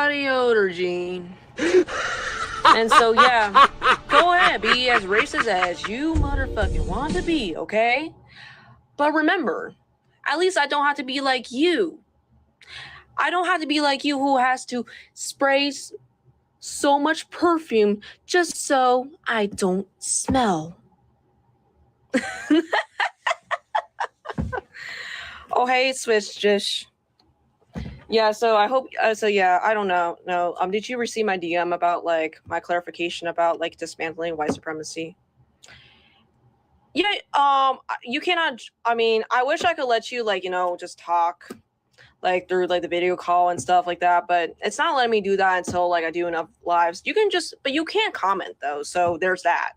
body odor, Gene. And so, yeah, go ahead, be as racist as you motherfucking want to be, okay? But remember, at least I don't have to be like you. I don't have to be like you who has to spray so much perfume just so I don't smell. Oh, hey, Swiss Dish. Yeah, so I hope, yeah, I don't know. No, did you receive my DM about, like, my clarification about, like, dismantling white supremacy? Yeah, you cannot, I mean, I wish I could let you, like, just talk, like, through, like, the video call and stuff like that, but it's not letting me do that until, like, I do enough lives. You can just, but you can't comment, though, so there's that.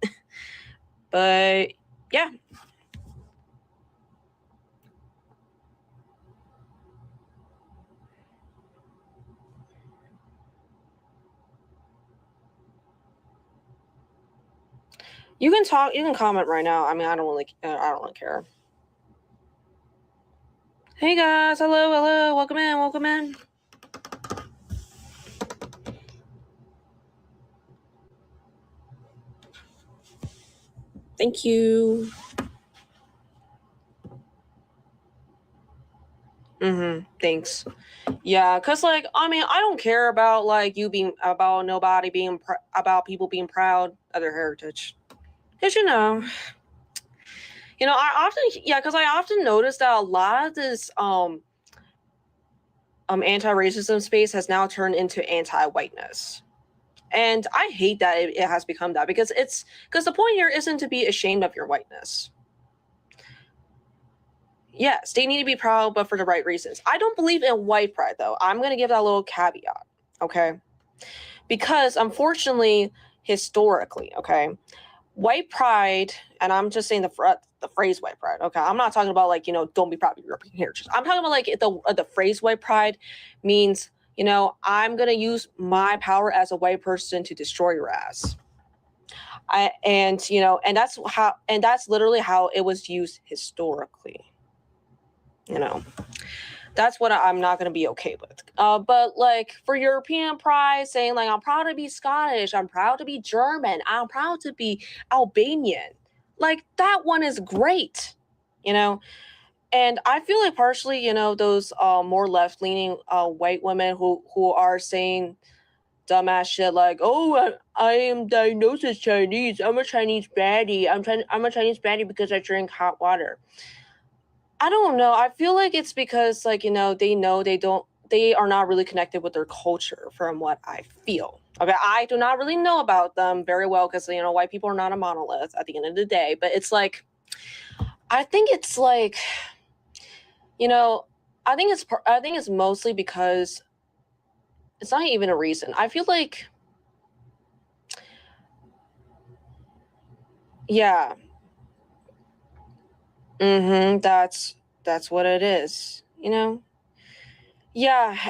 But, yeah. You can talk, you can comment right now. I mean, I don't really care. Hey guys, hello, welcome in. Thank you. Thanks. Yeah, cause like, I mean, I don't care about like you being about nobody being about people being proud of their heritage, cause cause I often notice that a lot of this anti-racism space has now turned into anti-whiteness. And I hate that it has become that, because the point here isn't to be ashamed of your whiteness. Yes, they need to be proud, but for the right reasons. I don't believe in white pride, though. I'm going to give that a little caveat, okay? Because unfortunately, historically, okay, white pride, and I'm just saying the phrase white pride, okay? I'm not talking about, like, don't be proud of your European heritage. I'm talking about, like, the phrase white pride means, I'm going to use my power as a white person to destroy your ass. And that's literally how it was used historically. That's what I'm not going to be okay with. But like for European pride, saying like, I'm proud to be Scottish, I'm proud to be German, I'm proud to be Albanian, like that one is great, and I feel like partially, those more left-leaning white women who are saying dumbass shit like, oh, I am diagnosed as Chinese, I'm a Chinese baddie, I'm a Chinese baddie because I drink hot water. I don't know. I feel like it's because, like, they are not really connected with their culture, from what I feel. Okay, I do not really know about them very well because, white people are not a monolith at the end of the day. But it's like, I think it's like, I think it's mostly because it's not even a reason. I feel like, yeah. That's what it is, Yeah,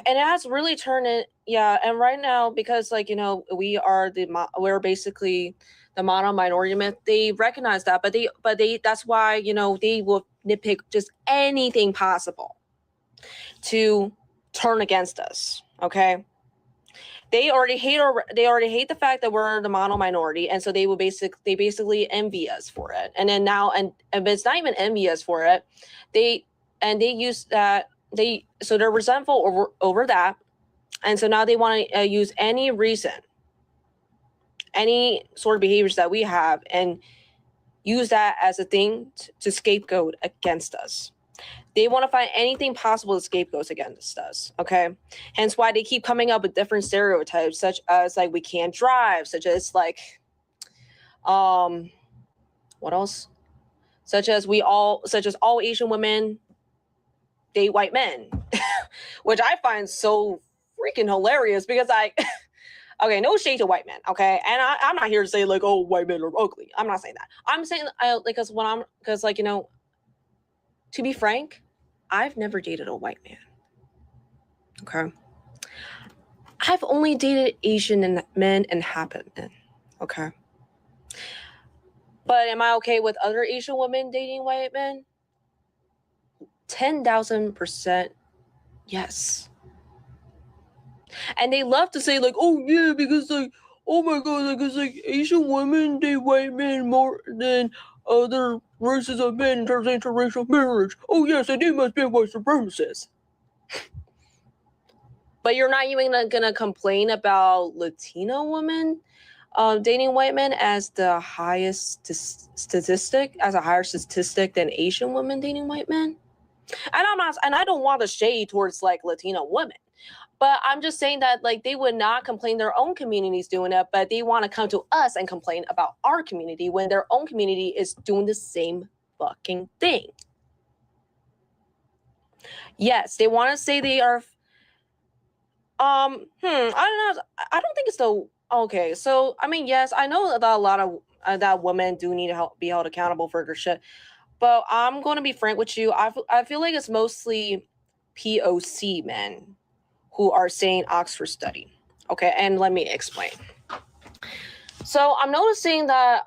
and it has really turned it. Yeah, and right now, because like we're basically the mono minority myth. They recognize that, but they that's why they will nitpick just anything possible to turn against us. Okay, they already hate the fact that we're the mono minority, and so they basically envy us for it. And then now, and it's not even envy us for it. They use that. They're resentful over that, and so now they want to use any reason, any sort of behaviors that we have, and use that as a thing to scapegoat against us. They want to find anything possible to scapegoat against us. Okay, hence why they keep coming up with different stereotypes, such as like we can't drive, such as like, what else? Such as all Asian women date white men, which I find so freaking hilarious because okay, no shade to white men, okay, and I'm not here to say like, oh, white men are ugly. I'm not saying that. I'm saying because to be frank, I've never dated a white man. Okay, I've only dated Asian men and Japan men. Okay, but am I okay with other Asian women dating white men? 10,000%, yes. And they love to say like, oh yeah, because like, oh my god, like it's like Asian women date white men more than other races of men in terms of interracial marriage. Oh yes, and they must be white supremacists. But you're not even gonna complain about Latino women dating white men as the highest statistic, as a higher statistic than Asian women dating white men. And I'm not, and I don't want to shade towards like Latino women, but I'm just saying that like they would not complain their own communities doing it, but they want to come to us and complain about our community when their own community is doing the same fucking thing. Yes, they want to say they are. I don't know. I don't think it's the okay. So I mean, yes, I know that a lot of that women do need to be held accountable for their shit. But I'm going to be frank with you. I feel like it's mostly POC men who are saying Oxford study. Okay, and let me explain. So I'm noticing that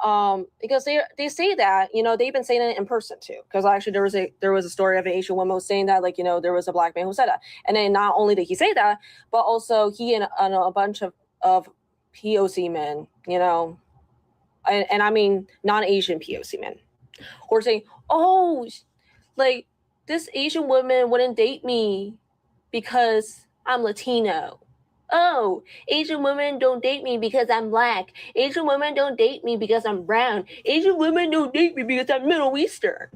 because they say that, you know, they've been saying it in person too. Because actually there was a story of an Asian woman was saying that, like, you know, there was a black man who said that. And then not only did he say that, but also he and a bunch of POC men, you know, and I mean non-Asian POC men, who are saying, oh, like this Asian woman wouldn't date me because I'm Latino. Oh, Asian women don't date me because I'm black. Asian women don't date me because I'm brown. Asian women don't date me because I'm Middle Eastern.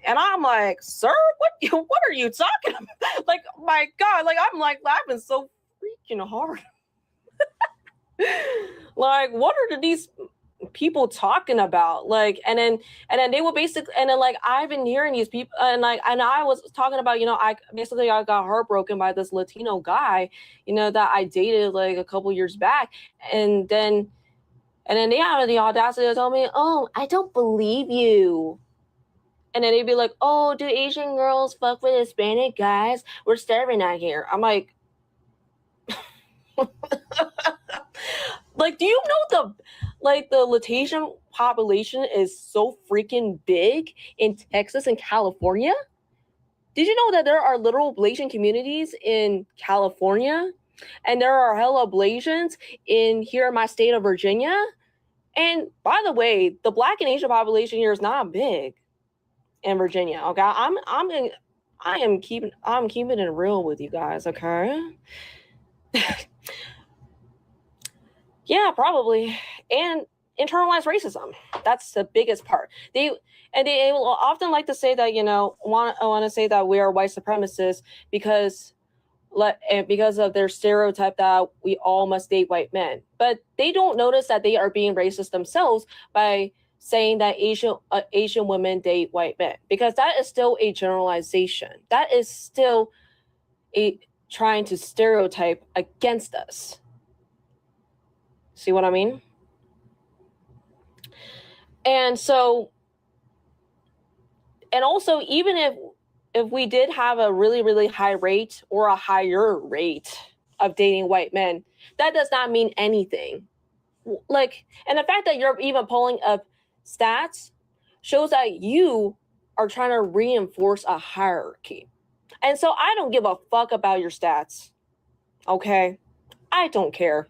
And I'm like, sir, what are you talking about? Like, my God, like I'm like laughing so freaking hard. Like, what are these people talking about? Like, and then they will basically, and then like I've been hearing these people, and I was talking about, you know, I got heartbroken by this Latino guy, you know, that I dated like a couple years back, and then they have the audacity to tell me, oh, I don't believe you. And then they'd be like, oh, do Asian girls fuck with Hispanic guys? We're starving out here. I'm like, like, do you know the Latino population is so freaking big in Texas and California? Did you know that there are literal Blasian communities in California? And there are hella Blasians in here in my state of Virginia? And by the way, the Black and Asian population here is not big in Virginia. Okay, I'm keeping it real with you guys. Okay. Yeah, probably. And internalized racism. That's the biggest part. They will often like to say that, you know, want to say that we are white supremacists because of their stereotype that we all must date white men. But they don't notice that they are being racist themselves by saying that Asian women date white men, because that is still a generalization. That is still trying to stereotype against us. See what I mean? And so, and also, even if we did have a really, really high rate or a higher rate of dating white men, that does not mean anything. Like, and the fact that you're even pulling up stats shows that you are trying to reinforce a hierarchy. And so I don't give a fuck about your stats. Okay? I don't care.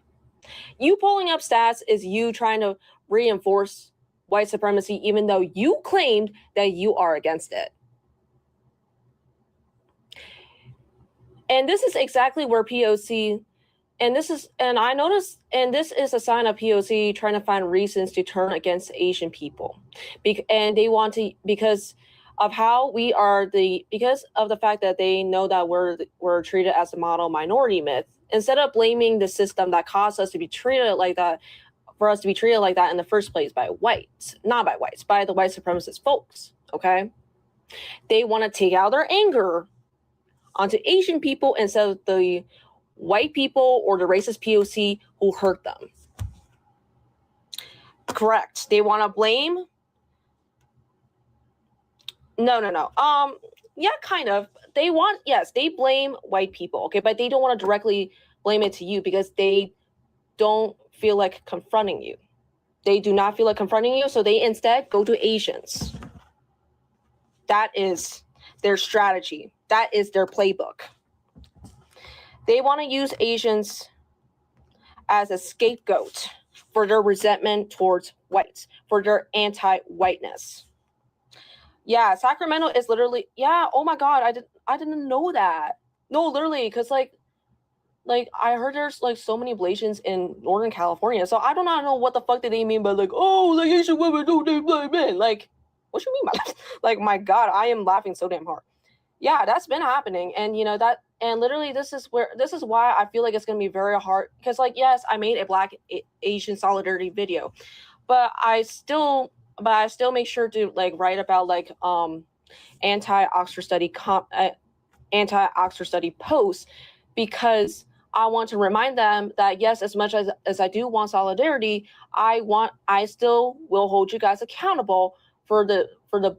You pulling up stats is you trying to reinforce white supremacy, even though you claimed that you are against it. And this is exactly where POC, and I noticed, and this is a sign of POC trying to find reasons to turn against Asian people. And they want to, because of how we are because of the fact that they know that we're treated as a model minority myth, instead of blaming the system that caused us to be treated like that, for us to be treated like that in the first place by whites, not by whites, by the white supremacist folks, okay? They want to take out their anger onto Asian people instead of the white people or the racist POC who hurt them. Correct. They want to blame. No. Yeah, kind of. They blame white people, okay, but they don't want to directly blame it to you because they don't feel like confronting you. They do not feel like confronting you, so they instead go to Asians. That is their strategy. That is their playbook. They want to use Asians as a scapegoat for their resentment towards whites, for their anti-whiteness. Yeah, Sacramento is literally, yeah, oh my God, I didn't know that. No, literally, because like I heard there's like so many ablations in Northern California, so I do not know what the fuck did they mean by like, oh, like Asian women don't date black men. Like, what you mean by that? Like, my God, I am laughing so damn hard. Yeah, that's been happening, and you know that, and literally this is why I feel like it's gonna be very hard, because like, yes, I made a Black Asian solidarity video, but I still make sure to like write about like anti-Oxford study posts, because I want to remind them that yes, as much as I do want solidarity, I still will hold you guys accountable for the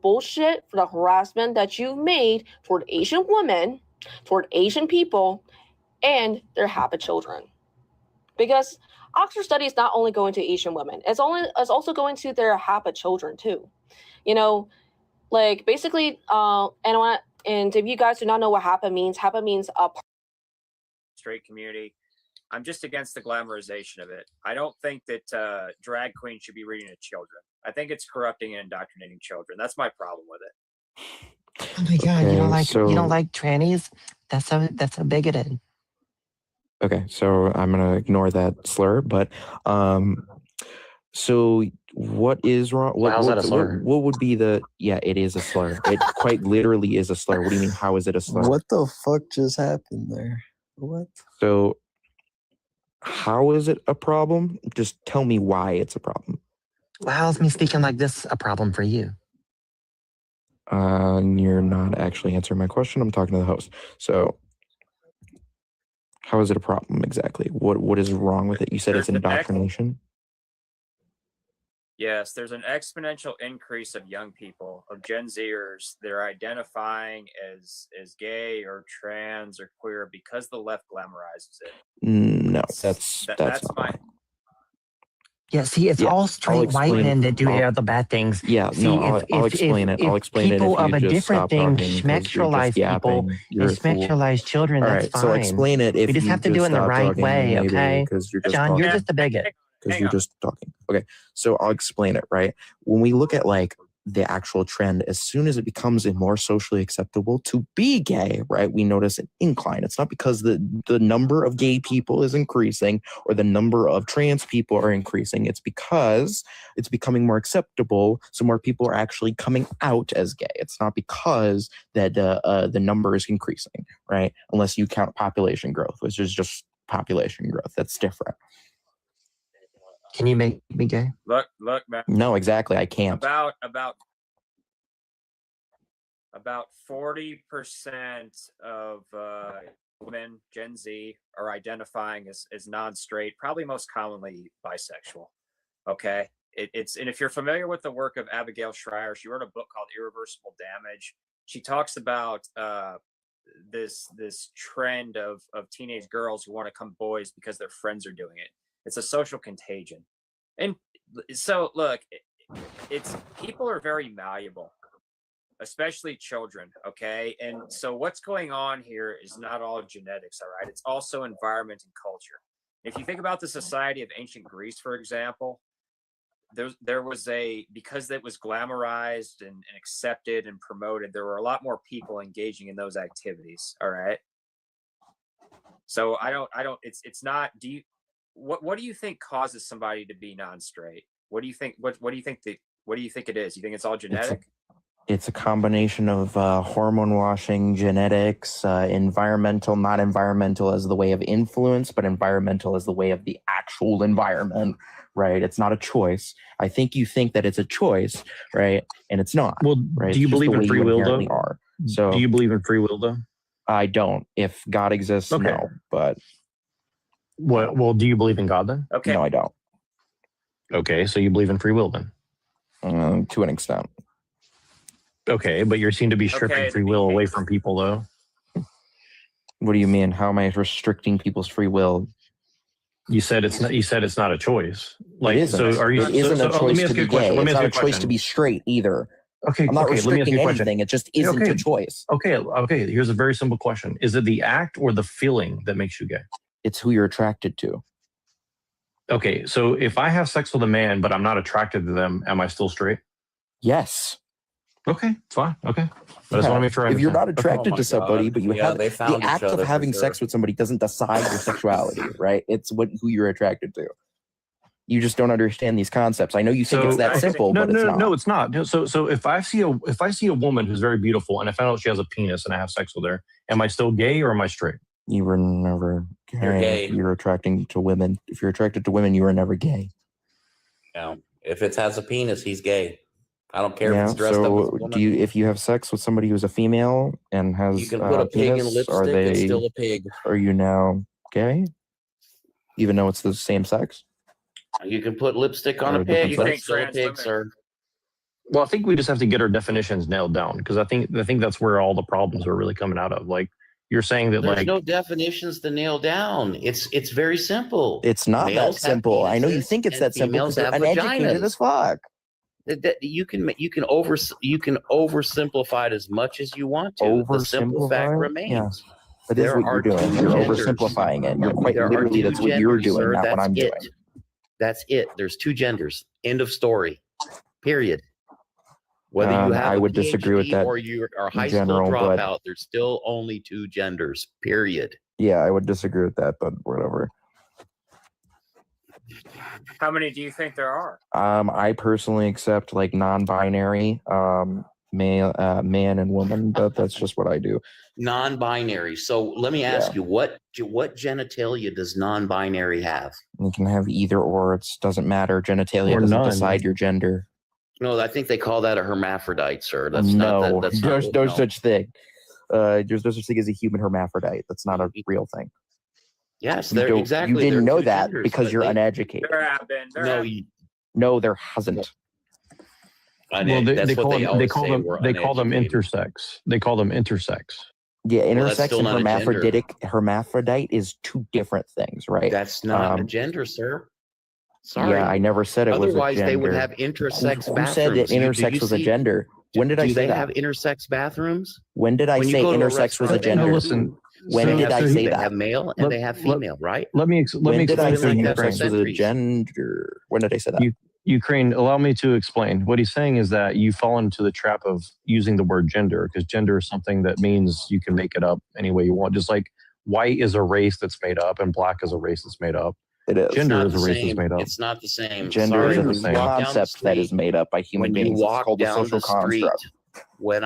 bullshit, for the harassment that you made toward Asian women, toward Asian people, and their HAPA children. Because Oxford study is not only going to Asian women, it's also going to their HAPA children too. You know, like basically, and if you guys do not know what HAPA means a straight community. I'm just against the glamorization of it. I don't think that drag queens should be reading to children. I think it's corrupting and indoctrinating children. That's my problem with it. Oh my God, you don't like trannies? That's so bigoted. Okay, so I'm gonna ignore that slur, but so what is wrong? How's that a slur? What would be yeah, it is a slur. It quite literally is a slur. What do you mean, how is it a slur? What the fuck just happened there? What? So how is it a problem? Just tell me why it's a problem. Well, how's me speaking like this a problem for you? You're not actually answering my question. I'm talking to the host. So how is it a problem exactly? What is wrong with it? You said it's indoctrination? Yes, there's an exponential increase of young people, of Gen Zers. They're identifying as gay or trans or queer because the left glamorizes it. No, that's not my. Yeah, see, it's all straight white men that do the bad things. Yeah, see, no, I'll explain it. I'll explain it. People of a different thing sexualize people and sexualize children. All that's right, fine. So explain it. If we just have to do it in the right way, okay? John, you're just a bigot. Because you're just talking. Okay, so I'll explain it, right? When we look at like the actual trend, as soon as it becomes more socially acceptable to be gay, right, we notice an incline. It's not because the number of gay people is increasing or the number of trans people are increasing. It's because it's becoming more acceptable, so more people are actually coming out as gay. It's not because that the number is increasing, right? Unless you count population growth, which is just population growth. That's different. Can you make me gay? Look, man. No, exactly. I can't. About 40% of women, Gen Z, are identifying as non-straight, probably most commonly bisexual. Okay, it's and if you're familiar with the work of Abigail Shrier, she wrote a book called Irreversible Damage. She talks about this trend of teenage girls who want to become boys because their friends are doing it. It's a social contagion. And so look, it's people are very malleable, especially children. Okay. And so what's going on here is not all genetics. All right. It's also environment and culture. If you think about the society of ancient Greece, for example, there was because it was glamorized and accepted and promoted, there were a lot more people engaging in those activities. All right. So it's not, what do you think causes somebody to be non-straight? What do you think? What do you think it is? You think it's all genetic? It's a combination of hormone washing, genetics, environmental, not environmental as the way of influence, but environmental as the way of the actual environment, right? It's not a choice. I think you think that it's a choice, right? And it's not. Well, right? Do you believe in free will, though? So, do you believe in free will, though? I don't. If God exists, okay. No, but... Well, do you believe in God, then? Okay. No, I don't. Okay, so you believe in free will, then? To an extent. Okay, but you seem to be stripping free will away from people, though. What do you mean? How am I restricting people's free will? You said it's not. You said it's not a choice. Like, it isn't. So are you? It isn't a choice to be gay. It's not a choice to be straight either. Okay, I'm not restricting anything. It just isn't a choice. Okay. Here's a very simple question: is it the act or the feeling that makes you gay? It's who you're attracted to. Okay, so if I have sex with a man, but I'm not attracted to them, am I still straight? Yes. Okay, fine. Okay. I just want to make sure I if you're not understand. attracted Oh to my somebody, God. but you Yeah, have they the found each act of other for having sure. sex with somebody doesn't decide your sexuality, right? It's who you're attracted to. You just don't understand these concepts. I know you think it's that okay. simple, No, but it's not. no, it's not. No, so if I see a woman who's very beautiful and I find out she has a penis and I have sex with her, am I still gay or am I straight? You were never gay. You're gay. You're attracting to women. If you're attracted to women, you were never gay. Yeah. If it has a penis, he's gay. I don't care if Yeah. it's dressed up as a So, woman. if you have sex with somebody who's a female and has You can put a pig in penis, lipstick, it's still a pig. are you now gay? Even though it's the same sex? You can put lipstick on Or a a different pig, but sex? it's still a Trans pig, women- sir. Well, I think we just have to get our definitions nailed down because I think that's where all the problems are really coming out of. Like you're saying that, There's like no definitions to nail down. It's very simple. It's not Males that have simple. I know you penises think it's and that simple because females you're have uneducated vaginas. as fuck. That you can oversimplify it as much as you want to. The simple fact Oversimplify? remains. Yeah. That is There what are you're doing. two You're genders. oversimplifying it. You're quite There are literally two that's what you're genders, doing, sir. not what That's I'm it. doing. That's it. There's two genders. End of story. Period. Whether you have I a would disagree with PhD that or you are a high general, school but- dropout, there's still only two genders. Period. Yeah, I would disagree with that, but whatever. How many do you think there are? I personally accept like non-binary, male, man and woman, but that's just what I do. Non-binary. So let me ask you, what genitalia does non-binary have? You can have either or. It doesn't matter. Genitalia Or doesn't none. decide your gender. No, I think they call that a hermaphrodite, sir. That's no, not that. That's not there's what- no no. such thing. There's no such thing as a human hermaphrodite. That's not a real thing. Yes, You they're don't- exactly. You didn't they're know two that genders, because but you're they- uneducated. There have been. There No, have- No, there hasn't. well, they call them always say, we're they call them uneducated. intersex. They call them intersex. Yeah, Well, that's intersex still and not a gender. hermaphrodite is two different things, right? That's not a Um, gender, sir. Sorry. Yeah, I never said it was a Otherwise, gender. they would have intersex Who bathrooms. said that Do you intersex was a see- gender? When did I do say they that? have intersex bathrooms? When did I When you say go to a intersex was a restaurant, they have gender? No, listen. When so- did I so say They that? have male and they have female, right? Let me When did I explain say to like that Ukraine. intersex was a centuries. gender? When did I say that? Ukraine, allow me to explain. What he's saying is that you fall into the trap of using the word gender because gender is something that means you can make it up any way you want. Just like white is a race that's made up and black is a race that's made up. It is. Gender Not is a the race that's same. made up. It's not the same. Gender Sorry, is when a you walk down the concept that is street- made up by human when you beings. It's walk called a down social the street, construct. when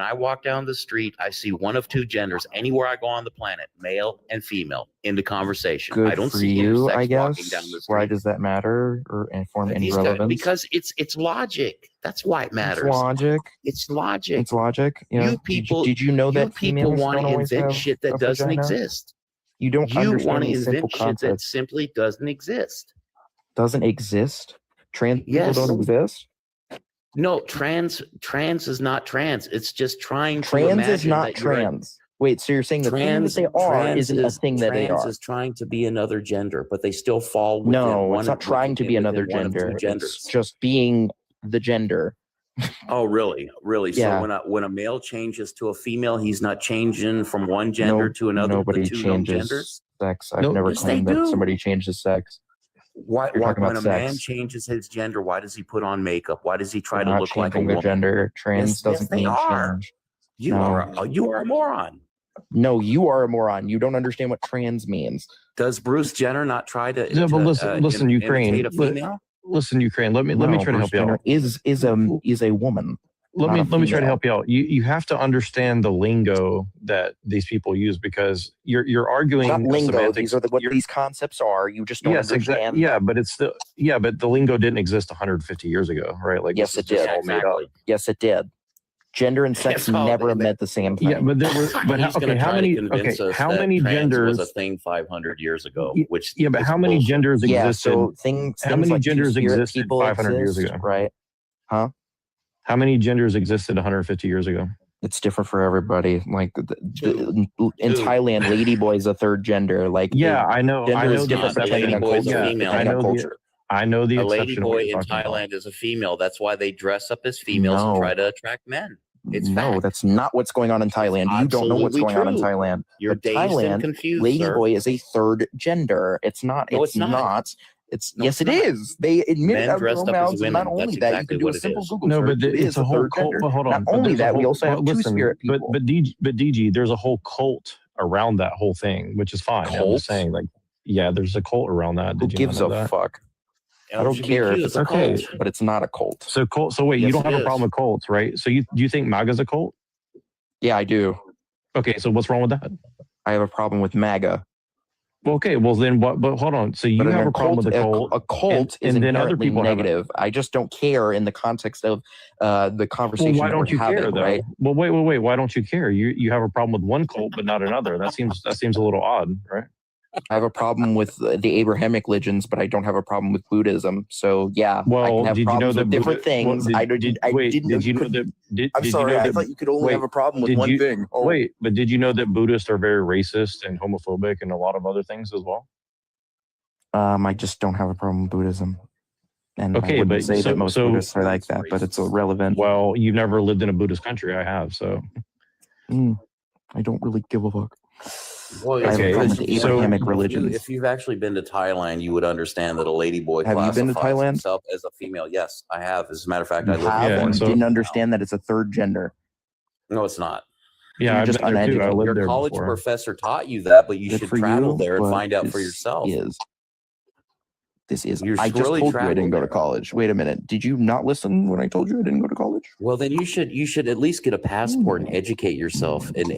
I walk down the street, I see one of two genders anywhere I go on the planet, male and female, in the conversation. Good I don't for see you, intersex I walking guess. down the street. Why does that matter or inform any These guys- relevance? because it's logic. That's why it matters. It's logic. It's logic. It's logic. You know, You people, did you know you that people females want don't to always invent have shit a that doesn't vagina? exist. You don't You understand want to these simple invent shit that concepts. simply doesn't exist. Doesn't exist. Trans Yes. people don't exist. No, trans is not trans. It's just trying to Trans imagine is not that you're a- trans. Wait, so you're saying the thing that they are isn't a thing that they trans are? is trying to be another gender, but they still fall within No, one it's not trying to be within another one of two gender. It's genders. just being the gender. Oh, really? Really? Yeah. So when a male changes to a female, he's not changing from one gender to another. Nobody the two known changes genders. sex. I've No, never yes, they claimed that do. somebody changes sex. Why You're talking when about a man sex. changes his gender, why does he put on makeup? Why does he try They're to not look like a changing their woman? gender. Trans Yes, doesn't they mean are. change. You No. are a moron. No, you are a moron. You don't understand what trans means. Does Bruce Jenner not try to? Yeah, but listen, Ukraine. imitate a female? Listen, Ukraine. Let me try to Bruce help you Jenner out. is a woman. Let not me a try to female. help you out. You have to understand the lingo that these people use because you're arguing Not lingo. semantics. These are what You're- these concepts are. You just don't yes, understand. exactly. Yeah, but but the lingo didn't exist 150 years ago, right? Like Yes, this it is just did. all made up. Exactly. Yes, it did. Gender and sex That's all never they- meant the same thing. Yeah, but there were. But He's gonna how try to many? convince Okay, us how that many trans genders? was a thing 500 years ago? Yeah, Which Yeah, but is how many bullshit. genders Yeah, existed? so things How many like genders two-spirit existed people 500 years exist, ago? right? How many genders existed 150 years ago? It's different for everybody. Like in Two. Thailand, ladyboy is a third gender. Like Yeah, I know. gender I know is the different not. A depending on ladyboy is a culture. female. I depending on know the culture. I know the A exception. of what ladyboy you're in talking about. Thailand is a female. That's why they dress up as females No. and try to attract men. It's No, fact. that's not what's going on in Thailand. You don't know what's absolutely going on in true. Thailand. You're But dazed Thailand, and confused, sir. Ladyboy is a third gender. It's not. No, it's it's not. not. It's No, yes, it's it not. is. They admit Men it out of their dressed own up as mouths. And not women. only That's that, you exactly can do a what it simple is. Google No, search. but It it's is a a whole third cult. gender. But hold on. Not But only there's a that, we whole. also have Listen, two-spirit but people. DG, there's a whole cult around that whole thing, which is fine. I'm Cult? just saying, like, yeah, there's a cult around that. Who Did you not gives know a that? fuck? I don't care if LGBTQ it's is a a okay. cult. but it's not a cult. So cult. So wait, you Yes, don't it have a is. problem with cults, right? So do you think MAGA's a cult? Yeah, I do. Okay, so what's wrong with that? I have a problem with MAGA. Well, okay, well then what? But hold on. So you But have a problem with the cult, A cult is and then other inherently people have it. negative. I just don't care in the context of the conversation. Well, why that we're don't you having, care though? right? Well, wait. Why don't you care? You have a problem with one cult but not another. That seems a little odd, right? I have a problem with the Abrahamic religions, but I don't have a problem with Buddhism. So yeah, I Well, can have did you know problems that with different things. I didn't know did you you know could. that? I'm Did sorry. you know I that, thought you could only wait, have a problem with did one you- thing. Oh. Wait, but did you know that Buddhists are very racist and homophobic and a lot of other things as well? I just don't have a problem with Buddhism. And Okay, I wouldn't but say that most so- Buddhists are like that, but it's irrelevant. Well, you've never lived in a Buddhist country. I have, so I don't really give a fuck. Well, I have a Okay, problem with the so- Abrahamic religions. If you've actually been to Thailand, you would understand that a ladyboy Have you been to classifies Thailand? himself as a female. Yes, I have. As a matter of fact, You I live have Yeah, and in you so- didn't understand that it's a third gender. No, it's not. yeah, You're I've just been there too. I uneducated. lived Your there college before. professor taught you that, but you Good should for travel you, there and but find out for this yourself. This is. You I should just really told you I travel didn't go to there. college. Wait a minute. Did you not listen when I told you I didn't go to college? Well, then you should at least get a passport and educate yourself and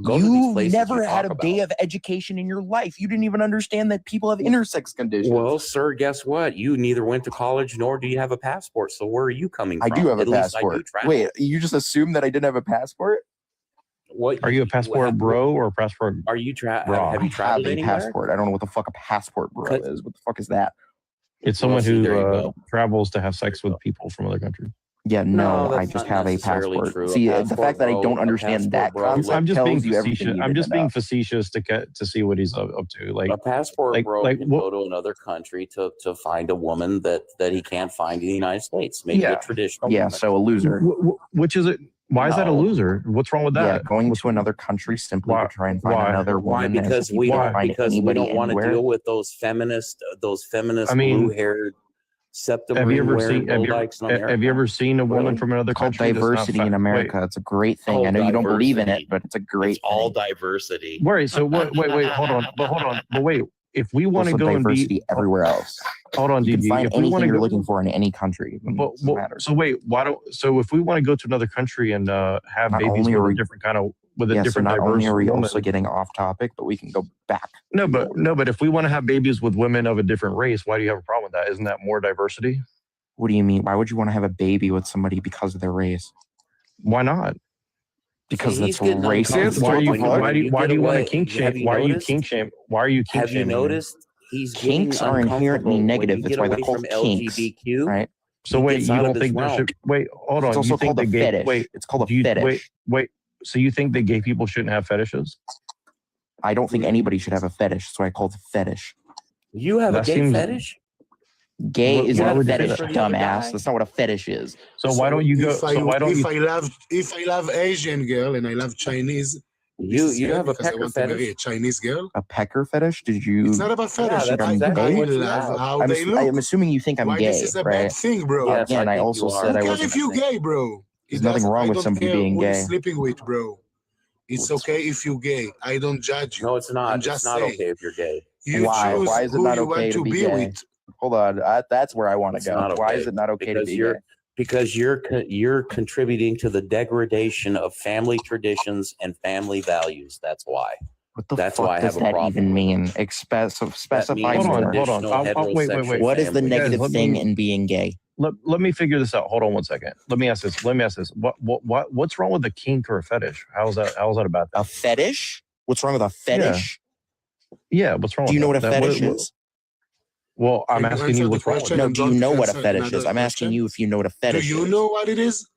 go to these You places. never you had talk a day about. of education in your life. You didn't even understand that people have intersex conditions. Well, sir, guess what? You neither went to college nor do you have a passport. So where are you coming I from? do have a At least I do passport. travel. Wait, you just assumed that I didn't have a passport? What Are you a passport bro or a passport? Are you Raw. have you I have traveled a anywhere? passport. I don't know what the fuck a passport bro Cut- is. What the fuck is that? It's someone see, who there you go. travels to have sex with people from other countries. Yeah, no, I that's just not have a necessarily passport. true. A See, the passport fact that I bro- don't a understand that passport bro concept I'm just tells being you everything facetious. you I'm need just to being know. facetious to see what he's up to. Like, A passport like- bro like can what- go to another country to find a woman that he can't find in the United States. Maybe Yeah. a traditional Yeah, woman. so a loser. which is it? Why is that a No. loser? What's wrong with Yeah, that? going to another country simply Why- to try and find why? another Why? woman. as Because if you we can't don't. find Because we anybody don't want to anywhere. deal with those feminist I mean, blue-haired, septum Have you ever ring-wearing seen? Have you lowdikes in America. ever seen a woman Really? from another It's called country? that's not diversity in wait, America. It's a great thing. Oh, I know you don't believe in diversity. it, but it's a great It's all thing. diversity. Wait, so wait, hold on, but wait. If we want to Also go and diversity be, everywhere else. hold on, You can DG. find If we want anything to you're go, looking for in any country. It but, doesn't matter. so wait, why don't? So if we want to go to another country and have Not babies only are with a we- different kind of with a Yeah, so different not diverse only are we woman, also getting off topic, but we can go back. no, but if we want to have babies with women of a different race, why do you have a problem with that? Isn't that more diversity? What do you mean? Why would you want to have a baby with somebody because of their race? Why not? Because He's that's getting racist. uncomfortable Why are you when why do you, why get do you want to away. kink Have shame? you Why are you noticed? kink shame? Why are you kink Have you shaming me? noticed he's getting Kinks are inherently uncomfortable when negative. you That's get why they're away called from kinks, LGBTQ? right? So He wait, gets you out of don't his think there realm. should wait? Hold on. It's also You think called a that gay fetish. wait? It's called a do you, fetish. Wait. So you think that gay people shouldn't have fetishes? I don't think anybody should have a fetish. That's why I call it a fetish. You have That a gay seems- fetish? Gay Why- isn't why a would you say fetish, that? dumbass. That's not what a fetish is. So why don't you go? If So why don't if you? I love Asian girl and I love Chinese, this is You fair have a because I pecker want to marry a fetish? Chinese girl. A pecker fetish? Did you? It's not about fetish. that's I exactly what you love have. how I'm, they look. I'm assuming you think I'm Why gay, this is a right? bad thing, bro? Yes, Again, I think also you are. said I Who wasn't. cares if you gay, bro? There's nothing wrong with I don't somebody care being who gay. you're sleeping with, bro. It's okay if you're gay. I don't judge you. No, it's not. I'm It's just not saying. okay if you're gay. You Why? choose Why is it who not you okay want to to be be gay? with. Hold on, that's where I want to It's go. not Why okay, is it not okay to because be you're gay? because you're contributing to the degradation of family traditions and family values. That's why. What the That's fuck why I does have a that problem even with it. mean? Specify means Hold on, more. hold on. traditional Wait. heterosexual What is the family. negative Guys, let thing me- in being gay? Let me figure this out. Hold on one second. Let me ask this. What's wrong with a kink or a fetish? How's that a bad thing? A fetish? What's wrong with a fetish? Yeah, what's wrong? Do you with know that? what a That- fetish is? Well, I'm Can you asking answer you the what's wrong with question? it. No, and do you don't know what a answer fetish another is? I'm asking question. you if you know what a Do fetish you is. know what it is? Do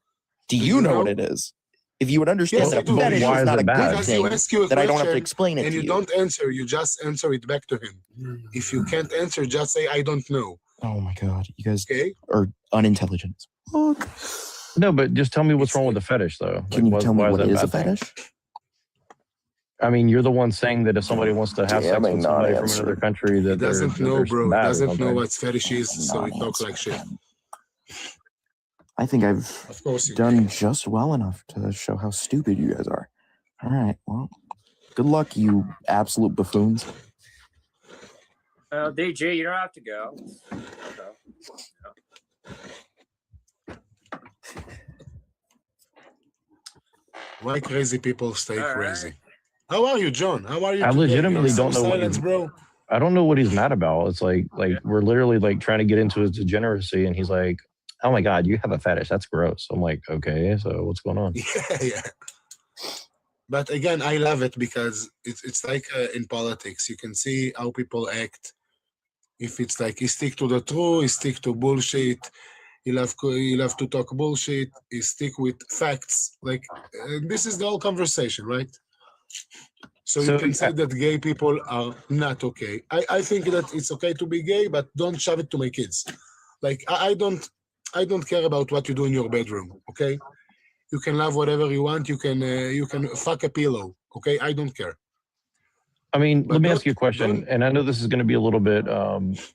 do you you know know? what it is? If you would understand Yes, that I a do. fetish Why is is not it a bad? good Because you thing, ask you a then I don't have to question explain it and to you you. don't answer, you just answer it back to him. If you can't answer, just say I don't know. Oh my god, you guys Okay? are unintelligent. Fuck. No, but just tell me what's It's wrong with the fetish, though. Can you why- tell me why what that is a bad thing? fetish? I mean, you're the one saying that if somebody wants to have sex Damning with somebody from non-answer. another country, He that doesn't know, bro. He doesn't know what fetish is, so he talks like shit. I think I've Of course, you done do. just well enough to show how stupid you guys are. All right, well, good luck, you absolute buffoons. DG, you don't have to go. Why crazy people stay All crazy? right. How are you, John? How are you? I today? legitimately Some don't know what silence, he's, bro. I don't know what he's mad about. It's like we're literally like trying to get into his degeneracy, and he's like, "Oh my god, you have a fetish? That's gross." I'm like, "Okay, so what's going on?" Yeah. But again, I love it because it's like in politics. You can see how people act. If it's like he stick to the truth, he stick to bullshit. He'll have to talk bullshit. He stick with facts. Like this is the whole conversation, right? So you can say that gay people are not okay. I think that it's okay to be gay, but don't shove it to my kids. Like I don't care about what you do in your bedroom. Okay, you can love whatever you want. You can fuck a pillow. Okay, I don't care. I mean, But let me don't- ask you a question, don't- and I know this is going to be a little bit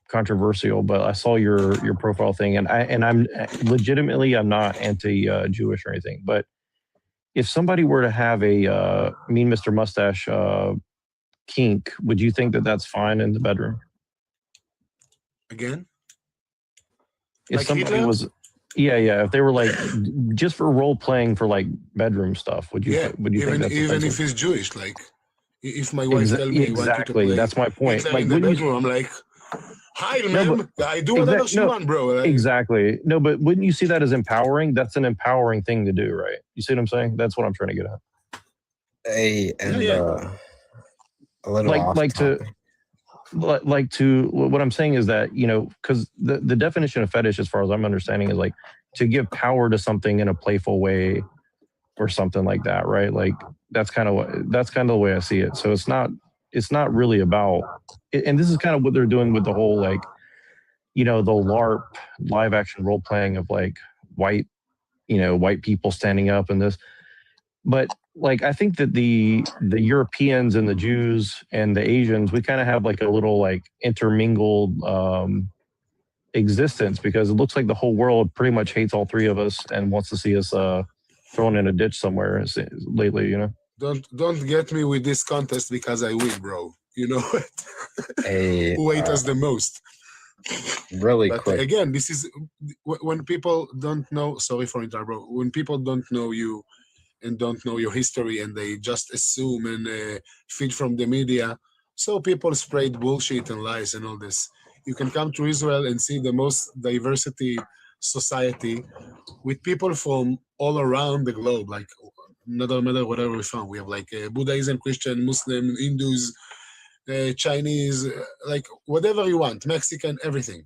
controversial, but I saw your profile thing, and I'm legitimately I'm not anti-Jewish or anything, but if somebody were to have a Mean Mr. Mustache kink, would you think that that's fine in the bedroom? Again, If like somebody Hitler? was, yeah, if they were like just for role playing for like bedroom stuff, would you Yeah, think that's even offensive? if he's Jewish, like if my wife tell me he want you to Exactly, play that's my point. Hitler Like, in the wouldn't you? bedroom, I'm like, hi, No, ma'am. I do whatever she no, want, bro. Like, exactly. No, but wouldn't you see that as empowering? That's an empowering thing to do, right? You see what I'm saying? That's what I'm trying to get at. Hey, and Yeah. a little off Like topic. to what I'm saying is that, you know, because the definition of fetish, as far as I'm understanding, is like to give power to something in a playful way or something like that, right? Like that's kind of the way I see it. So it's not really about, and this is kind of what they're doing with the whole, like, you know, the LARP live action role playing of like white people standing up and this. But like, I think that the Europeans and the Jews and the Asians, we kind of have like a little like intermingled existence, because it looks like the whole world pretty much hates all three of us and wants to see us thrown in a ditch somewhere lately, you know? Don't get me with this contest because I win, bro. You know Hey, who hate us the most. really But quick. again, this is when people don't know. Sorry for interrupting, bro. When people don't know you and don't know your history and they just assume and feed from the media, so people spread bullshit and lies and all this. You can come to Israel and see the most diversity society with people from all around the globe, like no matter whatever we found. We have like Buddhism, Christian, Muslim, Hindus, Chinese, like whatever you want, Mexican, everything.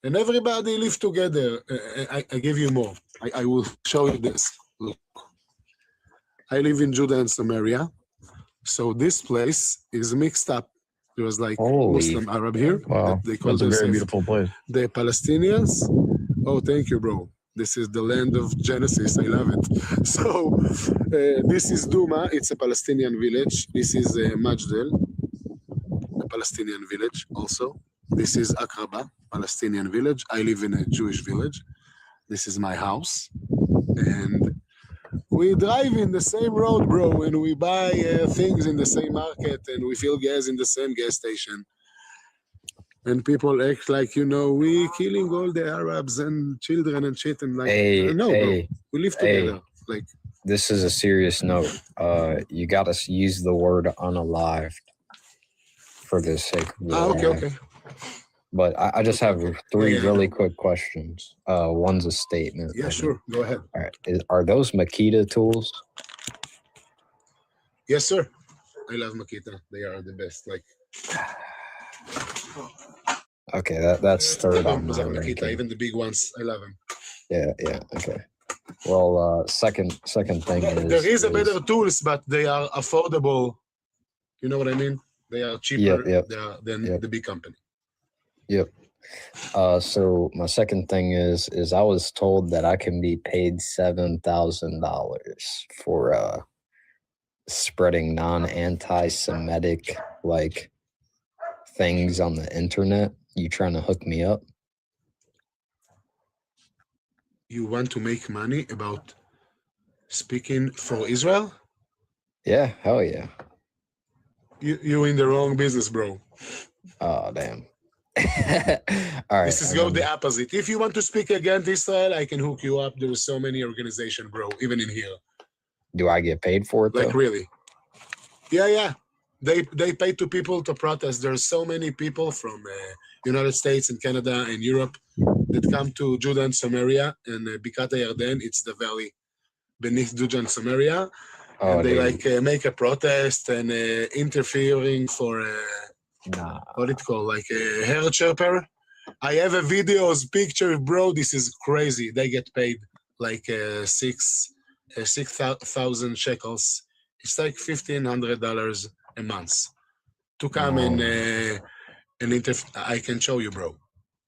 And everybody live together. I give you more. I will show you this. Look. I live in Judah and Samaria. So this place is mixed up. There was like Holy Muslim Arab here. Wow, They call that's a very themselves beautiful place. the Palestinians. Oh, thank you, bro. This is the land of Genesis. I love it. So this is Duma. It's a Palestinian village. This is Majdel, a Palestinian village also. This is Akraba, Palestinian village. I live in a Jewish village. This is my house. And we drive in the same road, bro, and we buy things in the same market, and we fill gas in the same gas station. And people act like, you know, we killing all the Arabs and children and shit, and like, no, bro, we live together. Like, this is a serious note. You got to use the word unalived for the sake of the okay. But I just have three Yeah. really quick questions. One's a statement. Yeah, sure. Go ahead. All right. Are those Makita tools? Yes, sir. I love Makita. They are the best. Like, Okay, that's third on my Makita, ranking. even the big ones. I love them. Yeah. Okay. Well, second thing is There is a better tools, but they are affordable. You know what I mean? They are cheaper than the big company. Yep. So my second thing is I was told that I can be paid $7,000 for spreading non-anti-Semitic like things on the internet? You trying to hook me up? You want to make money about speaking for Israel? Yeah, hell yeah. You're in the wrong business, bro. Oh damn. All right. This is go the opposite. If you want to speak against Israel, I can hook you up. There are so many organizations, bro, even in here. Do I get paid for it though? Like really? Yeah. They pay to people to protest. There's so many people from United States and Canada and Europe that come to Judah and Samaria and Bikat Yarden. It's the valley beneath Judah and Samaria. Oh, And they dude. like make a protest and interfering for Nah. what it called, like a hair chopper. I have a videos, picture, bro. This is crazy. They get paid like 6,000 shekels. It's like $1,500 a month to come and I can show you, bro.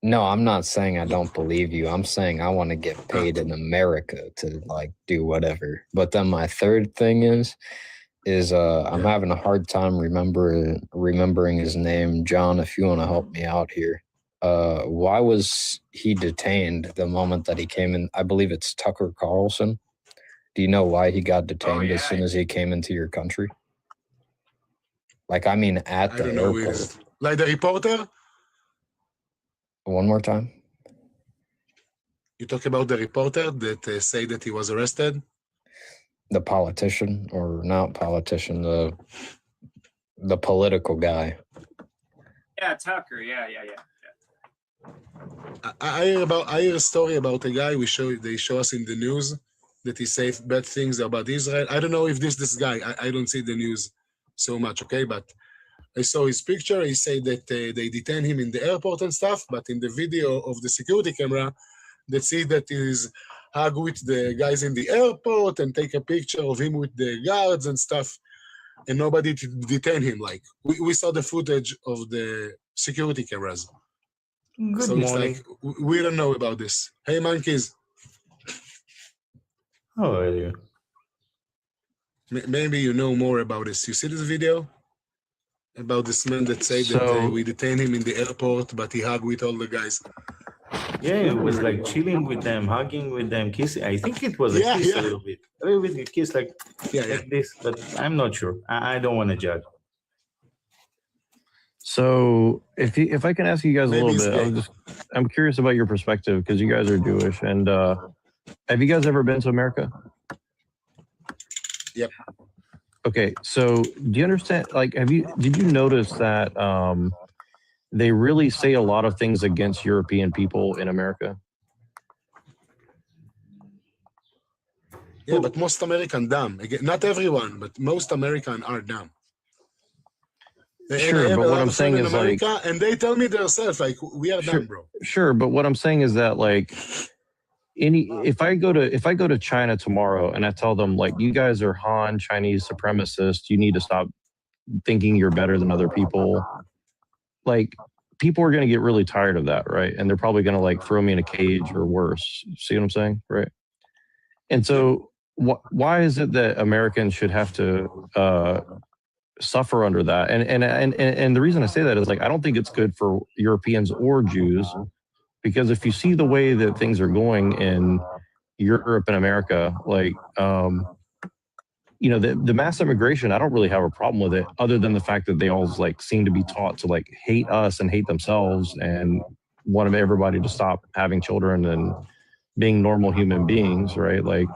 No, I'm not saying I don't believe you. I'm saying I want to get paid in America to like do whatever. But then my third thing is I'm having a hard time remembering his name. John, if you want to help me out here. Why was he detained the moment that he came in? I believe it's Tucker Carlson. Do you know why he got detained as soon as he came into your country? Like, I mean, at the airport. Like the reporter? One more time. You talk about the reporter that say that he was arrested? The politician, or not politician, the political guy. Yeah, Tucker. Yeah. I hear a story about a guy they show us in the news that he said bad things about Israel. I don't know if this guy. I don't see the news so much, okay? But I saw his picture. He said that they detain him in the airport and stuff, but in the video of the security camera, they see that he's hug with the guys in the airport and take a picture of him with the guards and stuff, and nobody detain him. Like we saw the footage of the security cameras. Good So morning. it's like we don't know about this. Hey, monkeys. How are you? Maybe you know more about this. You see this video about this man that said that we detain him in the airport, but he hugged with all the guys. Yeah, it was like chilling with them, hugging with them, kissing. I think it was a kiss a little bit a kiss like this, but I'm not sure. I don't want to judge. So if I can ask you guys a Maybe little bit, I'm curious about your perspective because you guys are Jewish, and have you guys ever been to America? Yep. Okay, so do you understand? Like, did you notice that they really say a lot of things against European people in America? Yeah, but most American dumb. Again, not everyone, but most American are dumb. Sure, but what I'm saying is America, like, and they tell me themselves like we are dumb, bro. Sure, but what I'm saying is that like if I go to China tomorrow and I tell them like you guys are Han Chinese supremacists, you need to stop thinking you're better than other people. Like people are going to get really tired of that, right? And they're probably going to like throw me in a cage or worse. See what I'm saying, right? And so why is it that Americans should have to suffer under that? And the reason I say that is like I don't think it's good for Europeans or Jews, because if you see the way that things are going in Europe and America, like you know, the mass immigration, I don't really have a problem with it, other than the fact that they all like seem to be taught to like hate us and hate themselves and want everybody to stop having children and being normal human beings, right? Like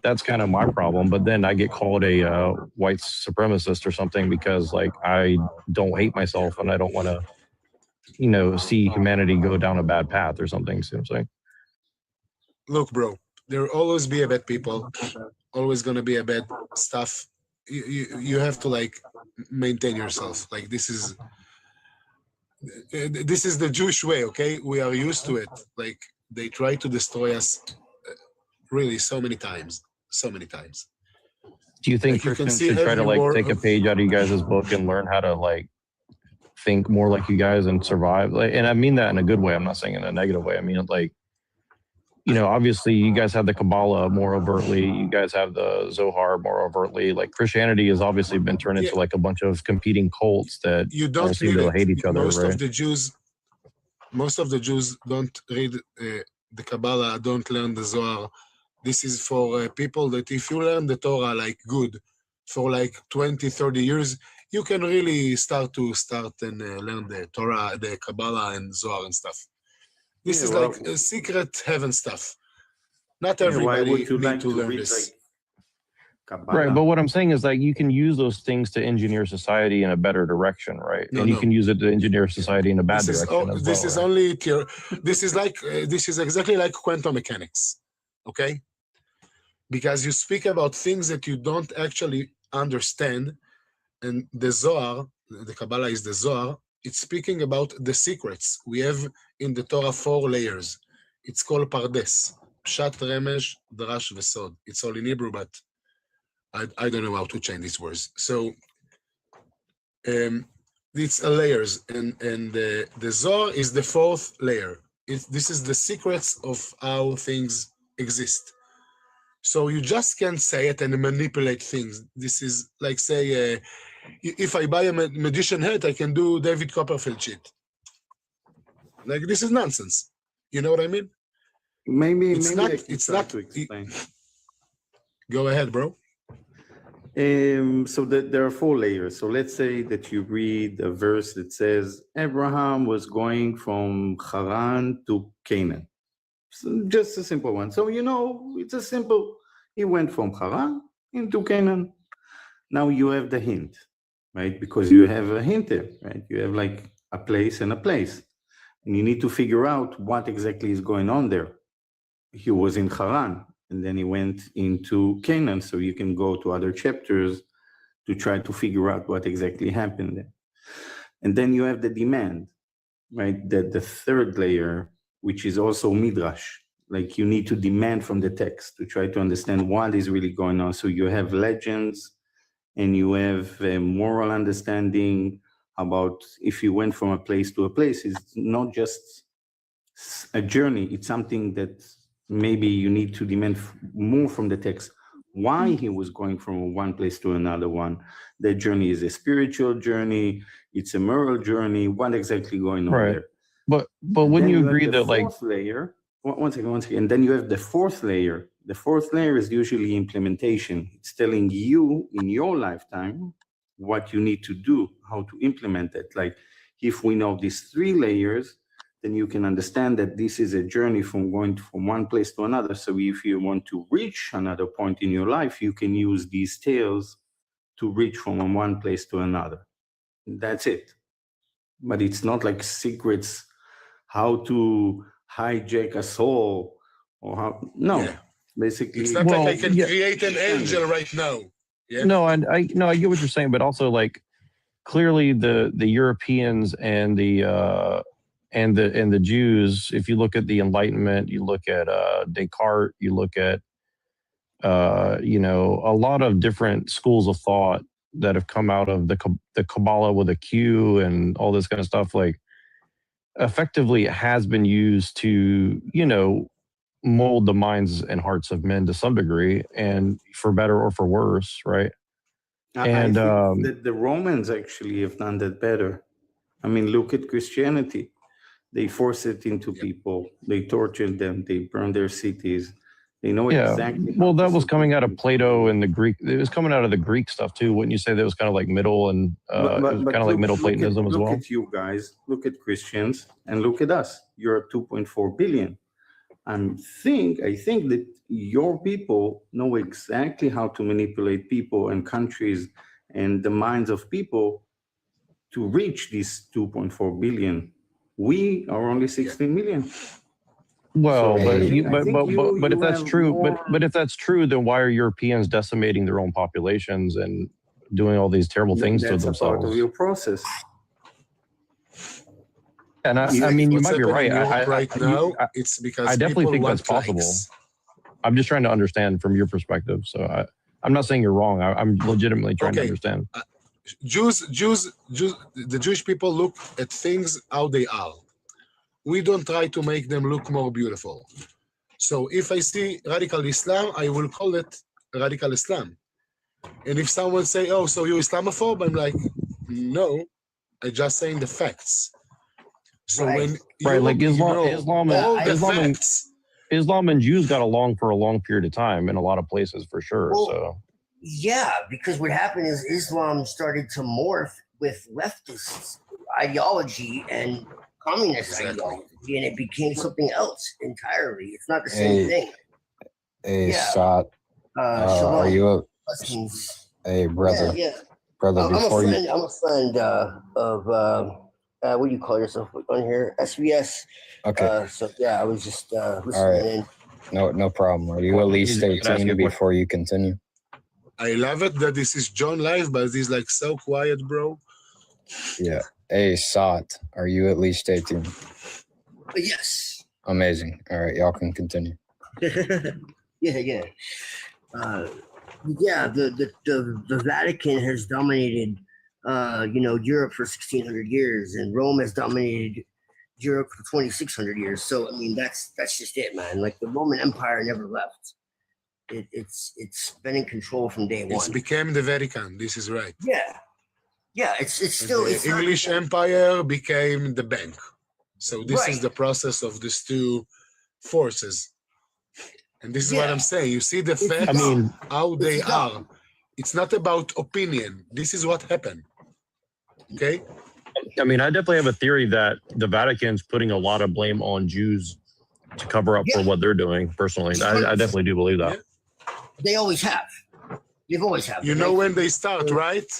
that's kind of my problem. But then I get called a white supremacist or something because like I don't hate myself and I don't want to, you know, see humanity go down a bad path or something. See what I'm saying? Look, bro, there will always be a bad people, always gonna be a bad stuff. You have to like maintain yourself. Like this is the Jewish way, okay? We are used to it. Like they try to destroy us really so many times. Do you think like you Christians should try to like take a page out of you guys' book and learn how to like think more like you guys and survive? Like, and I mean that in a good way. I'm not saying in a negative way. I mean like obviously you guys have the Kabbalah more overtly. You guys have the Zohar more overtly. Like Christianity has obviously been turned into like a bunch of competing cults that You all don't seem need to it. hate each other, Most right? of the Jews don't read the Kabbalah, don't learn the Zohar. This is for people that if you learn the Torah like good for like 20, 30 years, you can really start and learn the Torah, the Kabbalah and Zohar and stuff. This is like a secret heaven stuff. Not everybody need to learn this. Right, but what I'm saying is like you can use those things to engineer society in a better direction, right? And you can use it to engineer society in a bad direction as well. This is only this is like this is exactly like quantum mechanics, okay? Because you speak about things that you don't actually understand, and the Zohar, the Kabbalah is the Zohar. It's speaking about the secrets. We have in the Torah 4 layers. It's called Pardes, Pshat, Remesh, Drash, Vesod. It's all in Hebrew, but I don't know how to change these words. So it's layers, and the Zohar is the 4th layer. This is the secrets of how things exist. So you just can't say it and manipulate things. This is like say, if I buy a magician hat, I can do David Copperfield shit. Like this is nonsense. You know what I mean? Maybe it's not. It's not. To explain. Go ahead, bro. So there are 4 layers. So let's say that you read a verse that says Abraham was going from Haran to Canaan. So just a simple one. So it's a simple. He went from Haran into Canaan. Now you have the hint, right? Because you have a hint there, right? You have like a place and a place, and you need to figure out what exactly is going on there. He was in Haran, and then he went into Canaan. So you can go to other chapters to try to figure out what exactly happened there. And then you have the demand, right? The 3rd layer, which is also Midrash. Like you need to demand from the text to try to understand what is really going on. So you have legends and you have a moral understanding about if you went from a place to a place. It's not just a journey. It's something that maybe you need to demand more from the text. Why he was going from one place to another one. That journey is a spiritual journey. It's a moral journey. What exactly going on there? But wouldn't you agree that like layer? One second. And then you have the 4th layer. The 4th layer is usually implementation. It's telling you in your lifetime what you need to do, how to implement it. Like if we know these 3 layers, then you can understand that this is a journey from going from one place to another. So if you want to reach another point in your life, you can use these tales to reach from one place to another. That's it. But it's not like secrets, how to hijack a soul or how, no. Yeah. Basically, it's not like I can create an angel right now. Yeah. No, and I get what you're saying, but also like clearly the Europeans and the Jews, if you look at the Enlightenment, you look at Descartes, you look at a lot of different schools of thought that have come out of the Kabbalah with a Q and all this kind of stuff. Like effectively, it has been used to mold the minds and hearts of men to some degree, and for better or for worse, right? And I think that the Romans actually have done that better. I mean, look at Christianity. They force it into people. They tortured them. They burn their cities. They know exactly. Well, that was coming out of Plato and the Greek. It was coming out of the Greek stuff too. Wouldn't you say that was kind of like middle and it was kind of like Middle Platonism as well? Look at you guys. Look at Christians, and look at us. You're 2.4 billion. I think that your people know exactly how to manipulate people and countries and the minds of people to reach these 2.4 billion. We are only 16 million. Well, so but if that's true, but if that's true, then why are Europeans decimating their own populations and doing all these terrible things to themselves? That's a part of your process. And I mean, you might be right. It's because I definitely think that's possible. I'm just trying to understand from your perspective. So I'm not saying you're wrong. I'm legitimately trying to understand. The Jewish people look at things how they are. We don't try to make them look more beautiful. So if I see radical Islam, I will call it radical Islam. And if someone say, "Oh, so you're Islamophobe," I'm like, "No, I'm just saying the facts." So when Right, like Islam, know Islam, all and, the Islam, and, facts, Islam and Jews got along for a long period of time in a lot of places, for sure. Well, So yeah, because what happened is Islam started to morph with leftist ideology and communist Exactly. ideology, and it became something else entirely. It's not the same thing. Hey, Yeah. Sot, are Shalom. you a Blessings. hey brother? Yeah. Brother, I'm a before friend. I'm a friend of what do you call yourself on here? SBS. okay, So yeah, I was just listening right. in. No problem. Are you at least Can I ask you a 18 before you continue? I love it that this is John live, but he's like so quiet, bro. Yeah. Hey, Sot, are you at least 18? But yes. Amazing. All right, y'all can continue. Yeah. The Vatican has dominated Europe for 1600 years, and Rome has dominated Europe for 2600 years. So I mean that's just it, man. Like the Roman Empire never left. It's been in control from day one. It's became the Vatican. This is right. Yeah, it's still The English Empire became the bank. So this is the process of these two forces. And this is what I'm saying. You see the facts, how they are. It's not about opinion. This is what happened. Okay? I mean, I definitely have a theory that the Vatican's putting a lot of blame on Jews to cover up for what they're doing, personally. I definitely do believe that. Yeah. They always have. They've always have. You know when they start, right?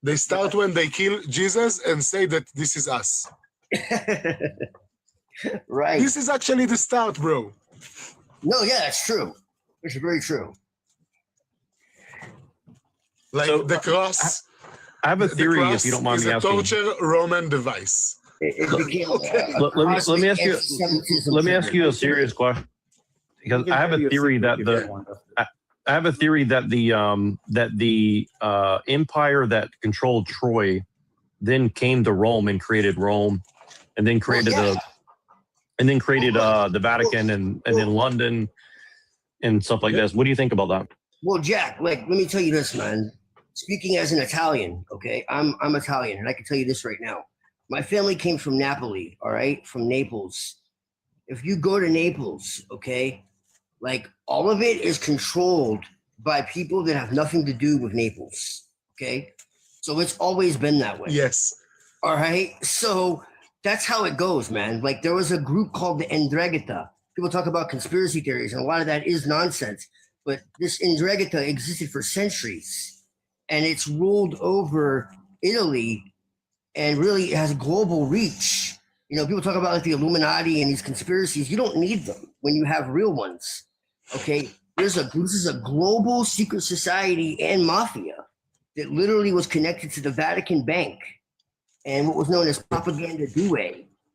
They start when they kill Jesus and say that this is us. Right. This is actually the start, bro. No, yeah, that's true. It's very true. Like So, the cross. I have a theory, if you don't mind me asking. It's a torture Roman device. Let me ask you a serious question, because I have a theory that the empire that controlled Troy then came to Rome and created Rome, and then created the Vatican and then London and stuff like this. What do you think about that? Well, Jack, like, let me tell you this, man. Speaking as an Italian, okay, I'm Italian, and I can tell you this right now. My family came from Napoli, all right, from Naples. If you go to Naples, okay, like all of it is controlled by people that have nothing to do with Naples, okay? So it's always been that way. Yes. All right, so that's how it goes, man. Like there was a group called the Ndrangheta. People talk about conspiracy theories, and a lot of that is nonsense. But this Ndrangheta existed for centuries, and it's ruled over Italy, and really it has global reach. You know, people talk about like the Illuminati and these conspiracies. You don't need them when you have real ones. Okay, this is a global secret society and mafia that literally was connected to the Vatican Bank and what was known as propaganda due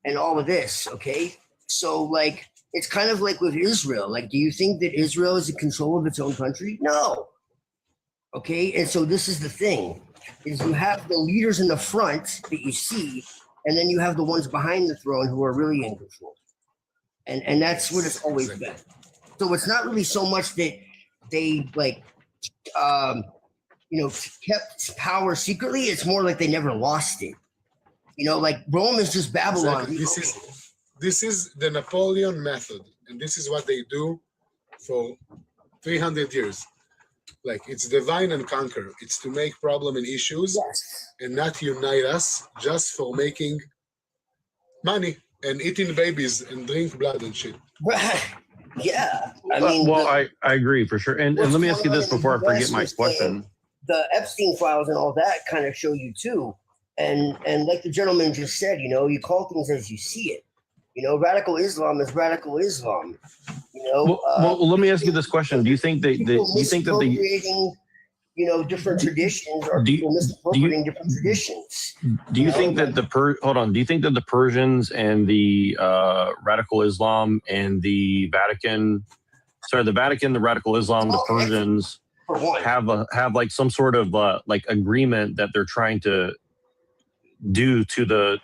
and all of this. Okay, so like it's kind of like with Israel. Like, do you think that Israel is in control of its own country? No. Okay, and so this is the thing: is you have the leaders in the front that you see, and then you have the ones behind the throne who are really in control, and that's what it's always been. So it's not really so much that they like, kept power secretly. It's more like they never lost it. You know, like Rome is just Babylon. Exactly. This is the Napoleon method, and this is what they do for 300 years. Like it's divine and conquer. It's to make problem and issues and not unite us just for making money and eating babies and drink blood and shit. Right. Yeah. I mean, I agree for sure. And let me ask you this before I forget my question. The Epstein files and all that kind of show you too. And like the gentleman just said, you know, you call things as you see it. You know, radical Islam is radical Islam. You know. Well, let me ask you this question: do you think that different traditions or people misappropriating different traditions? Do you think that do you think that the Persians and the radical Islam and the Vatican, the radical Islam, the Persians have like some sort of like agreement that they're trying to do to the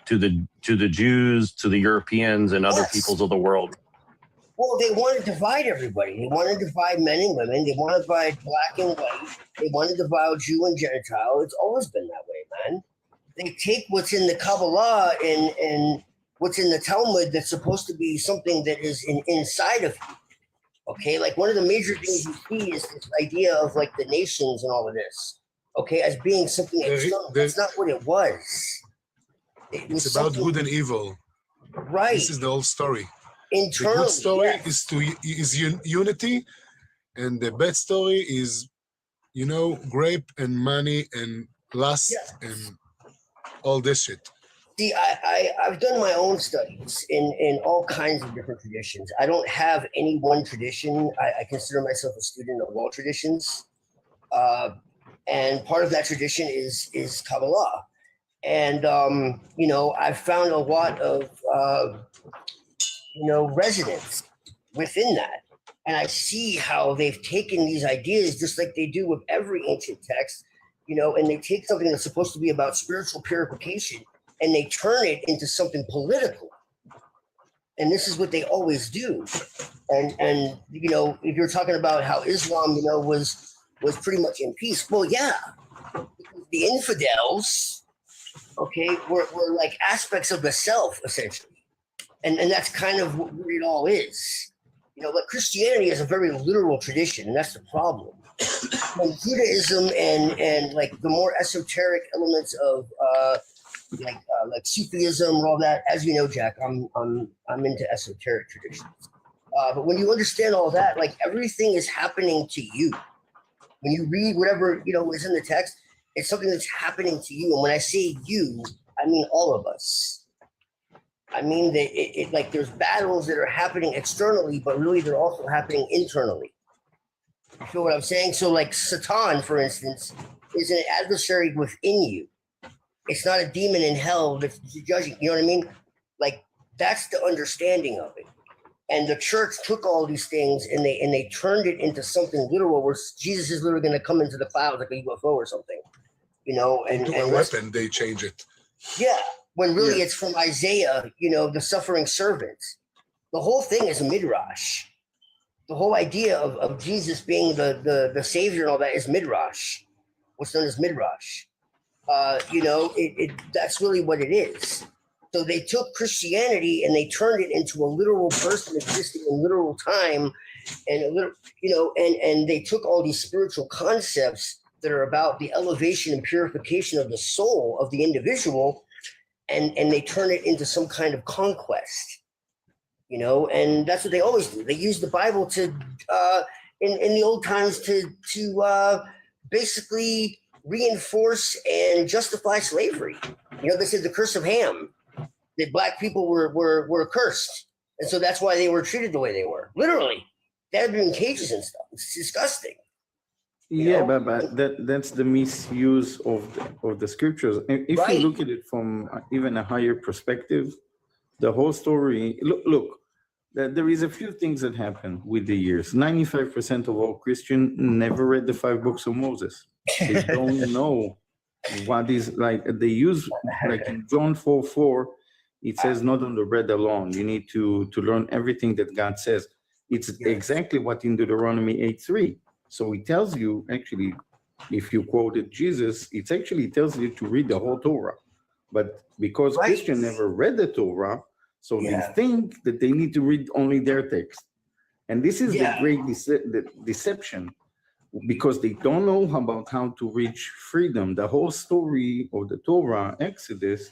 Jews, to the Europeans, and other peoples of the world? Well, they want to divide everybody. They want to divide men and women. They want to divide black and white. They want to divide Jew and Gentile. It's always been that way, man. They take what's in the Kabbalah and what's in the Talmud that's supposed to be something that is inside of you. Okay, like one of the major things you see is this idea of like the nations and all of this. Okay, as being something external. That's not what it was. It's about good and evil. Right. This is the whole story. Internally, the good story yes. is unity, and the bad story is, grape and money and lust and all this shit. See, I've done my own studies in all kinds of different traditions. I don't have any one tradition. I consider myself a student of all traditions. And part of that tradition is Kabbalah. And, I've found a lot of, resonance within that. And I see how they've taken these ideas, just like they do with every ancient text, and they take something that's supposed to be about spiritual purification and they turn it into something political. And this is what they always do. And if you're talking about how Islam, was pretty much in peace, well, yeah, the infidels, okay, were like aspects of the self, essentially. And that's kind of what it all is. But Christianity is a very literal tradition, and that's the problem. And Judaism and like the more esoteric elements of like Sufism and all that, as you know, Jack, I'm into esoteric traditions. But when you understand all that, like everything is happening to you. When you read whatever is in the text, it's something that's happening to you. And when I say you, I mean all of us. I mean that it like there's battles that are happening externally, but really they're also happening internally. You feel what I'm saying? So like Satan, for instance, is an adversary within you. It's not a demon in hell that's judging. You know what I mean? Like that's the understanding of it. And the church took all these things and they turned it into something literal, where Jesus is literally going to come into the clouds like a UFO or something. And a weapon, they change it. Yeah, when really it's from Isaiah, the suffering servant. The whole thing is a midrash. The whole idea of Jesus being the savior and all that is midrash. What's known as midrash. That's really what it is. So they took Christianity and they turned it into a literal person existing in literal time, and and they took all these spiritual concepts that are about the elevation and purification of the soul of the individual, and they turn it into some kind of conquest. And that's what they always do. They use the Bible to in the old times to basically reinforce and justify slavery. They said the curse of Ham, that black people were cursed, and so that's why they were treated the way they were. Literally, they had been in cages and stuff. It's disgusting. Yeah, but that's the misuse of the scriptures. And if you look at it from even a higher perspective, the whole story. Look, there is a few things that happen with the years. 95% of all Christians never read the 5 books of Moses. They don't know what is like. They use like in John 4:4. It says, not on the bread alone. You need to learn everything that God says. It's exactly what in Deuteronomy 8:3. So it tells you, actually, if you quoted Jesus, it actually tells you to read the whole Torah. But because Christians never read the Torah, so they think that they need to read only their text. And this is the great deception, because they don't know about how to reach freedom. The whole story of the Torah, Exodus,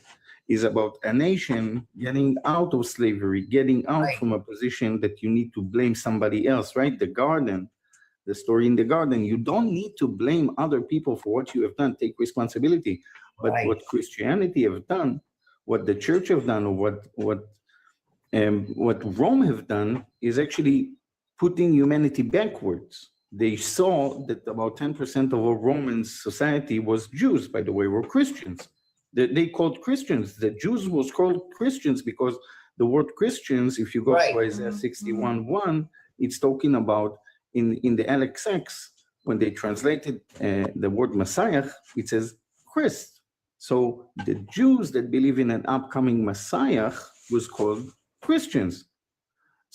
is about a nation getting out of slavery, getting out from a position that you need to blame somebody else, right? The garden, the story in the garden, you don't need to blame other people for what you have done. Take responsibility. But what Christianity have done, what the church have done, or what Rome have done, is actually putting humanity backwards. They saw that about 10% of all Roman society was Jews, by the way, were Christians. They called Christians. The Jews was called Christians because the word Christians, if you go to Isaiah 61:1, it's talking about in the LXX, when they translated the word Messiah, it says Christ. So the Jews that believe in an upcoming Messiah was called Christians.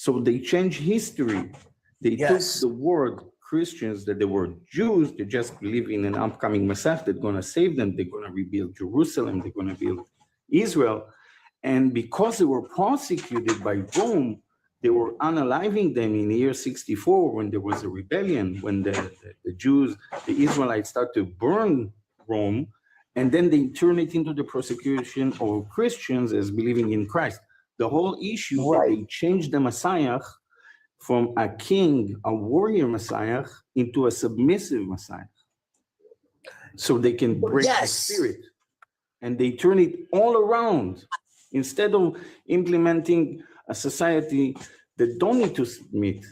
So they changed history. They took the word Christians, that they were Jews, they just believe in an upcoming Messiah that's going to save them. They're going to rebuild Jerusalem. They're going to build Israel. And because they were prosecuted by Rome, they were unaliving them in the year 64 when there was a rebellion, when the Jews, the Israelites start to burn Rome, and then they turn it into the persecution of Christians as believing in Christ. The whole issue that they changed the Messiah from a king, a warrior Messiah, into a submissive Messiah. So they can break the spirit. And they turn it all around. Instead of implementing a society that don't need to submit,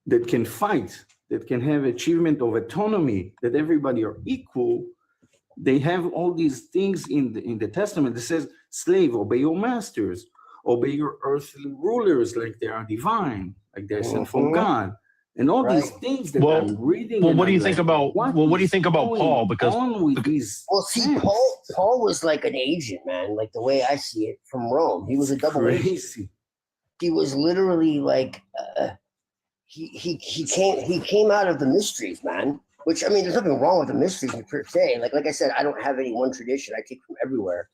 that can fight, that can have achievement of autonomy, that everybody are equal, they have all these things in the Testament that says, slave, obey your masters, obey your earthly rulers like they are divine, like they're sent from God. And all these things that I'm reading. Well, what do you think about? Well, what do you think about Paul? Because Paul was like an agent, man. Like the way I see it from Rome, he was a double agent. He was literally like he came out of the mysteries, man. Which, I mean, there's nothing wrong with the mysteries per se. Like I said, I don't have any one tradition. I take from everywhere.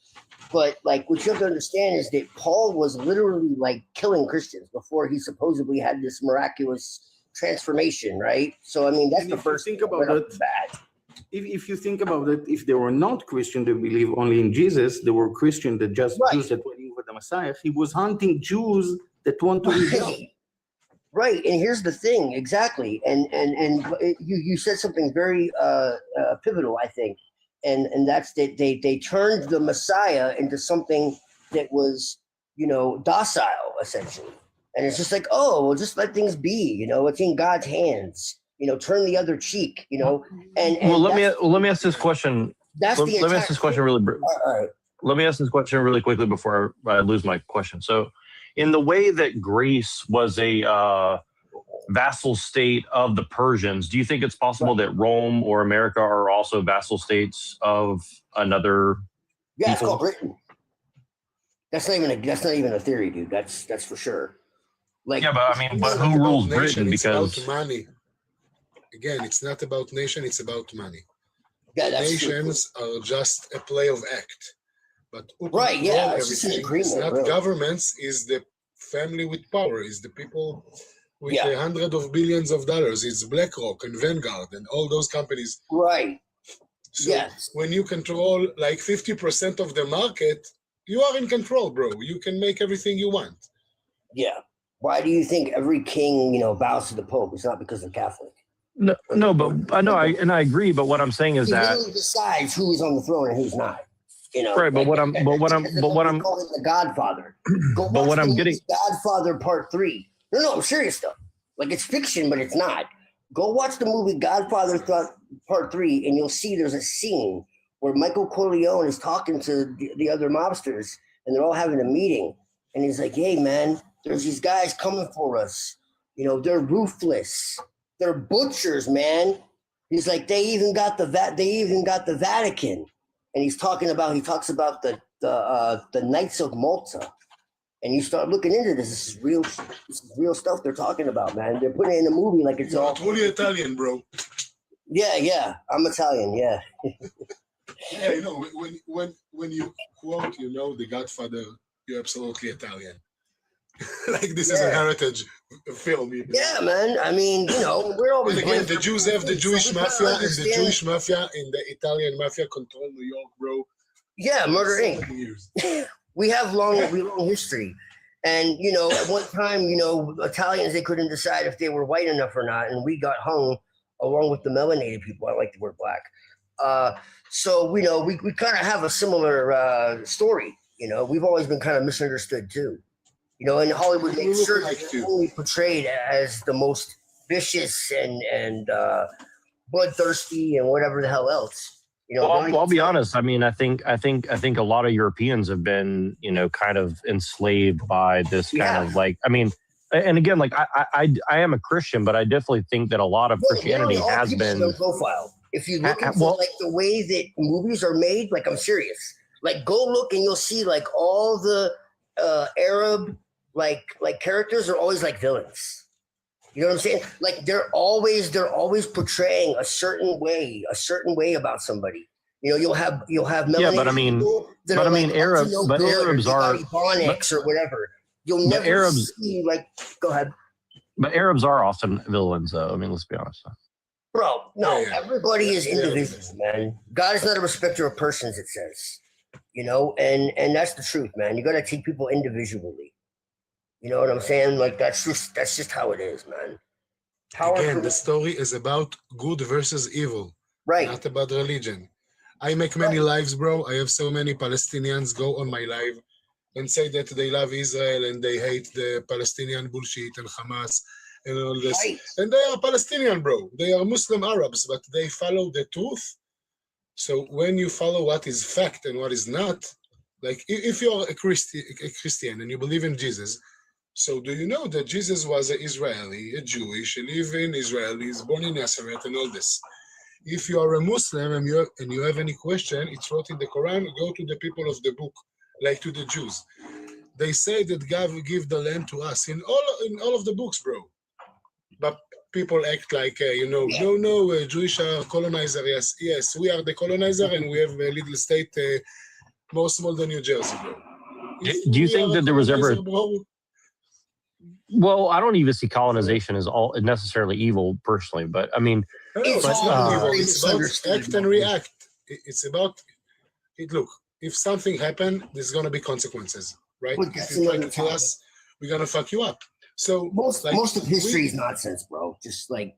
But like what you have to understand is that Paul was literally like killing Christians before he supposedly had this miraculous transformation, right? So I mean, that's the first thing about it. If you think about it, if they were not Christian, they believe only in Jesus. They were Christian, that just Jews that were in with the Messiah. He was hunting Jews that want to rebel. Right, and here's the thing, exactly, and you said something very pivotal, I think, and that's that they turned the Messiah into something that was, you know, docile, essentially. And it's just like, oh, well, just let things be, you know, it's in God's hands, you know, turn the other cheek, you know. And well, let me ask this question. Let me ask this question really. Let me ask this question really quickly before I lose my question. So, in the way that Greece was a vassal state of the Persians, do you think it's possible that Rome or America are also vassal states of another? Yeah, it's called Britain. That's not even a theory, dude. That's for sure. Like, yeah, but I mean, but who rules Britain? Because it's about money. Again, it's not about nation; it's about money. Yeah, that's nations are just a play of act. But it's an agreement. It's not governments. Is the family with power? Is the people with $100 of billions of dollars? It's BlackRock and Vanguard and all those companies. Right. So when you control like 50% of the market, you are in control, bro. You can make everything you want. Yeah. Why do you think every king, you know, bows to the Pope? It's not because they're Catholic. No, but I agree. But what I'm saying is that he decides who is on the throne and who's not. You know, right? But what I'm calling the Godfather. Go but what I'm getting Godfather Part 3. No, I'm serious though. Like it's fiction, but it's not. Go watch the movie Godfather Part 3, and you'll see there's a scene where Michael Corleone is talking to the other mobsters, and they're all having a meeting, and he's like, "Hey, man, there's these guys coming for us. You know, they're ruthless. They're butchers, man." He's like, they even got the Vatican, and he talks about the Knights of Malta, and you start looking into this. This is real stuff they're talking about, man. They're putting it in a movie like it's all fully Italian, bro. Yeah, I'm Italian. Yeah. Yeah, you know, when you quote, you know, The Godfather, you're absolutely Italian. Like this is a heritage film. You know? Yeah, man. I mean, you know, we're always. And again, the Jews have the Jewish mafia, and the Jewish mafia and the Italian mafia control New York, bro. Yeah, Murder Inc. We have long history, and you know, at one time, you know, Italians, they couldn't decide if they were white enough or not, and we got hung along with the melanated people. I like the word black. So you know, we kind of have a similar story. You know, we've always been kind of misunderstood too. You know, and Hollywood makes sure that they're only portrayed as the most vicious and bloodthirsty and whatever the hell else. You know, well, I'll be honest. I mean, I think a lot of Europeans have been, you know, kind of enslaved by this kind of like. I mean, and again, like I am a Christian, but I definitely think that a lot of Christianity has been. Profile. If you look into like the way that movies are made, like I'm serious. Like go look and you'll see like all the Arab, Like characters are always like villains. You know what I'm saying? Like they're always portraying a certain way about somebody. You know, you'll have Yeah, but I mean, Arabs are Ebonics or whatever. You'll never Arabs see like. Go ahead. But Arabs are often villains, though. I mean, let's be honest. Bro, no, Yeah. everybody is individual, man. God is not a respecter of persons, it says. You know, and that's the truth, man. You gotta take people individually. You know what I'm saying? Like that's just how it is, man. Again, the story is about good versus evil, right? Not about religion. I make many lives, bro. I have so many Palestinians go on my live and say that they love Israel and they hate the Palestinian bullshit and Hamas and all this. Right. And they are Palestinian, bro. They are Muslim Arabs, but they follow the truth. So when you follow what is fact and what is not, like if you're a Christian and you believe in Jesus, so do you know that Jesus was an Israeli, a Jewish, he lived in Israel, he's born in Nazareth and all this. If you are a Muslim and you have any question, it's wrote in the Quran, go to the people of the book, like to the Jews. They say that God will give the land to us in all of the books, bro. But people act like, Jewish are colonizer. Yes, we are the colonizer and we have a little state more small than New Jersey, bro. Do you think that there was ever... Bro, well, I don't even see colonization as all necessarily evil personally, but I mean, it's not evil. It's about act and react. It's about it. Look, if something happened, there's gonna be consequences, right? If you try to kill us, we're gonna fuck you up. So most of history is nonsense, bro. Just like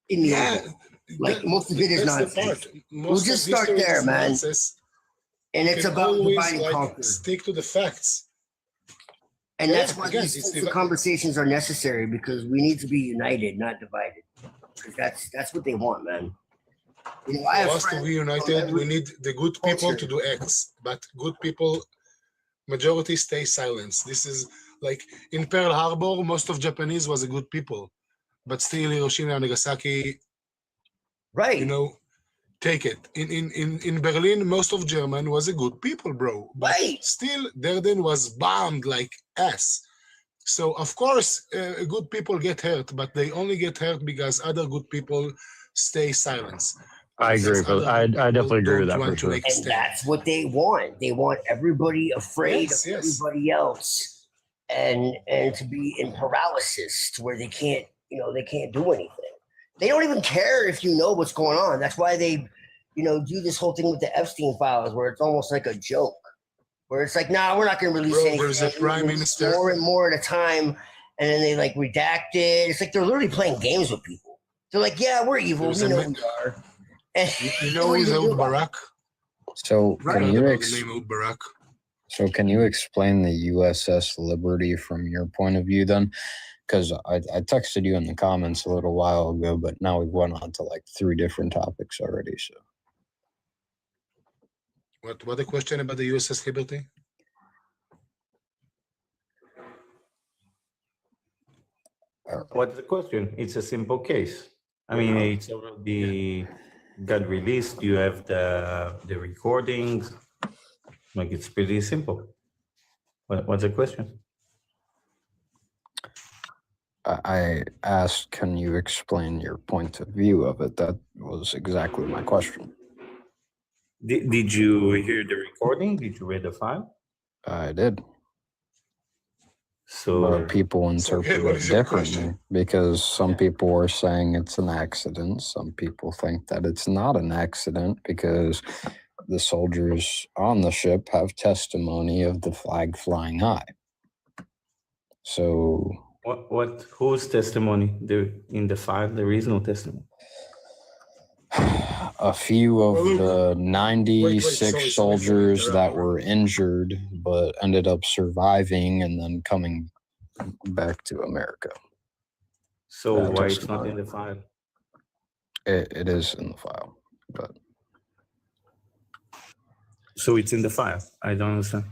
in the end, like most of it is nonsense. We'll just start there, man. Nonsense. And it's about divide and conquer. Stick to the facts. And that's why these conversations are necessary, because we need to be united, not divided. Because that's what they want, man. You know, for us to be united, we need the good people to do acts, but good people, majority stay silent. This is like in Pearl Harbor, most of Japanese was a good people, but still Hiroshima and Nagasaki, right? You know, take it. In Berlin, most of German was a good people, bro. But still, Dresden was bombed like ass. So of course, good people get hurt, but they only get hurt because other good people stay silent. I agree, but I definitely agree with that for sure. And that's what they want. They want everybody afraid of everybody else, and to be in paralysis to where they can't do anything. They don't even care if you know what's going on. That's why they, do this whole thing with the Epstein files, where it's almost like a joke, where it's like, nah, we're not going to release anything. There's a prime minister more and more at a time, and then they like redact it. It's like they're literally playing games with people. They're like, yeah, we're evil. We know we are. You know who's Ehud Barak? So can you explain the USS Liberty from your point of view then? Because I texted you in the comments a little while ago, but now we've went on to like 3 different topics already. So what the question about the USS Liberty? What's the question? It's a simple case. I mean, it's already got released. You have the recordings. Like, it's pretty simple. What's the question? I asked, can you explain your point of view of it? That was exactly my question. Did you hear the recording? Did you read the file? I did. So but people interpret it differently, because some people are saying it's an accident. Some people think that it's not an accident because the soldiers on the ship have testimony of the flag flying high. So whose testimony? In the file, there is no testimony. A few of the 96 soldiers that were injured but ended up surviving and then coming back to America. So why it's not in the file? It is in the file, but so it's in the file. I don't understand.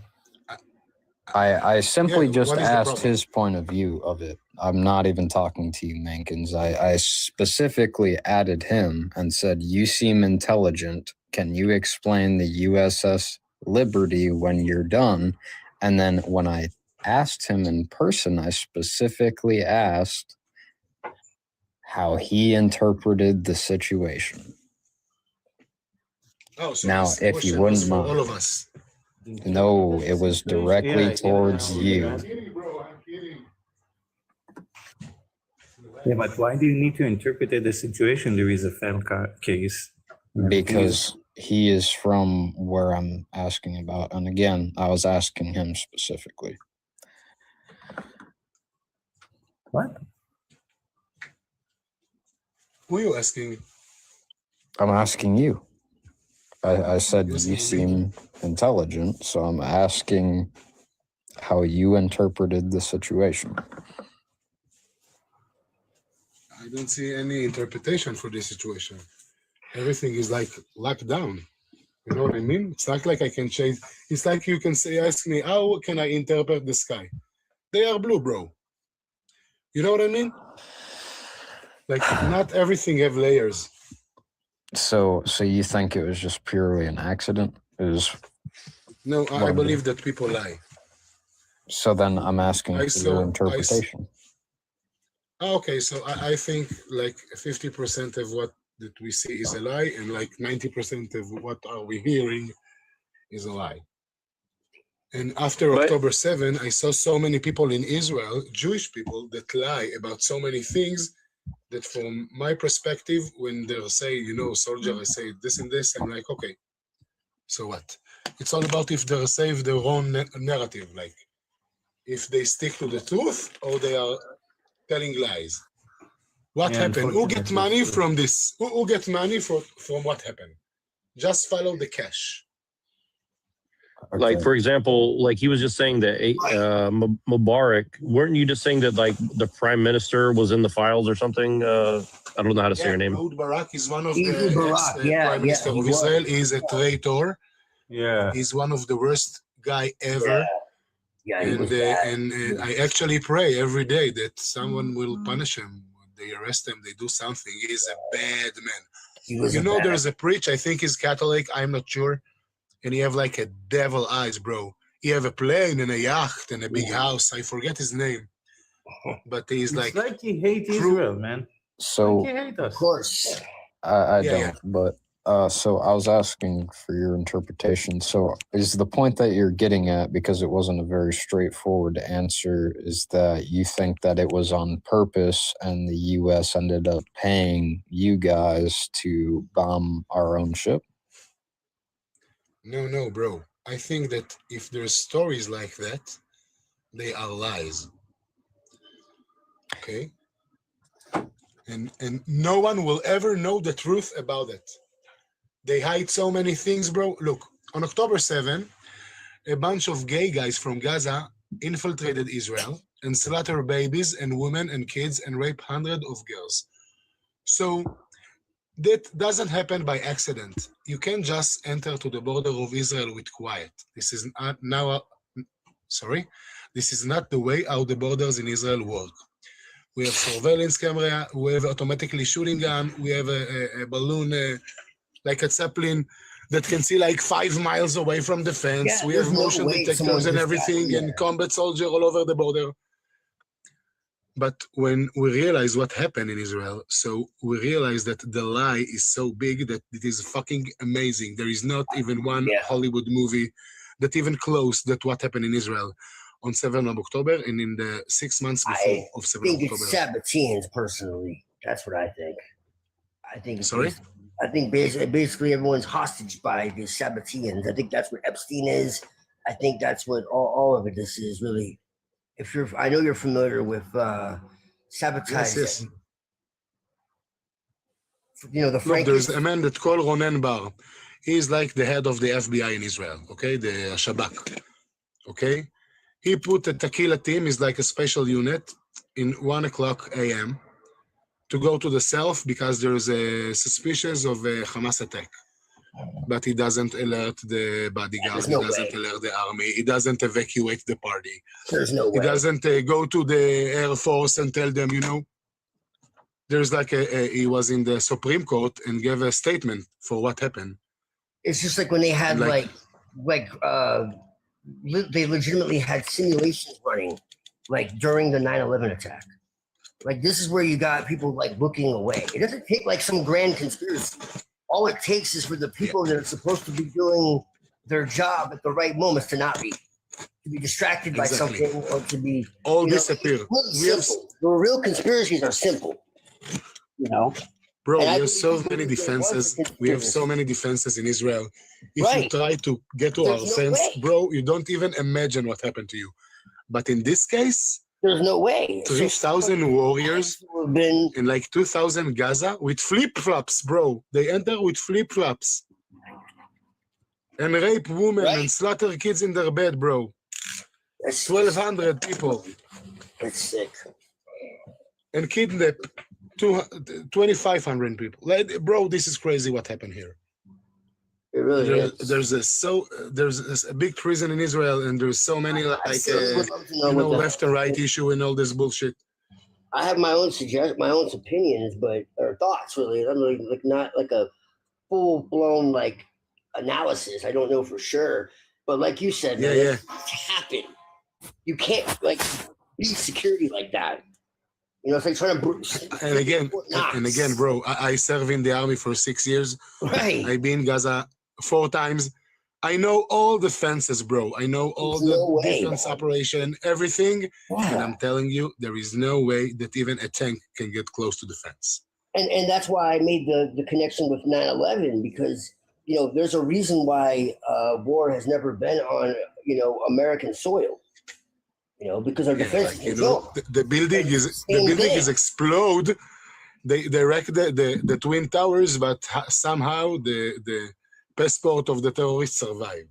I simply just asked his point of view of it. I'm not even talking to you, Mankins. I specifically added him and said, you seem intelligent. Can you explain the USS Liberty when you're done? And then when I asked him in person. I specifically asked how he interpreted the situation. Oh, so Now, this if you question was wouldn't for all mind. of us. No, it was directly towards you. I'm kidding, bro. I'm kidding. Yeah, but why do you need to interpret the situation? There is a fan case. Because he is from where I'm asking about. And again, I was asking him specifically. What? Who are you asking? I'm asking you. I said You're you asking me? seem intelligent, so I'm asking how you interpreted the situation. I don't see any interpretation for this situation. Everything is like locked down. You know what I mean? It's not like I can change. It's like you can say, ask me, how can I interpret the sky? They are blue, bro. You know what I mean? Like not everything have layers. So you think it was just purely an accident? No, I Well, believe that people lie. So then I'm asking for your interpretation. Okay, so I think like 50% of what that we see is a lie, and like 90% of what are we hearing is a lie. And after October 7, I saw so many people in Israel, Jewish people, that lie about so many things that from my perspective, when they'll say, you know, soldier, I say this and this, I'm like, okay, so what? It's all about if they'll save their own narrative, like if they stick to the truth or they are telling lies. What happened? Who get money from this? Who get money from what happened? Just follow the cash. Like, for example, like he was just saying that Mubarak, weren't you just saying that like the prime minister was in the files or something? I don't know how to say her name. Ehud Barak is one of the prime minister of Israel. He's a traitor. Yeah. He's one of the worst guy ever. And I actually pray every day that someone will punish him. They arrest him, they do something. He's a bad man. You know, there's a preach, I think he's Catholic, I'm not sure. And he have like a devil eyes, bro. He have a plane and a yacht and a big house. I forget his name. But he's It's like he hates Israel, man. So Like he hates us. Of course. I don't, but so I was asking for your interpretation. So is the point that you're getting at, because it wasn't a very straightforward answer, is that you think that it was on purpose and the US ended up paying you guys to bomb our own ship? No, bro. I think that if there's stories like that, they are lies. Okay? And no one will ever know the truth about it. They hide so many things, bro. Look, on October 7, a bunch of gay guys from Gaza infiltrated Israel and slaughtered babies and women and kids and raped hundreds of girls. So that doesn't happen by accident. You can't just enter to the border of Israel with quiet. This is not This is not the way how the borders in Israel work. We have surveillance camera, we have automatically shooting gun, we have a balloon, like a Zeppelin that can see like 5 miles away from the fence. Yeah, We have there's no motion way detectors someone and just everything got- and combat soldier all over the border. But when we realize what happened in Israel, so we realize that the lie is so big that it is fucking amazing. There is not even one Hollywood movie that even close that what happened in Israel on 7th of October and in the 6 months before of 7th I think of October. it's Sabbateans, personally. That's what I think. I think it's Sorry? I think basically everyone's hostage by the Sabbateans. I think that's what Epstein is. I think that's what all of it this is really. If you're, I know you're familiar with sabotage. Yes. You know the Look, there's a man that called Ronen Bar. He's like the head of the FBI in Israel, okay? The Shabak, okay? He put a tequila team, is like a special unit, in 1 o'clock a.m. to go to the south because there's a suspicious of a Hamas attack. But he doesn't alert the bodyguard, he doesn't alert the army, he doesn't evacuate the party. There's no way. He doesn't go to the Air Force and tell them, you know, there's like he was in the Supreme Court and gave a statement for what happened. It's just like when they had like they legitimately had simulations running, like during the 9/11 attack. Like this is where you got people like looking away. It doesn't take like some grand conspiracy. All it takes is for the people that are supposed to be doing their job at the right moments to not be, to be distracted by Exactly. something or to be All you know, disappear. it's really We have, simple. The real conspiracies are simple. You know, bro, And we I have so believe many there was a defenses. We have conspiracy. so many defenses in Israel. If Right. you try to get to There's our no sense, way. bro, you don't even imagine what happened to you. But in this case, There's no way. 3,000 warriors have been in like 2,000 Gaza with flip-flops, bro. They enter with flip-flops and rape women Right. and slaughter kids in their bed, bro. that's 1,200 people It's sick. and kidnap 2,500 people. Like, bro, this is crazy what happened here. It really is. There's a big prison in Israel, and there's so many like I still would love to know you know what the- left and right issue and all this bullshit. I have my own my own opinions, but or thoughts really. I'm really like not like a full blown like analysis. I don't know for sure, but like you said, man, Yeah, it's happen. You can't like be security like that. You know, it's like trying to. And again, bro, I serve in the army for 6 years. Right. I've been in Gaza 4 times. I know all the fences, bro. I know all There's the no way, defense man. operation, everything. And Yeah. I'm telling you, there is no way that even a tank can get close to the fence. And that's why I made the connection with 9/11 because you know there's a reason why war has never been on American soil. You know, because our defense Like, you know, the building is explode. They wreck the twin towers, but somehow the passport of the terrorists survived.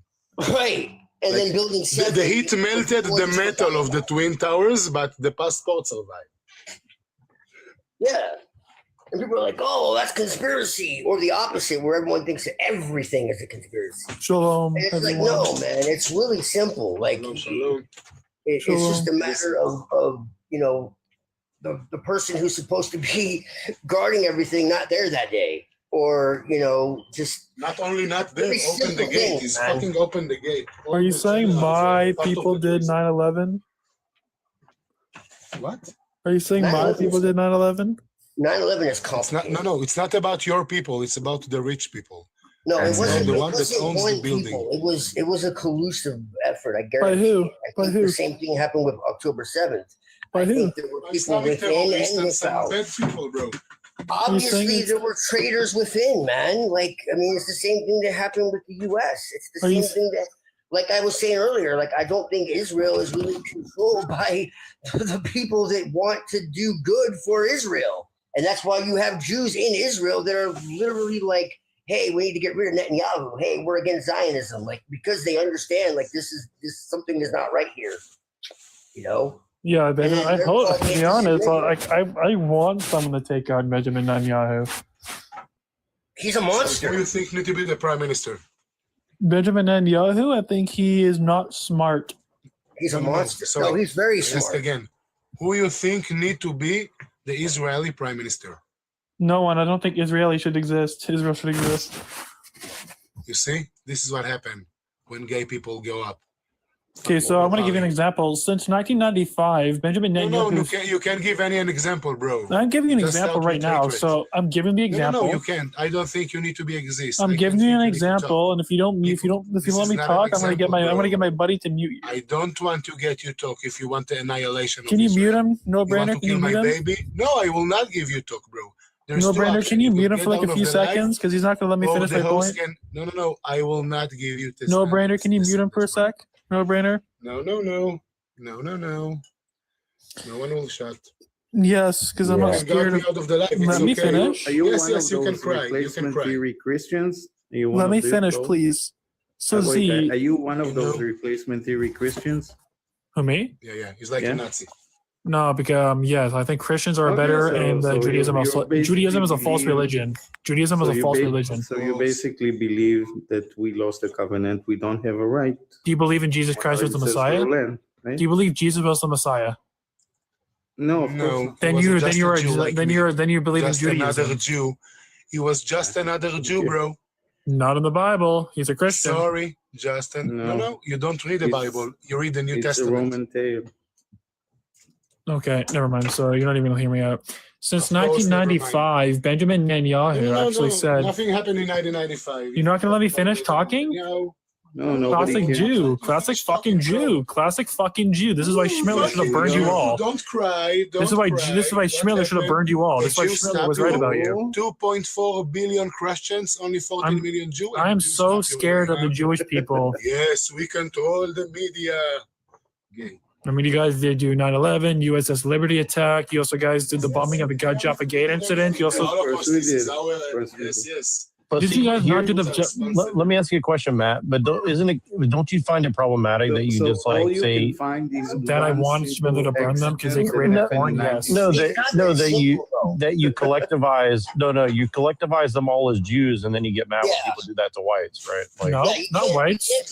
Right. And then building the heat melted the metal of the twin towers, but the passport survived. Yeah. And people are like, oh, that's conspiracy. Or the opposite, where everyone thinks that everything is a conspiracy. Shalom, And it's everyone. like, no, man, it's really simple. Like, it's just a matter of the person who's supposed to be guarding everything not there that day. Or, just not only not there, really open the simple gate. things, He's man. fucking open the gate. Are you saying my people did 9/11? What? Are you saying my 9/11 people did 9/11? 9/11 is It's complicated. not. No, it's not about your people. It's about the rich people. No, it That's wasn't the it one that wasn't owns the one building. people. It was a collusive effort. I By guarantee. who? I By think who? the same thing happened with October 7th. By I who? think there were people Islamic within terrorists and and some without. bad people, bro. Obviously, it's- there were traitors within, man. Like, I mean, it's the same thing that happened with the U.S. It's the Are you same thing that, like I was saying earlier, like I don't think Israel is really controlled by the people that want to do good for Israel, and that's why you have Jews in Israel that are literally like, "Hey, we need to get rid of Netanyahu. Hey, we're against Zionism," like because they understand, like this something is not right here, you know. Yeah, then I they're hope. all To be against honest, Israel. I want someone to take on Benjamin Netanyahu. He's a So monster. who do you think need to be the prime minister? Benjamin Netanyahu, I think he is not smart. He's a No, no, monster. sorry. No, he's very Ask smart. again. Who you think need to be the Israeli prime minister? No one. I don't think Israeli should exist. Israel should exist. You see, this is what happened when gay people go up. Okay, so I'm going to give you an example. Since 1995, Benjamin Netanyahu. You can't give any an example, bro. I'm giving you an Just example start right with now. hatred. So I'm giving the example. No, you can't. I don't think you need to be exist. I'm I giving don't you think an need to talk. example, and if you This let is me not an talk, I'm example, going to get my bro. buddy to mute you. I don't want to get you talk if you want the annihilation Can of you Israel. mute him? No You want brainer. to Can you kill my mute him? baby? No, I will not give you talk, bro. There's No two brainer. options. Can you could mute him get for like a out few of the live, seconds? Because he's not going to let me or finish the my host point. can. No. I will not give you this. No brainer. Can you mute him for a sec? No brainer. No. No one will shut. Yes, because I'm not You got scared me of. out of the live. It's Let me okay. finish. Are you Yes, one yes, of you can those cry. You can replacement cry. theory Christians? Are you one Let of me those? finish, please. So Are Z, you one of those No. replacement theory Christians? who me? Yeah. He's like Yeah. a Nazi. No, because yes, I think Christians are Okay, better, so- and so Judaism you- is you basically Judaism is a false believe- religion. Judaism is So a you false ba- religion. So you basically believe that we lost the covenant. We don't have a right. Do you believe in Jesus Christ was the ancestral Messiah? land, right? Do you believe Jesus was the Messiah? No, of course No. not. He Then wasn't you just a Jew like me. then you believe in Just another Judaism. Jew. He was just another Jew, Okay. bro. Not in the Bible. He's a Christian. Sorry, Justin. No, you don't read the It's- Bible. You read the New It's a Testament. Roman tale. Okay, never mind. Sorry, you're not even gonna hear me out. Since Of course, never mind. 1995, Benjamin Netanyahu actually said, nothing happened in 1995. "You're not gonna let me finish talking." No, nobody Classic cares. Jew, classic fucking Jew, classic fucking Jew. This is why Schmidler should have burned you all. Don't cry. Don't This is why cry. this is why What Schmidler should have happened? burned you all. The This is why Jews Schmidler was right about you. 2.4 billion Christians, only 14 million Jews. I'm so scared of the Jewish people. Yes, we control the media. Okay. I mean, you guys did do 9/11, USS Liberty attack. You also guys did the bombing of the Jaffa Gate incident. You also All of us, we this is did. our, First we yes, did. yes. But did you guys not do the? let me ask you a question, Matt. But don't you find it problematic that you So just all like you say can find is That I one want simple Schmidler to burn them because they created No, porn. Yes. no that It's not no that that you simple, though. that you collectivize you collectivize them all as Jews, and then you get mad when Yeah. people do that to whites, right? Like, No, Yeah, you not can't- whites. you can't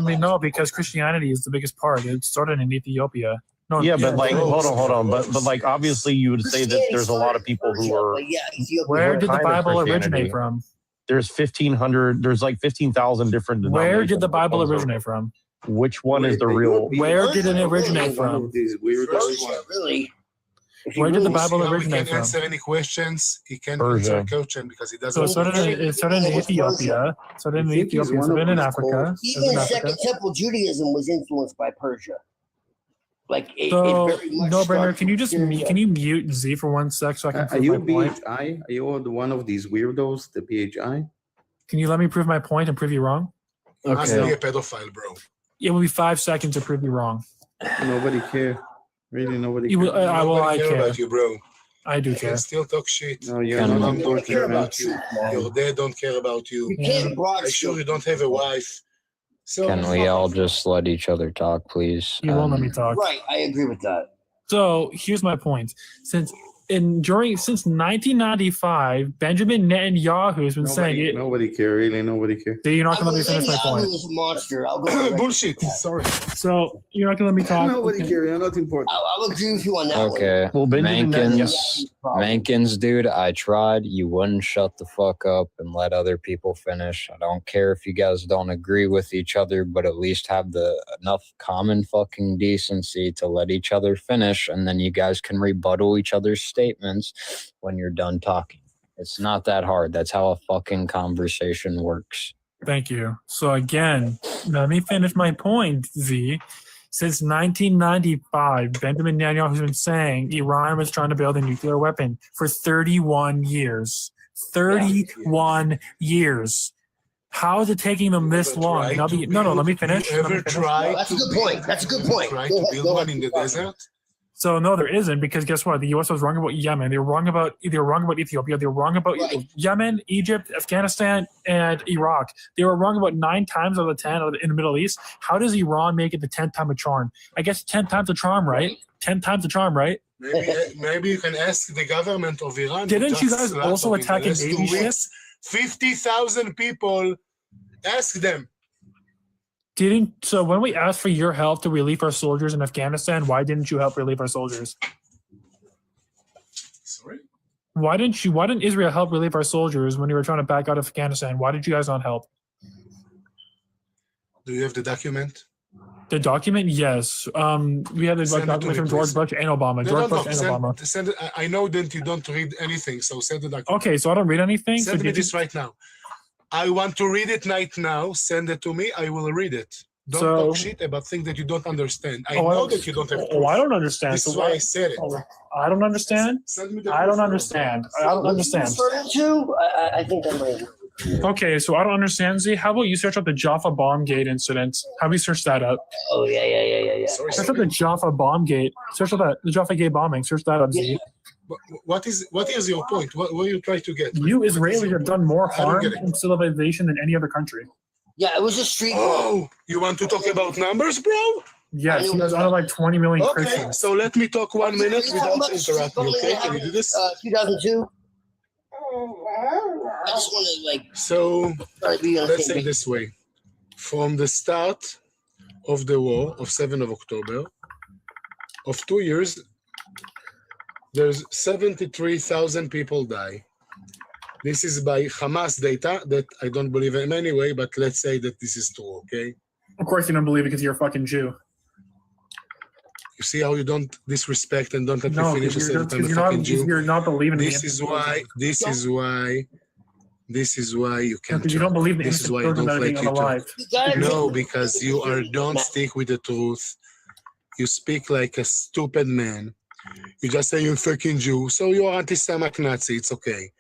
collectivize. No, because Christianity is the biggest part. It started in Ethiopia. No, yeah, but like, gross, hold on, but gross. like, obviously, you would say that there's a lot of people who are. But yeah, Ethiopia. where did the kind of Bible Christianity. originate from? There's 1,500. There's like 15,000 different. Where did the denominations. Bible originate from? Which one is the Wait, real? Where did it originate One from? of these weird Persia, really. If you Where did the really- Bible See how he originate can't from? answer any questions. He can't Persia. answer a question because he So doesn't. it started in Ethiopia. Started in I think he's Ethiopia. one It's been of in these Africa. cults. It's Even in Africa. Second Temple Judaism was influenced by Persia. Like it So, very much no, Brenner, started can you just in Syria. can you mute Z for 1 sec so I can Are prove you my point? PHI? Are you one of these weirdos, the PHI? Can you let me prove my point and prove you wrong? He must Okay. be a pedophile, bro. It will be 5 seconds to prove you wrong. Nobody care. Really, nobody You will, care. I will. I Nobody care care. about you, bro. I do You care. can still talk shit. No, you're Can Your not mom don't important, care man. about you. Your dad don't care about you. You can't broad I'm sure you don't have a wife. So Can we all just let each other talk, please? You won't let me talk. Right, I agree with that. So here's my point. Since 1995, Benjamin Netanyahu has been saying it. Nobody care. Really, nobody care. You're not gonna let me finish my Netanyahu point. is a monster. I'll go. bullshit. Sorry. So you're not gonna let me talk. Nobody Okay. care. You're not important. I'll agree with you on that one. Okay. Well, Benjamin Mankins, Mankins, dude, I tried. You wouldn't shut the fuck up and let other people finish. I don't care if you guys don't agree with each other, but at least have the enough common fucking decency to let each other finish, and then you guys can rebuttal each other's statements when you're done talking. It's not that hard. That's how a fucking conversation works. Thank you. So again, let me finish my point, Z. Since 1995, Benjamin Netanyahu has been saying Iran was trying to build a nuclear weapon for 31 years. 31 years. How is it taking them this Ever long? tried And I'll to be, no, let me build- finish. You Let me ever finish. tried That's a to good build- point. That's a good you ever point. tried Go to ahead, build go one ahead. in the desert? So no, there isn't, because guess what? The U.S. was wrong about Yemen. They were wrong about Ethiopia. They were wrong about Right. Yemen, Egypt, Afghanistan, and Iraq. They were wrong about 9 times out of the 10 in the Middle East. How does Iran make it the 10th time a charm? I guess 10 times a charm, right? 10 times a charm, right? Maybe you can ask the government of Iran. Didn't just you guys slap also them in the attack a last 2 Navy ship? weeks. 50,000 people. Ask them. So when we asked for your help to relieve our soldiers in Afghanistan, why didn't you help relieve our soldiers? Sorry? Why didn't Israel help relieve our soldiers when we were trying to back out of Afghanistan? Why did you guys not help? Do you have the document? The document, yes. We had the Send it to document me, from George please. Bush and Obama. No, George no, Bush and send, Obama. send it. I know that you don't read anything, so send the document. Okay, so I don't read anything. So Send me did you- this right now. I want to read it right now. Send it to me. I will read it. Don't So- talk shit about things that you don't understand. I Oh, know that you don't have proof. Oh, I don't understand. This So is why I why- said it. Oh, I don't understand. Send me the I don't proof. understand. I don't understand. Referring to, I think I might. Okay, so I don't understand. Z, how about you search up the Jaffa Bombgate incident? How about you search that up? Oh yeah. Sorry, Search up the Jaffa Bombgate. Search up the Jaffa Gate bombing. Search that up, Z. But what is your point? What are you trying to get? You What is Israelis your have point? done more I don't harm get it. in civilization than any other country. Yeah, it was a street bomb. Oh, you want to talk about numbers, bro? Yes, you guys out of like 20 million Okay, Christians. so let me talk 1 minute Are you talking without about the street interrupting. bombing Okay, that can you do this? 2002. I just want to like So try to be on the let's same say page. this way: from the start of the war of 7th of October, of 2 years, there's 73,000 people die. This is by Hamas data that I don't believe in anyway, but let's say that this is true, okay? Of course you don't believe it because you're a fucking Jew. You see how you don't disrespect and don't let me finish a certain time a you're fucking Jew? you're not believing This is why you can because you don't believe the this is innocent why I children don't that are let being you talk. unalived. No, because you don't stick with the truth. You speak like a stupid man. You just say you're fucking Jew, so you're anti-Semitic Nazi. It's okay.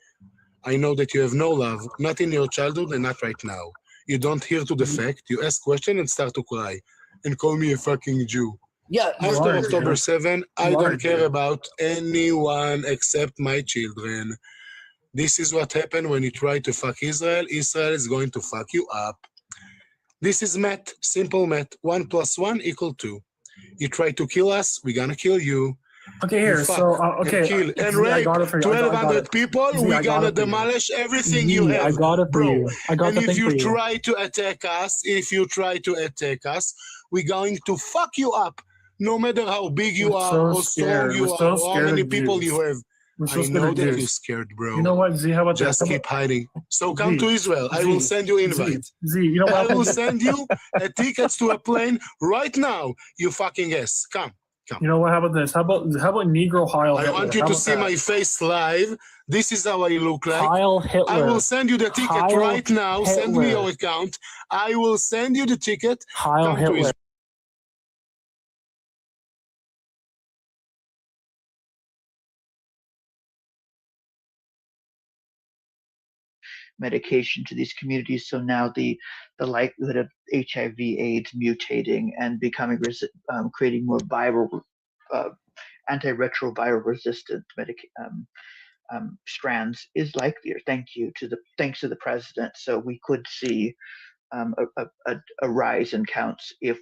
I know that you have no love, not in your childhood and not right now. You don't hear to the fact. You ask question and start to cry and call me a fucking Jew. Yeah, After October 7, I don't care about anyone except my children. This is what happened when you try to fuck Israel. Israel is going to fuck you up. This is math, simple math. 1 + 1 = 2. You try to kill us, we're gonna kill you. Okay, here, so okay, and kill and Z, I rape got it for you. I got 1,200 it. people. Z, I We're got gonna it for you. demolish everything Z, you have, I got it for bro. you. I got And the if thing you for you. try to attack us, we're going to fuck you up. No matter how big you We're are, so or strong scared. you We're are, so or how scared many of people Jews. you have. We're so I scared know of that Jews. you're scared, bro. You know what, Z? How about Just this? keep hiding. So come to Israel. I Z, will send you invite. Z, you know what I will happens? send you a tickets to a plane right now. You fucking ass. Come. You know what? How about this? How about Negro Heil I Hitler? want you How to about see that? my face live. This is how I look like. Heil Hitler. I will send you the ticket Heil right now. Send me Hitler. your account. I will send you the ticket. Heil Come to Hitler. Israel. Medication to these communities. So now the likelihood of HIV/AIDS mutating and becoming creating more viral, antiretroviral resistant strands is likelier. Thanks to the president. So we could see a rise in counts if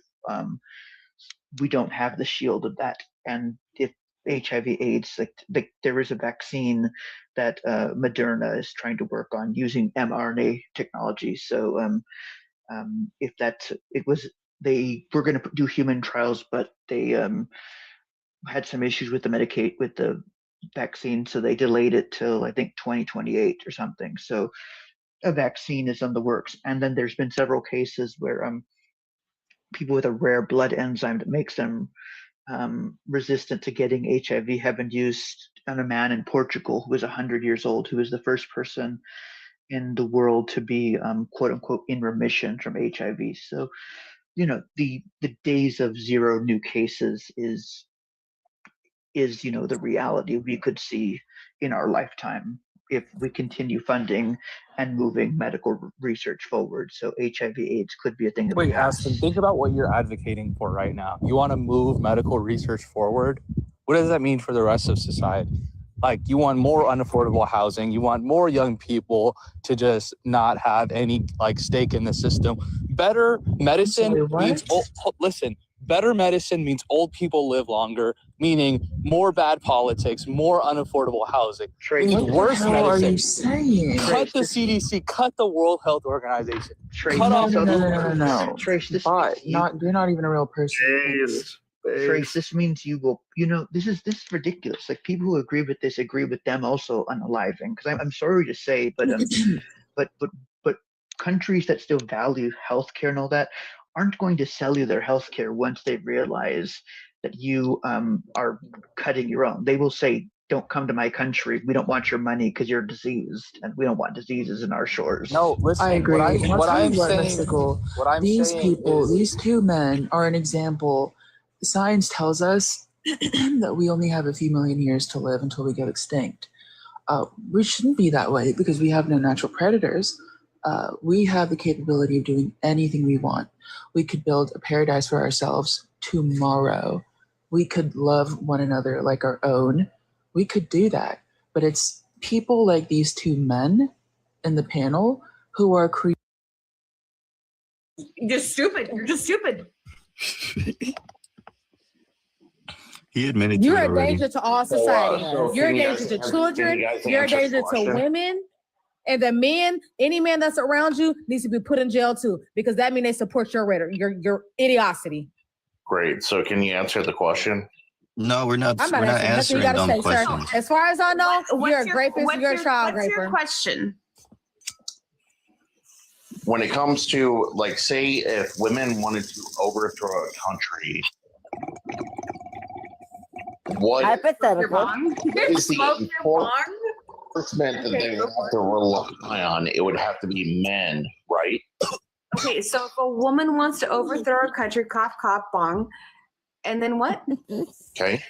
we don't have the shield of that, and if HIV/AIDS, like there is a vaccine that Moderna is trying to work on using mRNA technology. So if they were going to do human trials, but they had some issues with the vaccine, so they delayed it till I think 2028 or something. So a vaccine is in the works, and then there's been several cases where people with a rare blood enzyme that makes them resistant to getting HIV have been used on a man in Portugal who was 100 years old, who was the first person in the world to be quote unquote in remission from HIV. So, the days of 0 new cases is the reality we could see in our lifetime if we continue funding and moving medical research forward. So HIV/AIDS could be a thing. Wait, Aspen, think about what you're advocating for right now. You want to move medical research forward. What does that mean for the rest of society? Like, you want more unaffordable housing. You want more young people to just not have any stake in the system. Better medicine means better medicine means old people live longer, meaning more bad politics, more unaffordable housing. It means worse medicine. What are you saying? Cut the CDC, cut the World Health Organization. Cut off. No. Trace, this you're not even a real person. Trace, this means you will. This is ridiculous. Like, people who agree with this agree with them also unaliving. Because I'm sorry to say, but but countries that still value healthcare and all that aren't going to sell you their healthcare once they realize that you are cutting your own. They will say, "Don't come to my country. We don't want your money because you're diseased, and we don't want diseases in our shores." No, listen. I agree. These people, these two men are an example. Science tells us that we only have a few million years to live until we get extinct. We shouldn't be that way because we have no natural predators. We have the capability of doing anything we want. We could build a paradise for ourselves tomorrow. We could love one another like our own. We could do that. But it's people like these two men in the panel who are creating. You're stupid. You're just stupid. He admitted You're to it a already. danger to all society. You're a danger to children. You're a danger to women. And the men, any man that's around you needs to be put in jail too, because that means they support your idiocy. Great. So can you answer the question? No, we're not. I'm We're not not answering nothing you answering gotta say, dumb questions. sir. As far as I know, you're a rapist. You're a child What's your raper. question? When it comes to, like, say if women wanted to overthrow a country, what Hypothetical. is the enforcement that they would have to rely on? It would have to be men, right? Okay, so if a woman wants to overthrow a country, cough, cough, bong, and then what? Okay.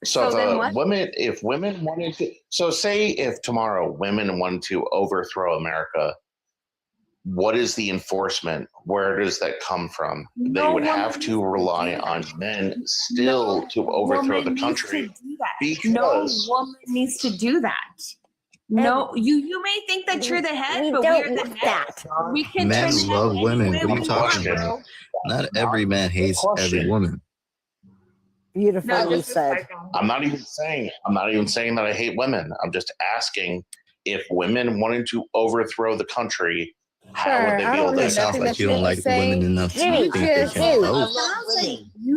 So, then what? if women wanted to, so say if tomorrow women wanted to overthrow America, what is the enforcement? Where does that come from? They would have to rely on men still to overthrow the country No because woman needs to do that. No, you may think that you're the head, but we're the neck. We can Men turn the love head women. any way What are you we talking want, about? bro. Not every man hates every woman. Beautifully said. I'm not even saying that I hate women. I'm just asking if women wanted to overthrow the country, how would they be able to? It sounds like you don't like women enough to think they can vote.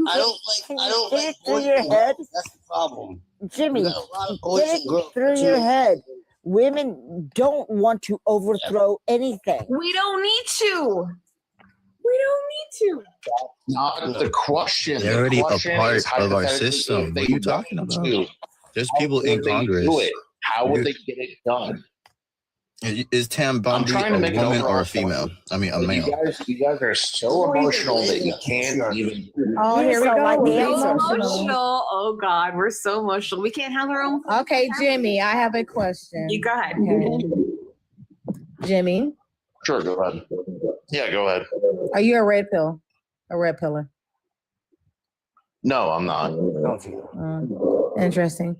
I don't like through your head. That's the problem. Jimmy, get it through your head. Women don't want to overthrow anything. We don't need to. We don't need to. Not the question. They're already a question part is of our hypothetically, system. if What are they you talking wanted about? to, There's how people in would they Congress. do it? How would You're- they get it done? Is Tam Bundy trying to a make an woman or overall a female? I mean, a You male. guys are so emotional that you can't even. Oh, here we go. We're We're so emotional. emotional. Oh God, we're so emotional. We can't have our own. Okay, Jimmy, I have a question. You go ahead. Okay. Jimmy, Sure, go ahead. Yeah, go ahead. are you a red pill? A red pillar? No, I'm not. Interesting.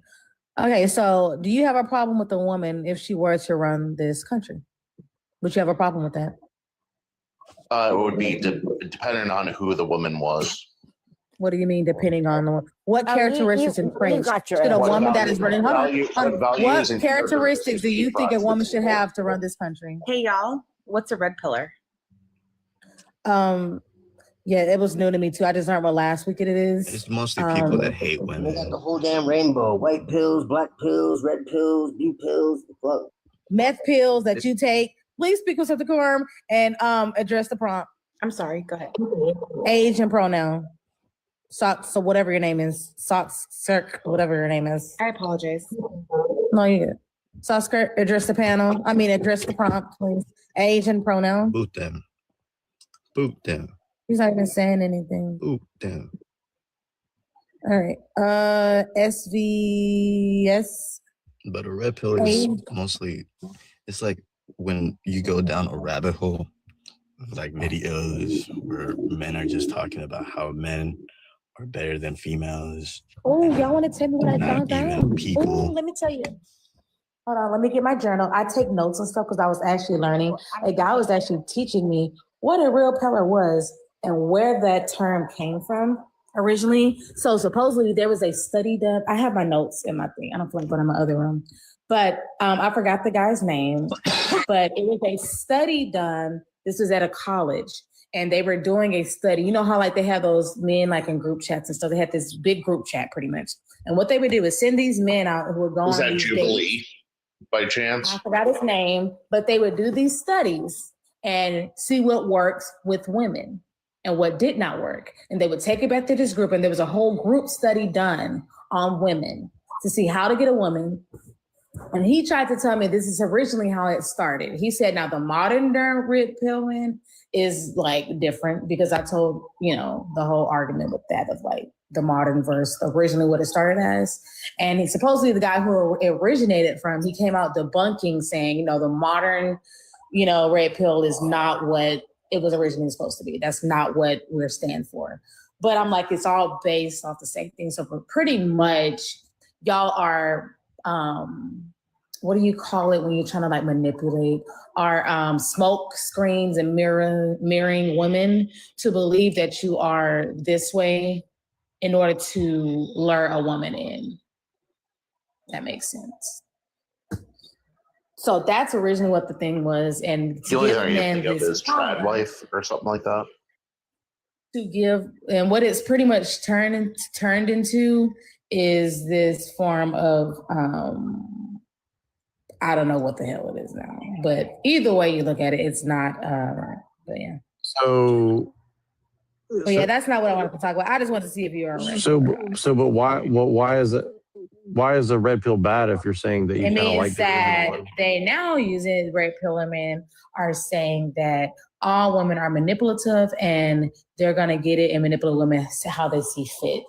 Okay, so do you have a problem with a woman if she were to run this country? Would you have a problem with that? It would be dependent on who the woman was. What do you mean, depending on what characteristics and traits should a What woman that is running? Hold on, value- hold on. what values What and characteristics do you think a characteristics woman should have to run this country? Hey y'all, what's a red pillar? Yeah, it was new to me too. I just learned what last week it is. It's mostly people that hate They women. got the whole damn rainbow: white pills, black pills, red pills, blue pills. Fuck. Meth pills that you take. Please speak with the quorum and address the prompt. I'm sorry. Go ahead. Age and pronoun. So whatever your name is, socks, circ, whatever your name is. I apologize. No, you good. Sosker, address the panel. I mean, address the prompt, please. Age and pronoun. Boot them. Boot them. He's not even saying anything. Boot them. All right. SVS. But a red pill is mostly, it's like when you go down a rabbit hole, like videos where men are just talking about how men are better than females. Oh, y'all want to tell me what I Not found out? even people. Oh, let me tell you. Hold on, let me get my journal. I take notes and stuff because I was actually learning. A guy was actually teaching me what a real pillar was and where that term came from originally. So supposedly there was a study done. I have my notes in my thing. I don't feel like going in my other room. But I forgot the guy's name. But it was a study done. This was at a college. And they were doing a study. You know how like they have those men like in group chats and stuff. They had this big group chat pretty much. And what they would do is send these men out who would go Was on that these Jubilee dates. by chance? I forgot his name, but they would do these studies and see what works with women and what did not work. And they would take it back to this group, and there was a whole group study done on women to see how to get a woman. And he tried to tell me this is originally how it started. He said, now the modern red pilling is like different because I told, you know, the whole argument with that of like the modern verse, originally what it started as. And he supposedly the guy who it originated from, he came out debunking saying, you know, the modern, you know, red pill is not what it was originally supposed to be. That's not what we're stand for. But I'm like, it's all based off the same thing. So pretty much y'all are, what do you call it when you're trying to like manipulate our smoke screens and mirroring women to believe that you are this way in order to lure a woman in. That makes sense. So that's originally what the thing was. And The only thing I can think of is Trad Wife or something like that. to give, and what it's pretty much turned into is this form of I don't know what the hell it is now, but either way you look at it, it's not. But yeah. So. But yeah, that's not what I wanted to talk about. I just wanted to see if you were right. But why? Well, why is it? Why is the red pill bad if you're saying that you It kind of means like that they now using red pill men are saying that all women are manipulative and they're gonna get it and manipulate women how they see fit.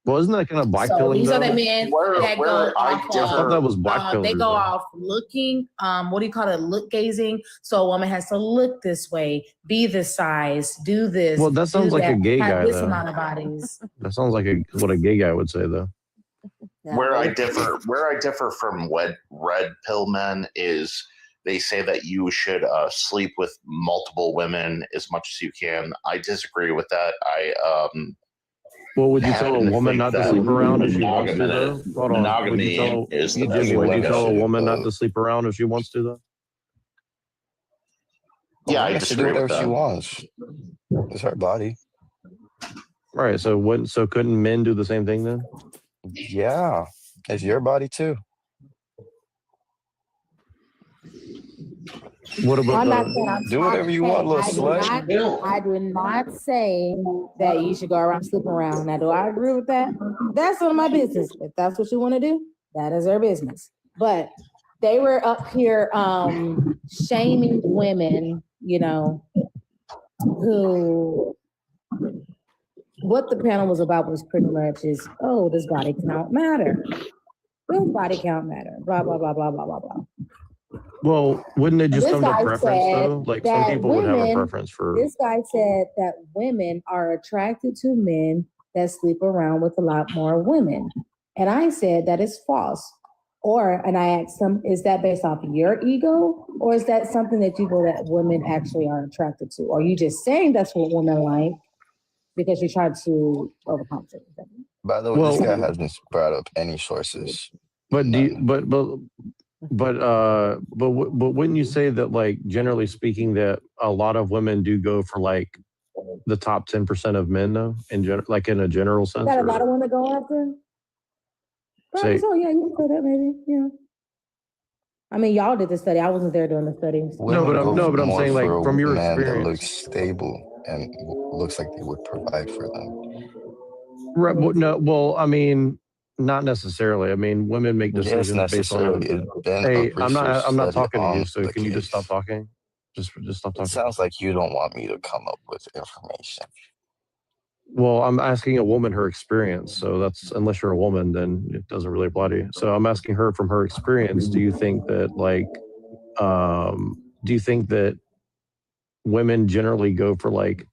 Well, isn't that kind of black So pilling? these are though? the men that go off. I thought that was black pilling. They go off looking. What do you call it? Look gazing. So a woman has to look this way, be this size, do this. Well, that sounds like a gay have guy, this though. amount of bodies. That sounds like what a gay guy would say, though. Where I differ from red pill men is they say that you should sleep with multiple women as much as you can. I disagree with that. Well, would you tell a woman not to sleep around if she wants to, though? Hold on. Would you tell, Jimmy, would you tell a woman not to sleep around if she wants to, though? Yeah, I I guess she do disagree with whatever she that. wants. It's her body. Right. So couldn't men do the same thing then? Yeah, it's your body too. What about I'm not saying I'm do whatever you want, little slut. I do not say that you should go around sleeping around. Now, do I agree with that? That's none of my business. If that's what you want to do, that is their business. But they were up here shaming women, you know, who what the panel was about was pretty much is, oh, does body count matter? Does body count matter? Blah, blah, blah, blah, blah, blah, blah. Well, wouldn't it just This come to guy preference, said though? Like, some that people would have a women- preference for... This guy said that women are attracted to men that sleep around with a lot more women. And I said that is false. And I asked him, is that based off of your ego? Or is that something that you feel that women actually are attracted to? Or are you just saying that's what women like because you tried to overcompensate them? By the way, this guy hasn't brought up any sources. But wouldn't you say that, like, generally speaking, that a lot of women do go for like the top 10% of men, though, like in a general sense? Got a lot of women go after? Probably so, yeah, you can say that maybe, yeah. I mean, y'all did the study. I wasn't there during the study. But I'm saying, like, from your man experience. that looks stable and looks like they would provide for them. Right. Well, I mean, not necessarily. I mean, women make decisions based on. Hey, I'm not talking to you. So can you just stop talking? Just stop talking. It sounds like you don't want me to come up with information. Well, I'm asking a woman her experience. So that's, unless you're a woman, then it doesn't really apply to you. So I'm asking her from her experience. Do you think that, like, do you think that women generally go for, like,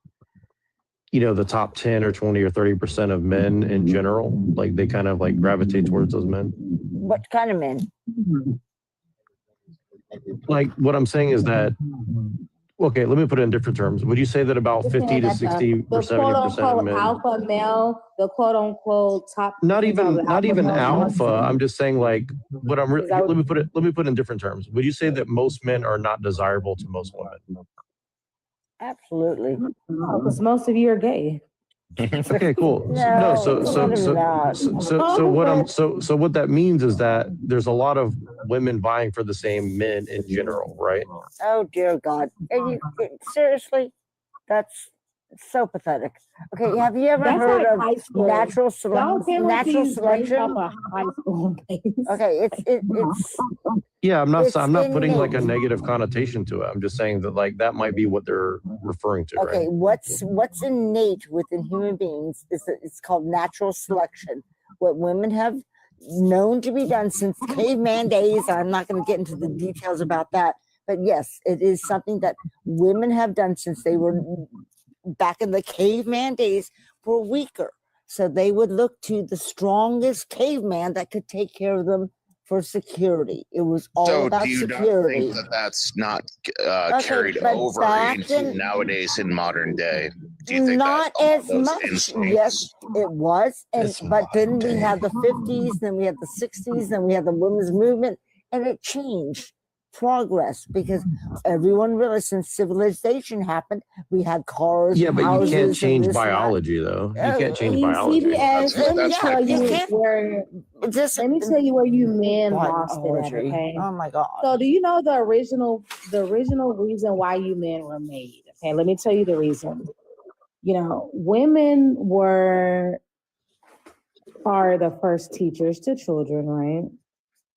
you know, the top 10 or 20 or 30% of men in general? Like, they kind of like gravitate towards those men? What kind of men? Like, what I'm saying is that, okay, let me put it in different terms. Would you say that about 50 to 60 or 70% of men? Alpha male, the quote unquote top. Not even male. alpha. I'm just saying, like, what I'm let me put it in different terms. Would you say that most men are not desirable to most women? Absolutely. Because most of you are gay. Okay, cool. So what that means is that there's a lot of women vying for the same men in general, right? Oh dear God! Seriously, that's so pathetic. Okay, have you ever heard of natural selection? Natural selection. Okay, it's. Yeah, I'm not putting like a negative connotation to it. I'm just saying that, like, that might be what they're referring to. Okay, right? what's innate within human beings is that it's called natural selection. What women have known to be done since caveman days. I'm not going to get into the details about that, but yes, it is something that women have done since they were back in the caveman days. Were weaker, so they would look to the strongest caveman that could take care of them for security. It was all about security. So do you not think that that's not carried over into nowadays in modern day? Do you think not that's as much? instincts? Yes, it was, but then we had the 50s, then we had the 60s, then we had the women's movement, and it changed. progress because everyone realized since civilization happened, we had cars. Yeah, and but you houses can't and change this and that. biology, though. You can't change In biology. CBS, let me Yeah, tell you you can't- where. Just Let me tell you where you men lost it at. biology. Okay. Oh my God. So do you know the original reason why you men were made? Okay, let me tell you the reason. You know, women are the first teachers to children, right?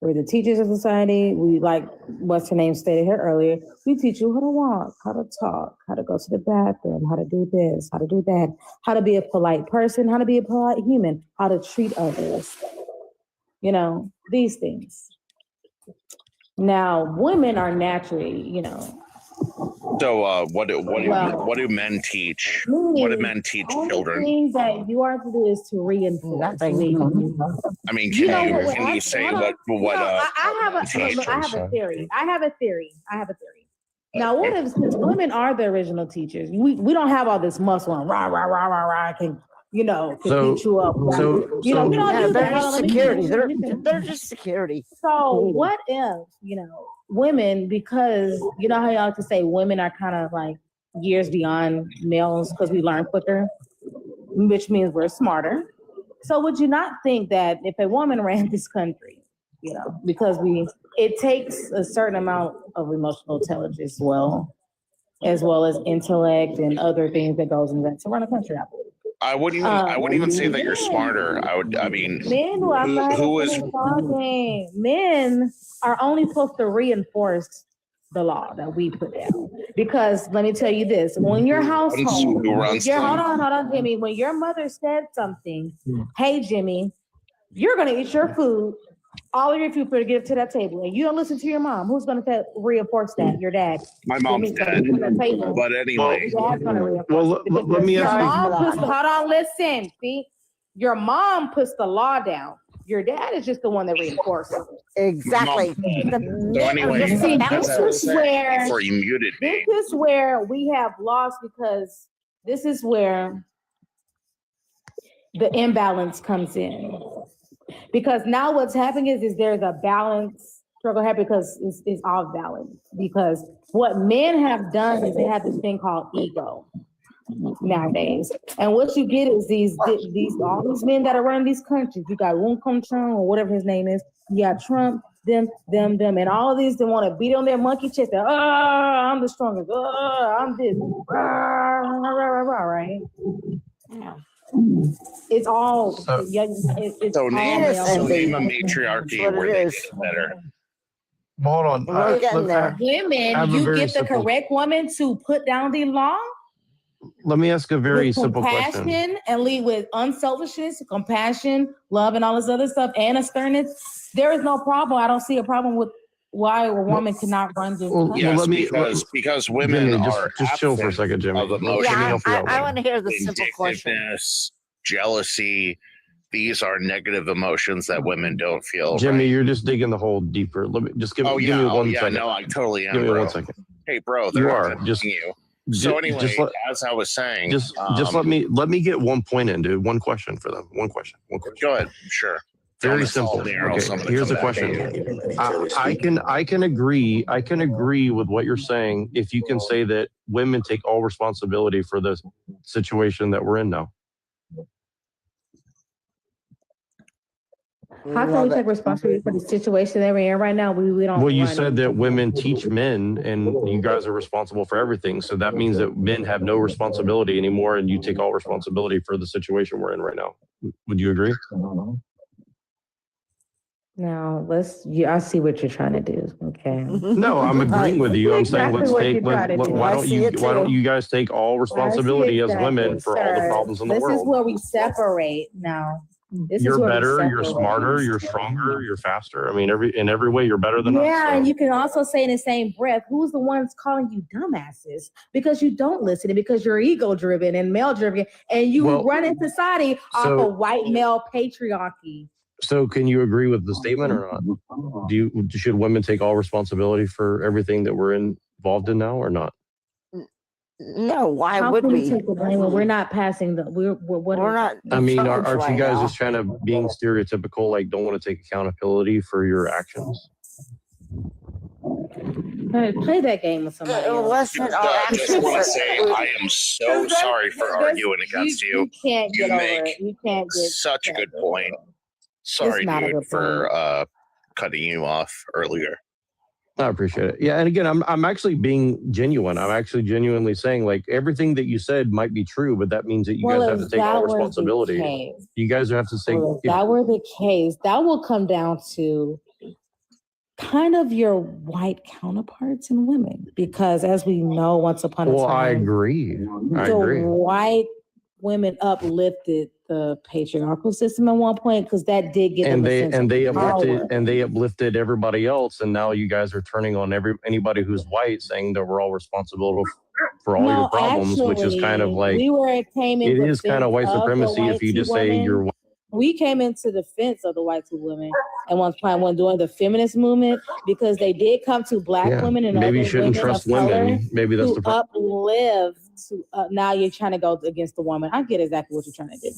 We're the teachers of society. We, like what's her name stated here earlier, we teach you how to walk, how to talk, how to go to the bathroom, how to do this, how to do that, how to be a polite person, how to be a polite human, how to treat others. You know, these things. Now, women are naturally, you know. So what do men teach? What do men teach All the children? things that you are to do is to reinforce. I mean, can you say what I have a theory. I have a theory. Now, what if, since women are the original teachers, we don't have all this muscle and rah rah rah rah rah can beat you up. We don't do they're that. just security. They're just security. So what if, women, because you know how y'all like to say women are kind of like years beyond males because we learn quicker, which means we're smarter. So would you not think that if a woman ran this country, because it takes a certain amount of emotional intelligence as well as intellect and other things that goes into that to run a country, I believe. I wouldn't even say that you're smarter. Men are only supposed to reinforce the law that we put down. Because let me tell you this, when your household, hold on, Jimmy, when your mother said something, hey, Jimmy, you're going to eat your food, all of your food to get to that table, and you don't listen to your mom, who's going to reinforce that? Your dad. My mom's dead. But anyway. Let me ask you. Hold on, listen. See, your mom puts the law down. Your dad is just the one that reinforces it. Exactly. See, before you muted me. This is where we have lost, because this is where the imbalance comes in. Because now what's happening is there's a balance struggle here because it's off balance. Because what men have done is they have this thing called ego nowadays. And what you get is all these men that are running these countries. You got Wun Kung Chung or whatever his name is. You got Trump, them, and all of these that want to beat on their monkey chest. I'm the strongest. I'm this. Right? Yeah. It's all So name a matriarchy where they get better. Hold on. Women, you get the correct woman to put down the law. Let me ask a very with simple question. Compassion and lead with unselfishness, compassion, love, and all this other stuff, and a sternness. There is no problem. I don't see a problem with why a woman cannot run this. Because women Jimmy, are just chill for a second, Jimmy. Of emotion, I want to hear the simple question. Jealousy. These are negative emotions that women don't feel. Jimmy, you're just digging the hole deeper. Let me just give me 1 second. No, I totally am. Give me bro. 1 second. Hey, bro, You are just you. So anyway, as I was saying, just let me get 1 point in, dude. One question for them. One question. Go ahead. Sure. Very simple. Okay, here's the question. I can agree with what you're saying if you can say that women take all responsibility for the situation that we're in now. How can we take responsibility for the situation that we're in right now? We don't. Well, you said that women teach men, and you guys are responsible for everything. So that means that men have no responsibility anymore, and you take all responsibility for the situation we're in right now. Would you agree? Now I see what you're trying to do. Okay. No, I'm agreeing with you. I'm saying why don't you guys take all responsibility as women for all the problems in the world? This is where we separate now. You're better, you're smarter, you're stronger, you're faster. I mean, in every way, you're better than us. Yeah, and you can also say in the same breath, who's the ones calling you dumbasses? Because you don't listen, and because you're ego-driven and male-driven, and you run in society off of white male patriarchy. So can you agree with the statement or not? Should women take all responsibility for everything that we're involved in now or not? No, why would we? Take the blame when we're not passing we're not. I mean, aren't you guys just kind of being stereotypical, like don't want to take accountability for your actions? Play that game with somebody It else. wasn't our I just actions. want to say I am so sorry for arguing against you. You can't You get over make it. You can't get such a good point. Sorry, not a dude, good for cutting you off earlier. I appreciate it. Yeah, and again, I'm actually being genuine. I'm actually genuinely saying like everything that you said might be true, but that means that you guys have to take all responsibility. You guys have to say, Well, if that were the case, that will come down to kind of your white counterparts in women, because as we know, once upon a time, I agree. I the agree. white women uplifted the patriarchal system at one point because that did give them a sense of power. They uplifted everybody else, and now you guys are turning on anybody who's white, saying that we're all responsible for all your problems, which is kind of like it is kind of white supremacy if you just say you're white. We came into defense of the white two women at one point when doing the feminist movement, because they did come to black women and maybe other you shouldn't women trust of color women. Maybe that's to the problem. uplift. Now you're trying to go against the woman. I get exactly what you're trying to do.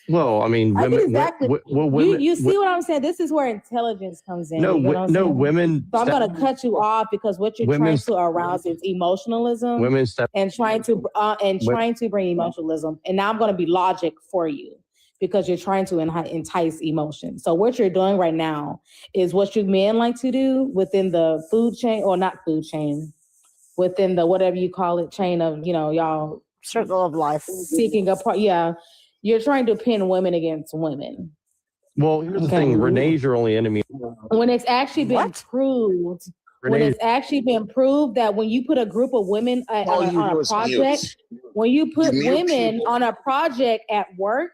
Well, I mean, women. Exactly. Women, you see what I'm saying? This is where intelligence comes in. No, you know what I'm no, saying? women. So I'm going to cut you off because what you're trying to arouse is emotionalism. Women and trying to bring emotionalism. And now I'm going to be logic for you because you're trying to entice emotion. So what you're doing right now is what you men like to do within the food chain, or not food chain, within the whatever you call it, chain of, y'all circle of life. Seeking a part. Yeah. You're trying to pin women against women. Well, here's the thing. Renee's your only enemy. When it's actually been proved, that when you put a group of women on a project, when you put women on a project at work,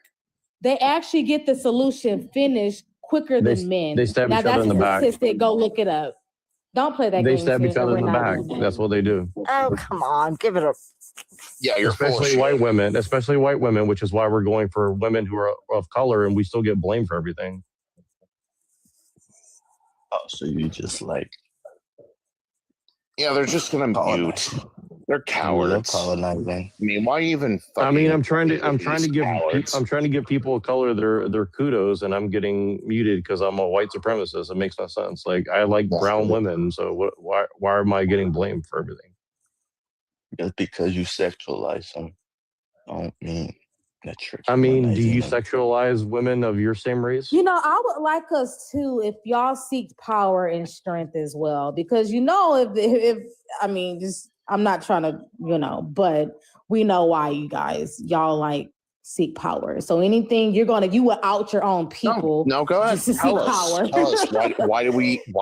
they actually get the solution finished quicker than men. They stab each other in the back. Statistic. Go look it up. Don't play that game. They stab each other in the back. That's what they do. Oh, come on. Give it a... Yeah, you're especially white women, which is why we're going for women who are of color, and we still get blamed for everything. Oh, so you just like... Yeah, they're just gonna mute. They're cowards. I mean, why even? I mean, I'm trying to give people of color their kudos, and I'm getting muted because I'm a white supremacist. It makes no sense. Like, I like brown women, so why am I getting blamed for everything? Just because you sexualize them, don't mean that you're. I mean, do you sexualize women of your same race? I would like us to, if y'all seek power and strength as well, because if I mean, just I'm not trying to, but we know why y'all like seek power. So anything you will out your own people. No, go ahead. Just to seek power. Tell us why do you think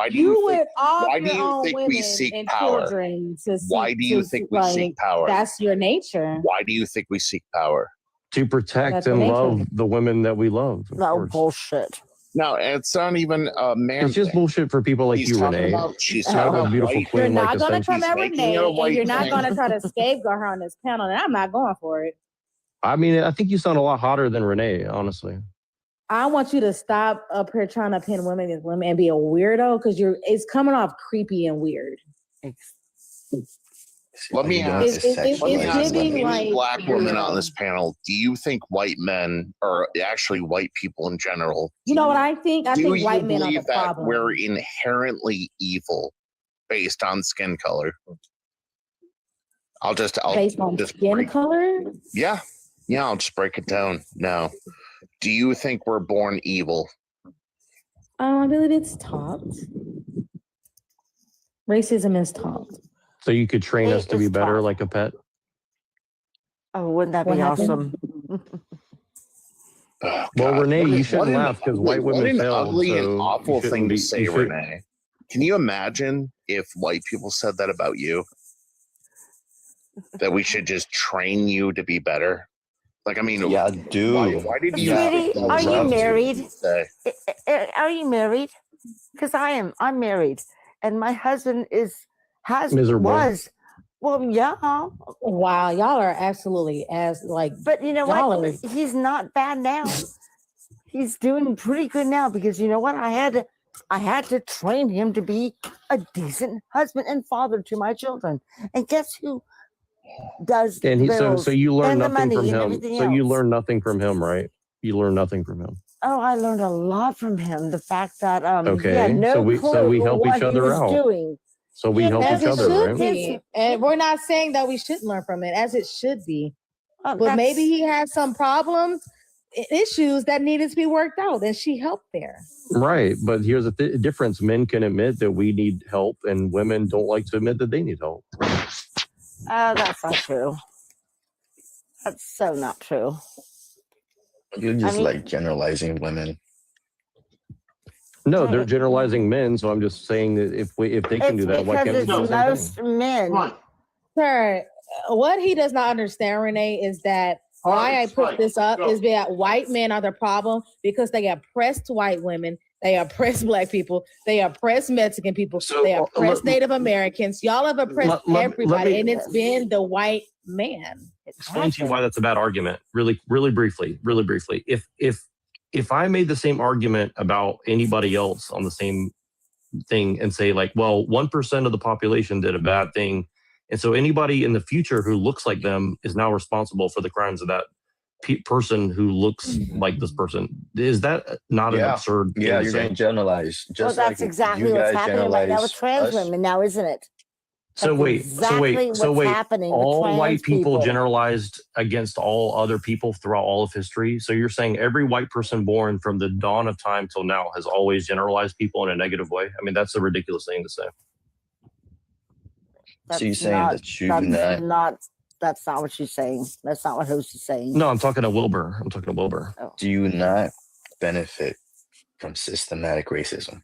we seek power? Why do you think we seek power? That's your nature. Why do you think we seek power? To protect and love the women that we love. No bullshit. No, it's not even a man. It's just bullshit for people like you, Renee. She's talking about beautiful white. queen. You're not like going to come at Renee, and you're not thing. going to try to scapegoat her on this panel, and I'm not going for it. I mean, I think you sound a lot hotter than Renee, honestly. I want you to stop up here trying to pin women against women and be a weirdo, because it's coming off creepy and weird. Let me ask giving any black women on this panel, do you think white men, or actually white people in general, you know what I think? I think white men are the that problem. we're inherently evil based on skin color? I'll just skin color? Yeah, I'll just break it down. No. Do you think we're born evil? I believe it's taught. Racism is taught. So you could train us to be better like a pet? Oh, wouldn't that be awesome? Well, Renee, you shouldn't laugh because white women fail. What an ugly and awful thing to say, Renee. Can you imagine if white people said that about you? That we should just train you to be better? Like, I mean, yeah, dude. Why did you? Sweetie, are you married? Are you married? Because I'm married, and my husband miserable. Well, yeah. Wow, y'all are absolutely But you know what? He's not bad now. He's doing pretty good now, because you know what? I had to train him to be a decent husband and father to my children. And guess who does and bills so you learn and the nothing money from and him. everything So you else? learn nothing from him, right? You learn nothing from him. Oh, I learned a lot from him. The fact that he had Okay, no so we clue help what each he other was out. doing. So we help As each it other, should right? be. And we're not saying that we should learn from it, as it should be. Oh, But maybe he had some problems, issues that needed to be worked out, and she helped there. Right, but here's the difference. Men can admit that we need help, and women don't like to admit that they need help. That's not true. That's so not true. You're just like generalizing women. No, they're generalizing men, so I'm just saying that if they can do that, why can't we do the same thing? Men. Sir, what he does not understand, Renee, is that why I put this up is that white men are the problem because they oppressed white women, they oppress black people, they oppress Mexican people, they oppress Native Americans. Y'all have oppressed everybody, and it's been the white man. Explain to you why that's a bad argument. Really briefly. If I made the same argument about anybody else on the same thing and say like, well, 1% of the population did a bad thing, and so anybody in the future who looks like them is now responsible for the crimes of that person who looks like this person. Is that not an absurd thing Yeah, to you're say? going to generalize. Just Well, that's like exactly you what's guys happening right now with generalize trans us. women now, isn't it? So wait, happening with all trans white people people. generalized against all other people throughout all of history. So you're saying every white person born from the dawn of time till now has always generalized people in a negative way? I mean, that's a ridiculous thing to say. So you're saying that you do not. That's not what she's saying. That's not what Host is saying. No, I'm talking to Wilbur. Do you not benefit from systematic racism?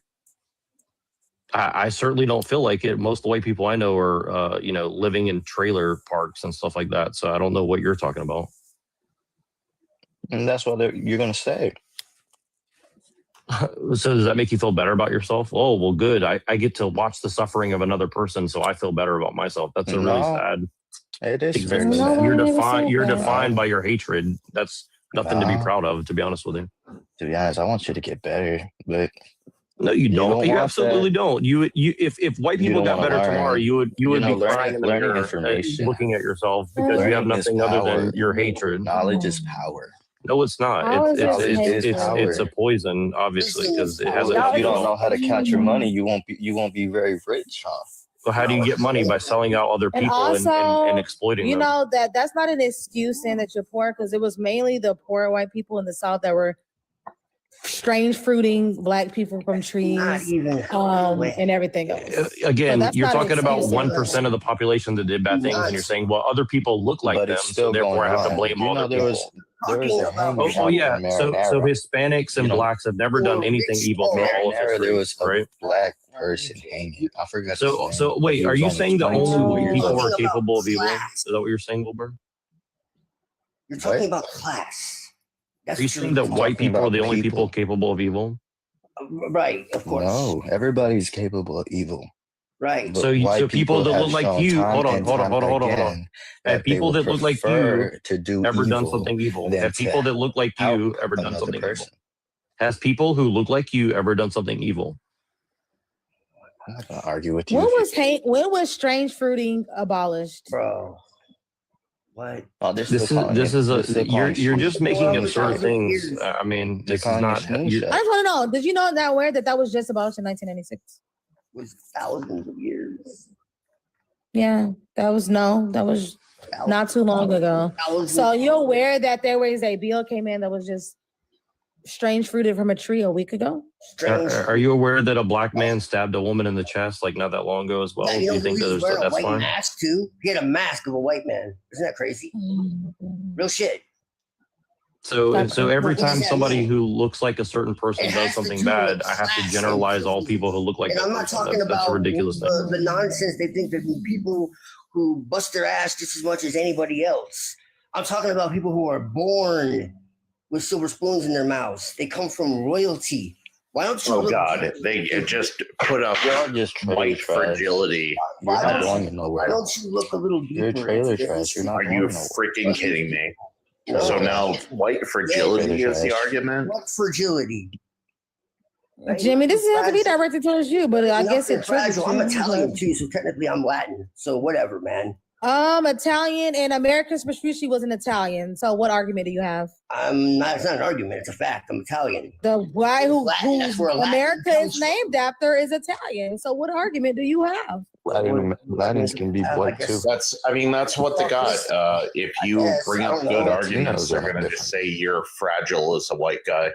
I certainly don't feel like it. Most of the white people I know are, living in trailer parks and stuff like that. So I don't know what you're talking about. And that's what you're going to say. So does that make you feel better about yourself? Oh, well, good. I get to watch the suffering of another person, so I feel better about myself. That's a really sad. It is thing. very sad. You're defined by your hatred. That's nothing to be proud of, to be honest with you. To be honest, I want you to get better, but no, you don't. You absolutely don't. If white people got better tomorrow, you would be crying in the mirror, looking at yourself because you have nothing other than your hatred. Knowledge is power. No, it's not. It's a poison, obviously, because it has. If you don't know how to count your money, you won't be very rich, huh? So how do you get money? By selling out other people and exploiting them? You know that's not an excuse saying that you're poor, because it was mainly the poor white people in the South that were strange fruiting black people from trees and everything else. Again, so you're talking about 1% of the population that did bad things, and you're saying, well, other people look like them, so therefore I have to blame all other people. Oh yeah, so Hispanics and blacks have never done anything evil for all of history. There was a right? black person hanging. I forgot. So wait, are you saying that only white people are capable of evil? Is that what you're saying, Wilbur? You're talking about class. Are you saying that white people are the only people capable of evil? Right, of course. No, everybody's capable of evil. Right. So people that look like you, hold on. Have people that look like you ever done something evil? Have people that look like you ever done something evil? Has people who look like you ever done something evil? I'm not gonna argue with you. When was strange fruiting abolished? Bro. What? Oh, you're just making absurd things. I mean, this is not. I just want to know. Did you know that was just abolished in 1996? It was thousands of years. Yeah, that was not too long ago. So you're aware that there was a bill came in that was just strange fruited from a tree a week ago? Are you aware that a black man stabbed a woman in the chest like not that long ago as well? Do you think that that's fine? Mask too. He had a mask of a white man. Isn't that crazy? Real shit. So every time somebody who looks like a certain person does something bad, I have to generalize all people who look like that. I'm not talking about that's a ridiculous thing. The nonsense they think that people who bust their ass just as much as anybody else. I'm talking about people who are born with silver spoons in their mouths. They come from royalty. Why don't you? Oh God! They just put up white fragility. Why don't you look a little deeper? You're trailer trash. You're not. Are you freaking kidding me? So now white fragility is the argument? What fragility? Jimmy, this doesn't have to be directed towards you, but I guess it's fragile. I'm Italian too, so technically I'm Latin. So whatever, man. Italian and American Vespucci was an Italian. So what argument do you have? It's not an argument. It's a fact. I'm Italian. The guy who That's where Latin America comes is named after is Italian. So what argument do you have? Latins can be blood too. That's what they got. If you bring up good arguments, they're going to just say you're fragile as a white guy.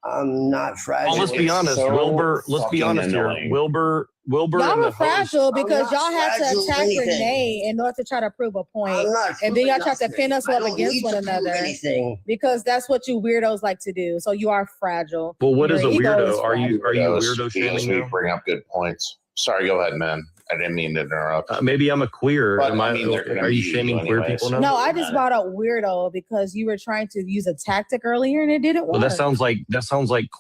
I'm not fragile. Well, let's be honest, so Wilbur. Let's be honest annoying. here, Wilbur. Y'all and were the fragile host. because I'm y'all not had to fragile attack anything. Renee in order to try to prove a point. I'm not And then y'all proving tried to pin us nothing. I up don't against need one to prove another anything. because that's what you weirdos like to do. So you are fragile. Well, what is a Your ego is weirdo? Are you weirdo Because shaming we now? bring up good points. Sorry, go ahead, man. I didn't mean to interrupt. Maybe I'm a queer. But, Am I mean, they're gonna are you be shaming you queer anyways. people now? No, I just brought up weirdo because you were trying to use a tactic earlier and it didn't work. Well, that sounds like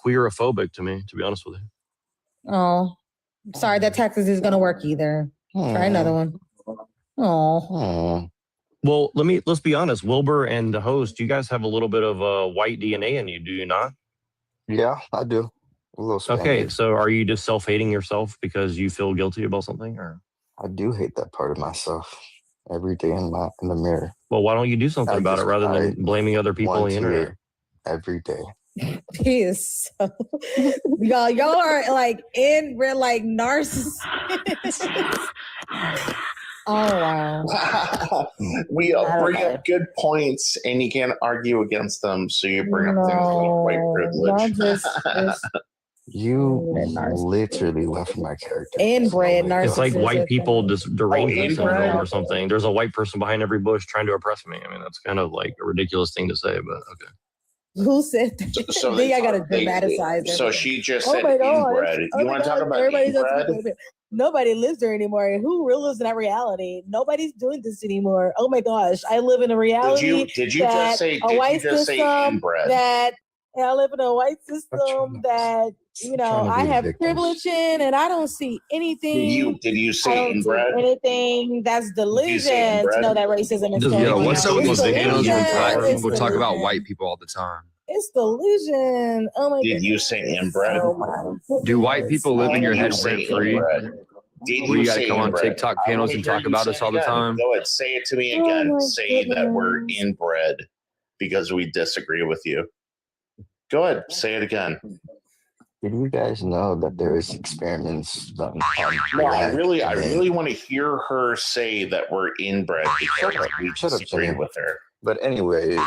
queerophobic to me. To be honest with you. Oh, sorry, that tactic is gonna work either. Try another one. Oh. Well, let's be honest. Wilbur and the host, you guys have a little bit of white DNA in you, do you not? Yeah, I do. A little Okay, Spaniard. so are you just self-hating yourself because you feel guilty about something, or? I do hate that part of myself every day in the mirror. Well, why don't you do something about it rather than blaming other people on the internet? Every day. He is so y'all are like in real like narcissists. Oh wow. We all bring up good points and you can't argue against them, so you bring up things like white privilege. You literally left my character. Inbred narcissism. It's like white people just deranged inbred? syndrome or something. There's a white person behind every bush trying to oppress me. I mean, that's kind of like a ridiculous thing to say, but okay. Who said that? So Then I gotta dramatize it. So she just Oh said my gosh. inbred. Oh You my want to talk gosh. about Everybody's inbred? Nobody lives there anymore. Who really lives in that reality? Nobody's doing this anymore. Oh my gosh. I live in a reality. Did you just say inbred? That I live in a white system that, you know, I have privilege in and I don't see anything. Did you I say don't see inbred? anything that's you say delusion to inbred? know that racism is Yo, taking what's up with place. these It's videos where delusion. black It's people talk about delusion. white people all the time? It's delusion. Oh my Did you say inbred? Do white people live in your head rent free? Did Where you you gotta say come on inbred? TikTok I panels wanna and hear talk you about say us it all the again. time? Go ahead, say it to me Oh again. my Say that we're goodness. inbred because we disagree with you. Go ahead, say it again. Did you guys know that there is experiments done on No, I black really men? want to hear her say that we're inbred because we Shut up, disagreed Jimmy. with her. But anyways,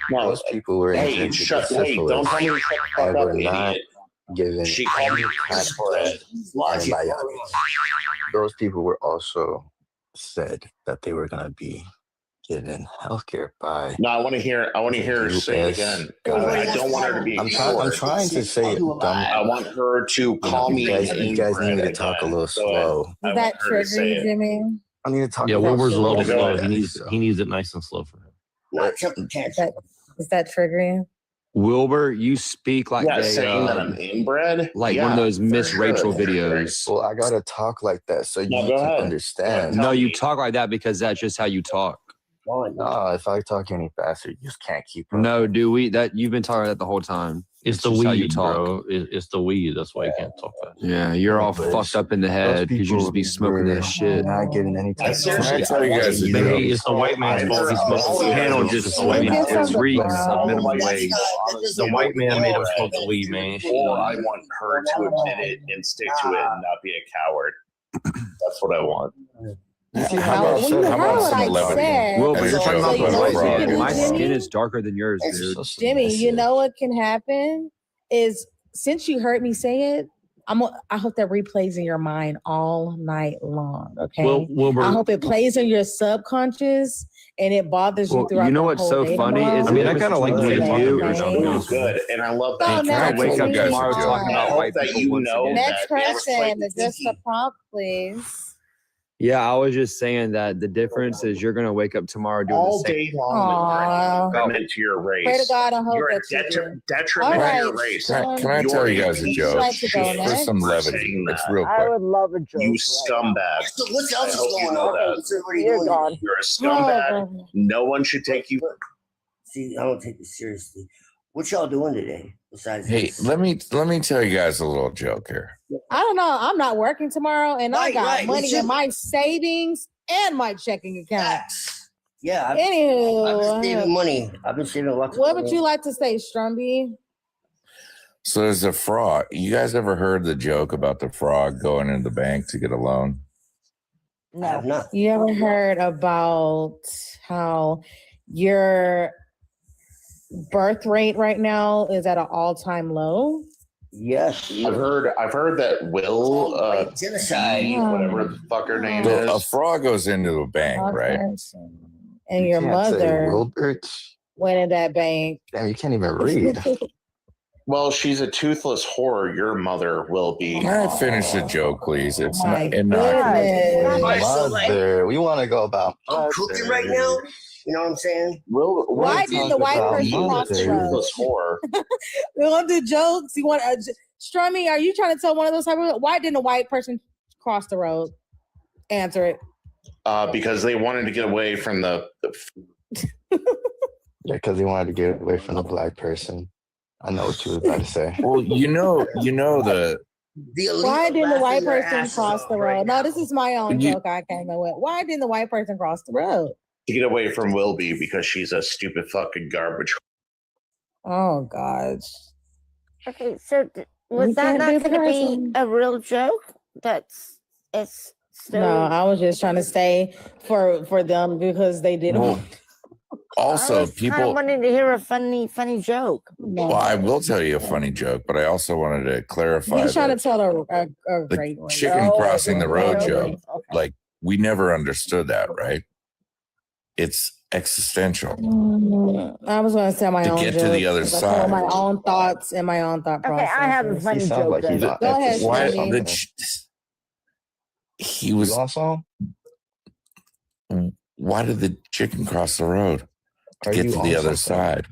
No, most people were hey, injected with hey, don't syphilis tell me to shut the and fuck up, were not idiot. given She called me inbred. antibiotics. Those people were also said that they were going to be given healthcare by No, I want to hear her say it again. I don't want her to be I'm ignored. trying to say it, dumb. I want her to call me You guys inbred need to talk a again. little Go ahead. slow. I Does want that her to trigger say you, it. Jimmy? I need to talk. Yeah, about Wilbur's a little slow. slow. ahead. He needs it nice and slow for him. Not jumping tangent. Does that trigger you? Wilbur, you speak like Yeah, a, saying that I'm inbred? like Yeah, one of those Miss for Rachel sure. videos. Well, I gotta talk like that so you No, go can ahead. understand. No, you talk like that because that's just how you talk. No, if I talk any faster, you just can't keep up. No, do we? That you've been talking like that the whole time. It's the just how you weed, talk. bro. It's the weed. That's why you can't talk fast. Yeah, you're all fucked up in the head because you just be smoking that shit. Not getting any I seriously type tell you guys Hey, it's the white man's fault. He smoked the weed. Panel It's just the white man's it fault. reeks of minimum wage. The white man made him smoke the weed, man. Or I want her to admit it and stick to it and not be a coward. That's what I want. How about When you heard what I said, Well, but you're talking about so you the know white what you man. can do, My Jimmy? skin is darker than yours, dude. Jimmy, you know what can happen is since you heard me say it, I hope that replays in your mind all night long. Okay. Well, Wilbur, I hope it plays in your subconscious and it bothers you Well, throughout you know the what's whole so day funny tomorrow. is I mean, I kind of like the way you talk you. right now, to be honest with you. Good, and I love So that. now I wake up Jimmy, tomorrow talking I about hope white that people you once know again. next that they person, reflect just a prompt, please. Yeah, I was just saying that the difference is you're gonna wake up tomorrow doing all the same. day long. Aw. Detriment to your race. Pray to God and hope You're a that you do. detriment All to right. your race. Can I tell you guys a joke? Like to go For next? some For levity. saying It's that. real I quick. would love a joke. You right scumbag. So what I else is hope you going know on? that. What's everybody Dear doing? God. You're a Oh, scumbag. No one should take you. See, I don't take this seriously. What y'all doing today besides Hey, this? let me tell you guys a little joke here. I don't know. I'm not working tomorrow, and I Right, got right, me money too. in my savings and my checking account. Yeah. I've Anywho, been saving money. I've been saving lots of what money. would you like to say, Strumby? So there's a frog. You guys ever heard the joke about the frog going into the bank to get a loan? No. You ever heard about how your birth rate right now is at an all-time low? Yes. I've heard that Will genocide, whatever the fuck her name So a is. frog goes into the bank, right? And your mother Wilbert. went in that bank. Damn, you can't even read. Well, she's a toothless whore. Your mother will be. Can I finish the joke, please? It's My not innocuous. Mother, we want to go about I'm cooking right now. You know what I'm saying? Why didn't the white person cross the road? Toothless whore. We want to do jokes. You want Strummy? Are you trying to tell one of those type of? Why didn't a white person cross the road? Answer it. Because they wanted to get away from the Yeah, because he wanted to get away from the black person. I know what you was about to say. Well, you know the. Why didn't the white person cross the road? No, this is my own joke I came up with. Why didn't the white person cross the road? to get away from Wilby because she's a stupid fucking garbage. Oh gosh. Okay, so was that not going to be a real joke? It's still. No, I was just trying to say for them because they didn't. Well, also, people wanted to hear a funny joke. Well, I will tell you a funny joke, but I also wanted to clarify. He's trying to tell a the great one. chicken crossing the road Okay. joke. Like we never understood that, right? It's existential. I was going to say my To own get joke, to the other 'cause I told side. my own thoughts and my own thought process. Okay, I have a funny joke. like he's then. not Go ahead, Why Shani. he was also? Why did the chicken cross the road to Are get you to the on other something? side?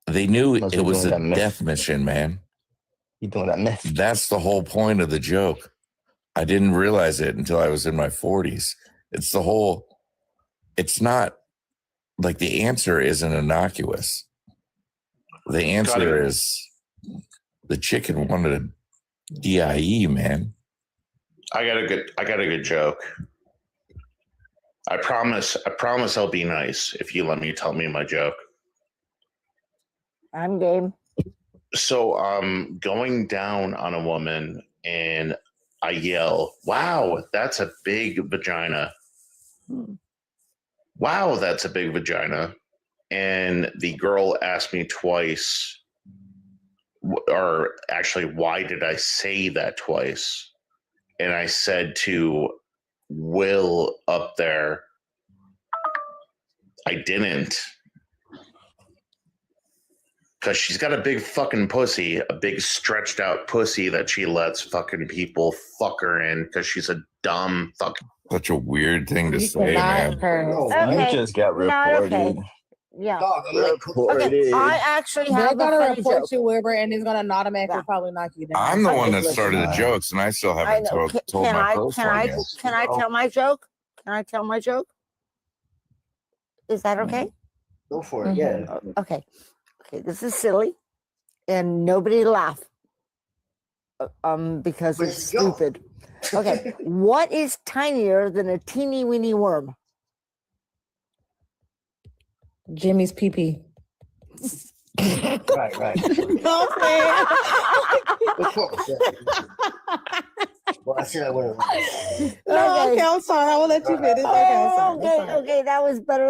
They knew Must it be was doing a that myth. death mission, man. You doing that myth? That's the whole point of the joke. I didn't realize it until I was in my 40s. It's the whole, it's not like the answer isn't innocuous. The answer is the chicken wanted a DIE, man. I got a good joke. I promise I'll be nice if you let me tell me my joke. I'm game. So I'm going down on a woman and I yell, "Wow, that's a big vagina." Wow, that's a big vagina. And the girl asked me twice, or actually, why did I say that twice? And I said to Will up there, I didn't. Because she's got a big fucking pussy, a big stretched out pussy that she lets fucking people fuck her in because she's a dumb fucking. Such a weird thing to You say, cannot man. curse. Okay, You just got not reported. okay. Yeah. Dog, I'm like, Okay, I actually They're have a gonna funny report joke. you, Wilbur, and it's gonna automatically probably knock you down. I'm the one that listen, started the jokes, and I still I haven't know. told my personal yet. Can I tell my joke? Can I tell my joke? Is that okay? Go for it. Yeah. Okay. Okay. This is silly, and nobody laugh. Because Where's it's the joke? stupid. Okay. What is tinier than a teeny weeny worm? Jimmy's pee-pee. Right. No, man. Which one was that? Well, I said I wouldn't. No, okay, I'm sorry. I will let you finish. Okay, I'm sorry. I'm sorry. Okay, that was better.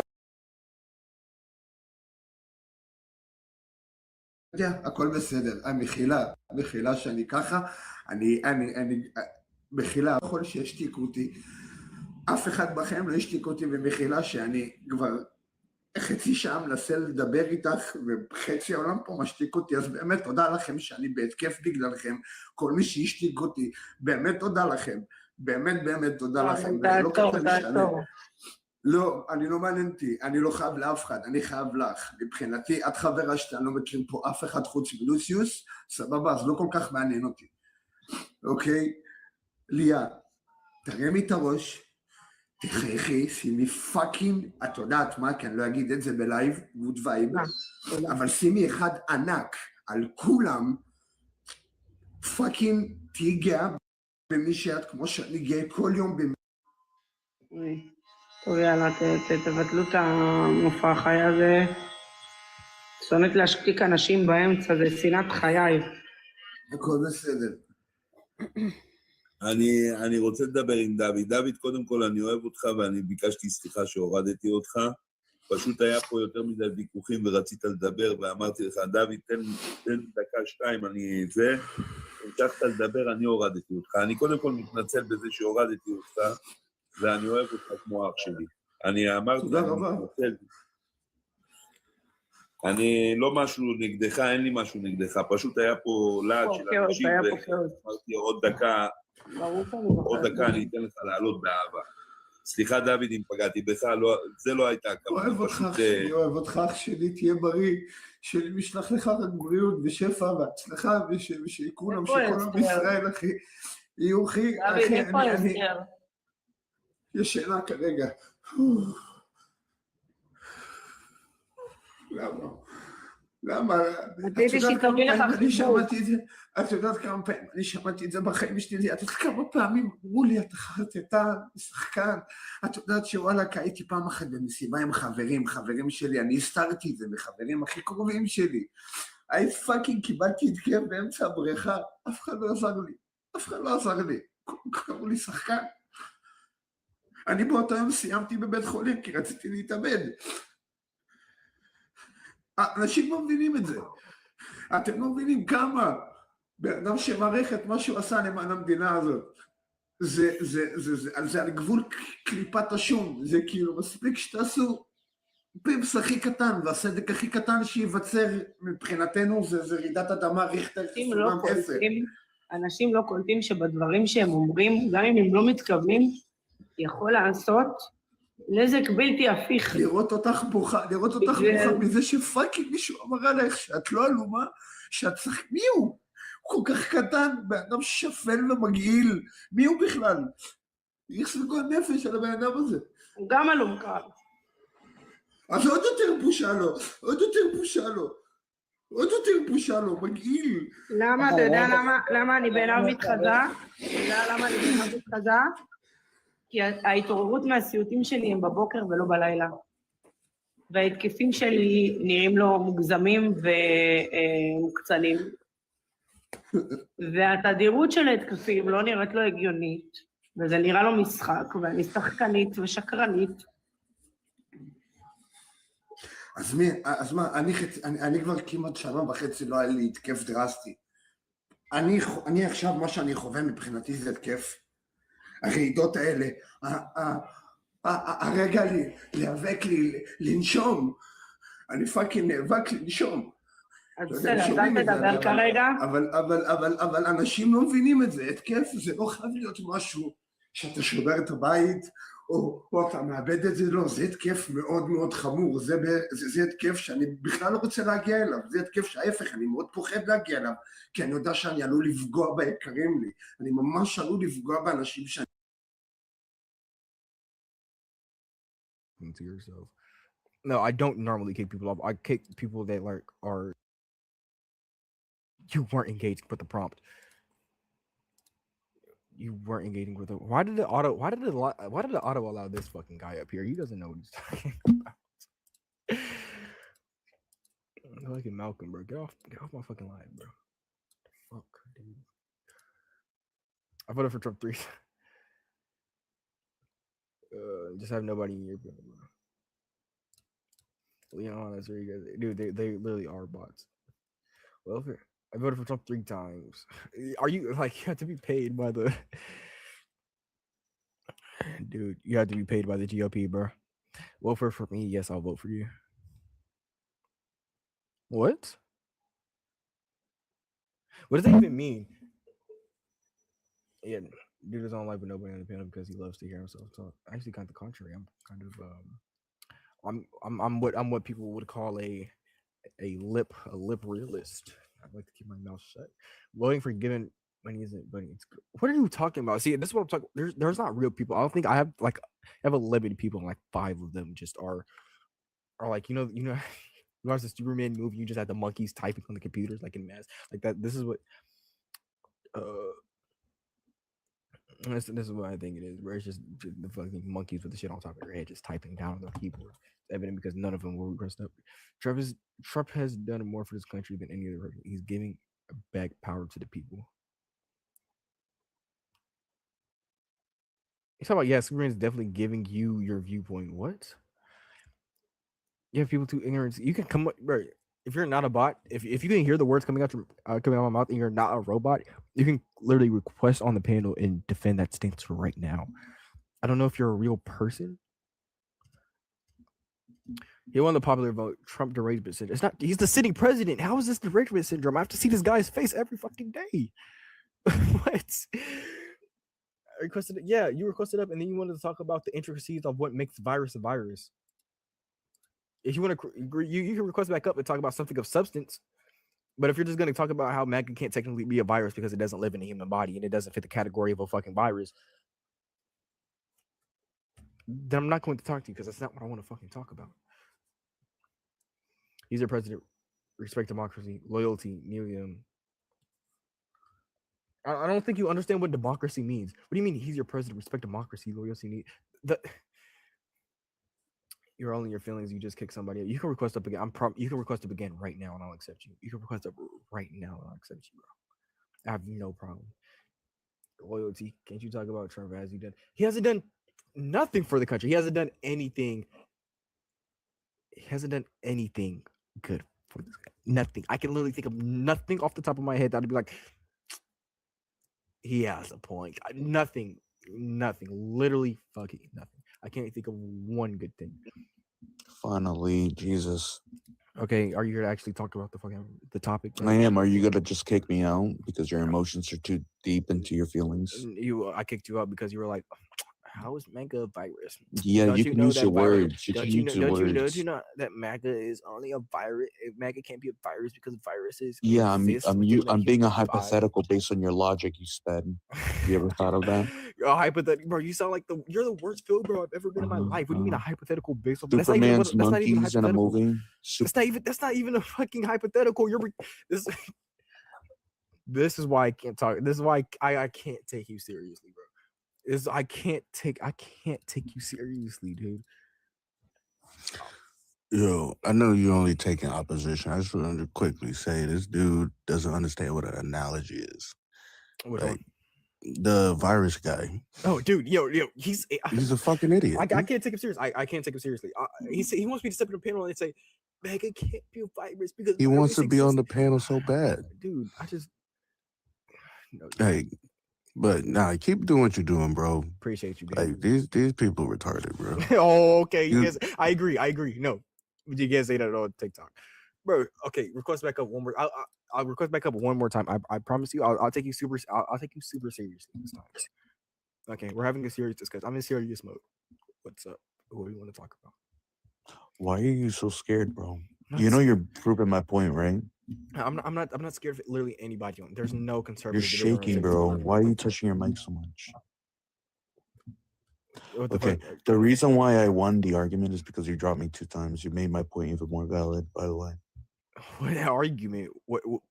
הכל בסדר, מחילה שאני ככה, אני, מחילה, יכול שישתיקו אותי, אף אחד בכם לא ישתיק אותי במחילה שאני כבר חצי שעה מנסה לדבר איתך, וחצי העולם פה משתיק אותי, אז באמת תודה לכם שאני בהתקף בגללכם, כל מי שהשתיק אותי, באמת תודה לכם, באמת תודה לכם, ולא ככה משנה. לא, אני לא מעניין אותי, אני לא חייב לאף אחד, אני חייב לך. מבחינתי, את חברה שאתה לא מכיר פה אף אחד חוץ מלוסיוס, סבבה, אז לא כל כך מעניין אותי. אוקיי? ליה, תרמי את הראש, תחייכי, שימי פאקינג, את יודעת מה, כי אני לא אגיד את זה בלייב, גוד וייב, אבל שימי אחד ענק על כולם, פאקינג תהי גאה במי שאת, כמו שאני גאה כל יום במי. טוב, יאללה, תבטלו את המופע החיה הזה. שונאת להשתיק אנשים באמצע, זה שנאת חיי. הכל בסדר. אני רוצה לדבר עם דוד. דוד, קודם כל, אני אוהב אותך ואני ביקשתי סליחה שהורדתי אותך. פשוט היה פה יותר מדי ויכוחים ורצית לדבר, ואמרתי לך, דוד, תן דקה, שתיים, אני זה. המשכת לדבר, אני הורדתי אותך. אני קודם כל מתנצל בזה שהורדתי אותך, ואני אוהב אותך כמו אח שלי. אני אמרתי, תודה רבה. אני לא משהו נגדך, אין לי משהו נגדך, פשוט היה פה לעד של אנשים, ואמרתי עוד דקה אני אתן לך לעלות באהבה. סליחה דוד אם פגעתי בך, זה לא הייתה הכוונה. אוהב אותך אח שלי, אוהב אותך אח שלי, תהיה בריא, שמשלח לך רק בריאות ושפע והצלחה, ושכולם, שכל עם ישראל אחי, יהיו אחי, יש שאלה כרגע. למה? את יודעת כמה פעמים, אני שמעתי את זה בחיים שלי, את יודעת כמה פעמים אמרו לי, אתה חרטטן, שחקן, את יודעת שוואלק, הייתי פעם אחת במסיבה עם חברים שלי, אני הסתרתי את זה מחברים הכי קרובים שלי, הייתי פאקינג קיבלתי התקף באמצע הבריכה, אף אחד לא עזר לי, קראו לי שחקן. אני באותו יום סיימתי בבית חולים כי רציתי להתאבד. אנשים לא מבינים את זה. אתם לא מבינים כמה באדם שמעריך את מה שהוא עשה למען המדינה הזאת. זה על גבול קליפת השום. זה כאילו מספיק שתעשו פיפס הכי קטן, והסדק הכי קטן שיווצר מבחינתנו זה רעידת אדמה ריכטר סולם 10. אנשים לא קולטים שבדברים שהם אומרים, גם אם הם לא מתכוונים, יכול לעשות נזק בלתי הפיך. לראות אותך בוכה מזה שפאקינג מישהו אמר עליך שאת לא אלומה, שאת צריך... מי הוא? הוא כל כך קטן, באדם שפל ומגעיל. מי הוא בכלל? איך זה גועל נפש על הבן אדם הזה? הוא גם אלום קל. אז עוד יותר בושה לו, מגעיל. למה? אתה יודע למה אני בעיניו מתחזה? כי ההתעוררות מהסיוטים שלי הם בבוקר ולא בלילה. וההתקפים שלי נראים לו מוגזמים ומוקצנים. והתדירות של ההתקפים לא נראית לו הגיונית, וזה נראה לו משחק, ואני שחקנית ושקרנית. אז מה, אני כבר כמעט שנה וחצי לא היה לי התקף דרסטי. אני עכשיו, מה שאני חווה מבחינתי זה התקף. הרעידות האלה, הרגע להיאבק לי, לנשום, אני פאקינג נאבק לנשום. אז בסדר, אז אל תדבר כרגע. אבל אנשים לא מבינים את זה, התקף זה לא חייב להיות משהו שאתה שובר את הבית, או אתה מאבד את זה, לא, זה התקף מאוד מאוד חמור, זה התקף שאני בכלל לא רוצה להגיע אליו, זה התקף שההפך, אני מאוד פוחד להגיע אליו, כי אני יודע שאני עלול לפגוע ביקרים לי, אני ממש עלול לפגוע באנשים שאני... To yourself. No, I don't normally kick people off. I kick people that like are you weren't engaged with the prompt. You weren't engaging with it. Why did the auto allow this fucking guy up here? He doesn't know what he's talking about. I'm like Malcolm, bro. Get off my fucking line, bro. Fuck, dude. I voted for Trump 3. Just have nobody in your bill, bro. Leon, that's where you guys, dude. They literally are bots. Well, I voted for Trump 3 times. Are you like you have to be paid by the dude? You have to be paid by the GOP, bro. Vote for me. Yes, I'll vote for you. What? What does that even mean? Yeah, dude is on live with nobody on the panel because he loves to hear himself talk. Actually, kind of the contrary. I'm kind of I'm what people would call a lip realist. I like to keep my mouth shut. Voting for given money isn't, but it's what are you talking about? See, this is what I'm talking. There's not real people. I don't think I have a limited people, and like 5 of them just are like you watch the Superman movie. You just have the monkeys typing on the computers like in mass like that. This is what This is what I think it is, where it's just the fucking monkeys with the shit on top of their head just typing down on their keyboard. It's evident because none of them will request up. Trump has done more for this country than any other president. He's giving back power to the people. You talking about, yeah, Superman is definitely giving you your viewpoint. What? You have people too ignorant. You can come up, bro. If you're not a bot, if you can hear the words coming out of my mouth and you're not a robot, you can literally request on the panel and defend that stance right now. I don't know if you're a real person. He won the popular vote. Trump derangement syndrome. It's not. He's the sitting president. How is this derangement syndrome? I have to see this guy's face every fucking day. What? I requested it. Yeah, you requested up, and then you wanted to talk about the intricacies of what makes virus a virus. If you want to, you can request back up and talk about something of substance. But if you're just going to talk about how MAGA can't technically be a virus because it doesn't live in a human body and it doesn't fit the category of a fucking virus, then I'm not going to talk to you because that's not what I want to fucking talk about. He's your president. Respect democracy, loyalty, medium. I don't think you understand what democracy means. What do you mean he's your president? Respect democracy, loyalty, you're all in your feelings. You just kick somebody out. You can request up again. You can request up again right now, and I'll accept you. You can request up right now, and I'll accept you, bro. I have no problem. Loyalty. Can't you talk about Trump? Has he done? He hasn't done nothing for the country. He hasn't done anything. He hasn't done anything good for this guy. Nothing. I can literally think of nothing off the top of my head that'd be like, he has a point. Nothing. Literally fucking nothing. I can't think of one good thing. Finally, Jesus. Okay, are you here to actually talk about the topic? I am. Are you gonna just kick me out because your emotions are too deep into your feelings? I kicked you out because you were like, how is MAGA a virus? Yeah, you can use your words. You can use your words. Don't you know that MAGA is only a virus? MAGA can't be a virus because viruses. Yeah, I'm being a hypothetical based on your logic you sped. You ever thought of that? A hypothetical, bro. You sound like you're the worst field bro I've ever been in my life. What do you mean a hypothetical based on Superman's monkeys in a movie? That's not even a fucking hypothetical. This is why I can't talk. This is why I can't take you seriously, bro. I can't take you seriously, dude. Yo, I know you only taking opposition. I just wanted to quickly say this dude doesn't understand what an analogy is. Like, the virus guy. Oh, dude, yo, he's a fucking idiot. I can't take him seriously. I can't take him seriously. He wants me to step in the panel and say, MAGA can't be a virus because he wants to be on the panel so bad. Dude, I just hey. But nah, keep doing what you're doing, bro. Appreciate you, like these people retarded, bro. Oh, okay. You guys, I agree. No, you guys say that on TikTok, bro. Okay, request back up one more. I'll request back up one more time. I promise you. I'll take you super. I'll take you super seriously this time. Okay, we're having a serious discussion. I'm in serious mode. What's up? What do you want to talk about? Why are you so scared, bro? You know you're proving my point, right? I'm not scared of literally anybody. There's no conservative. You're shaking, bro. Why are you touching your mic so much? Okay, the reason why I won the argument is because you dropped me 2 times. You made my point even more valid, by the way. What argument?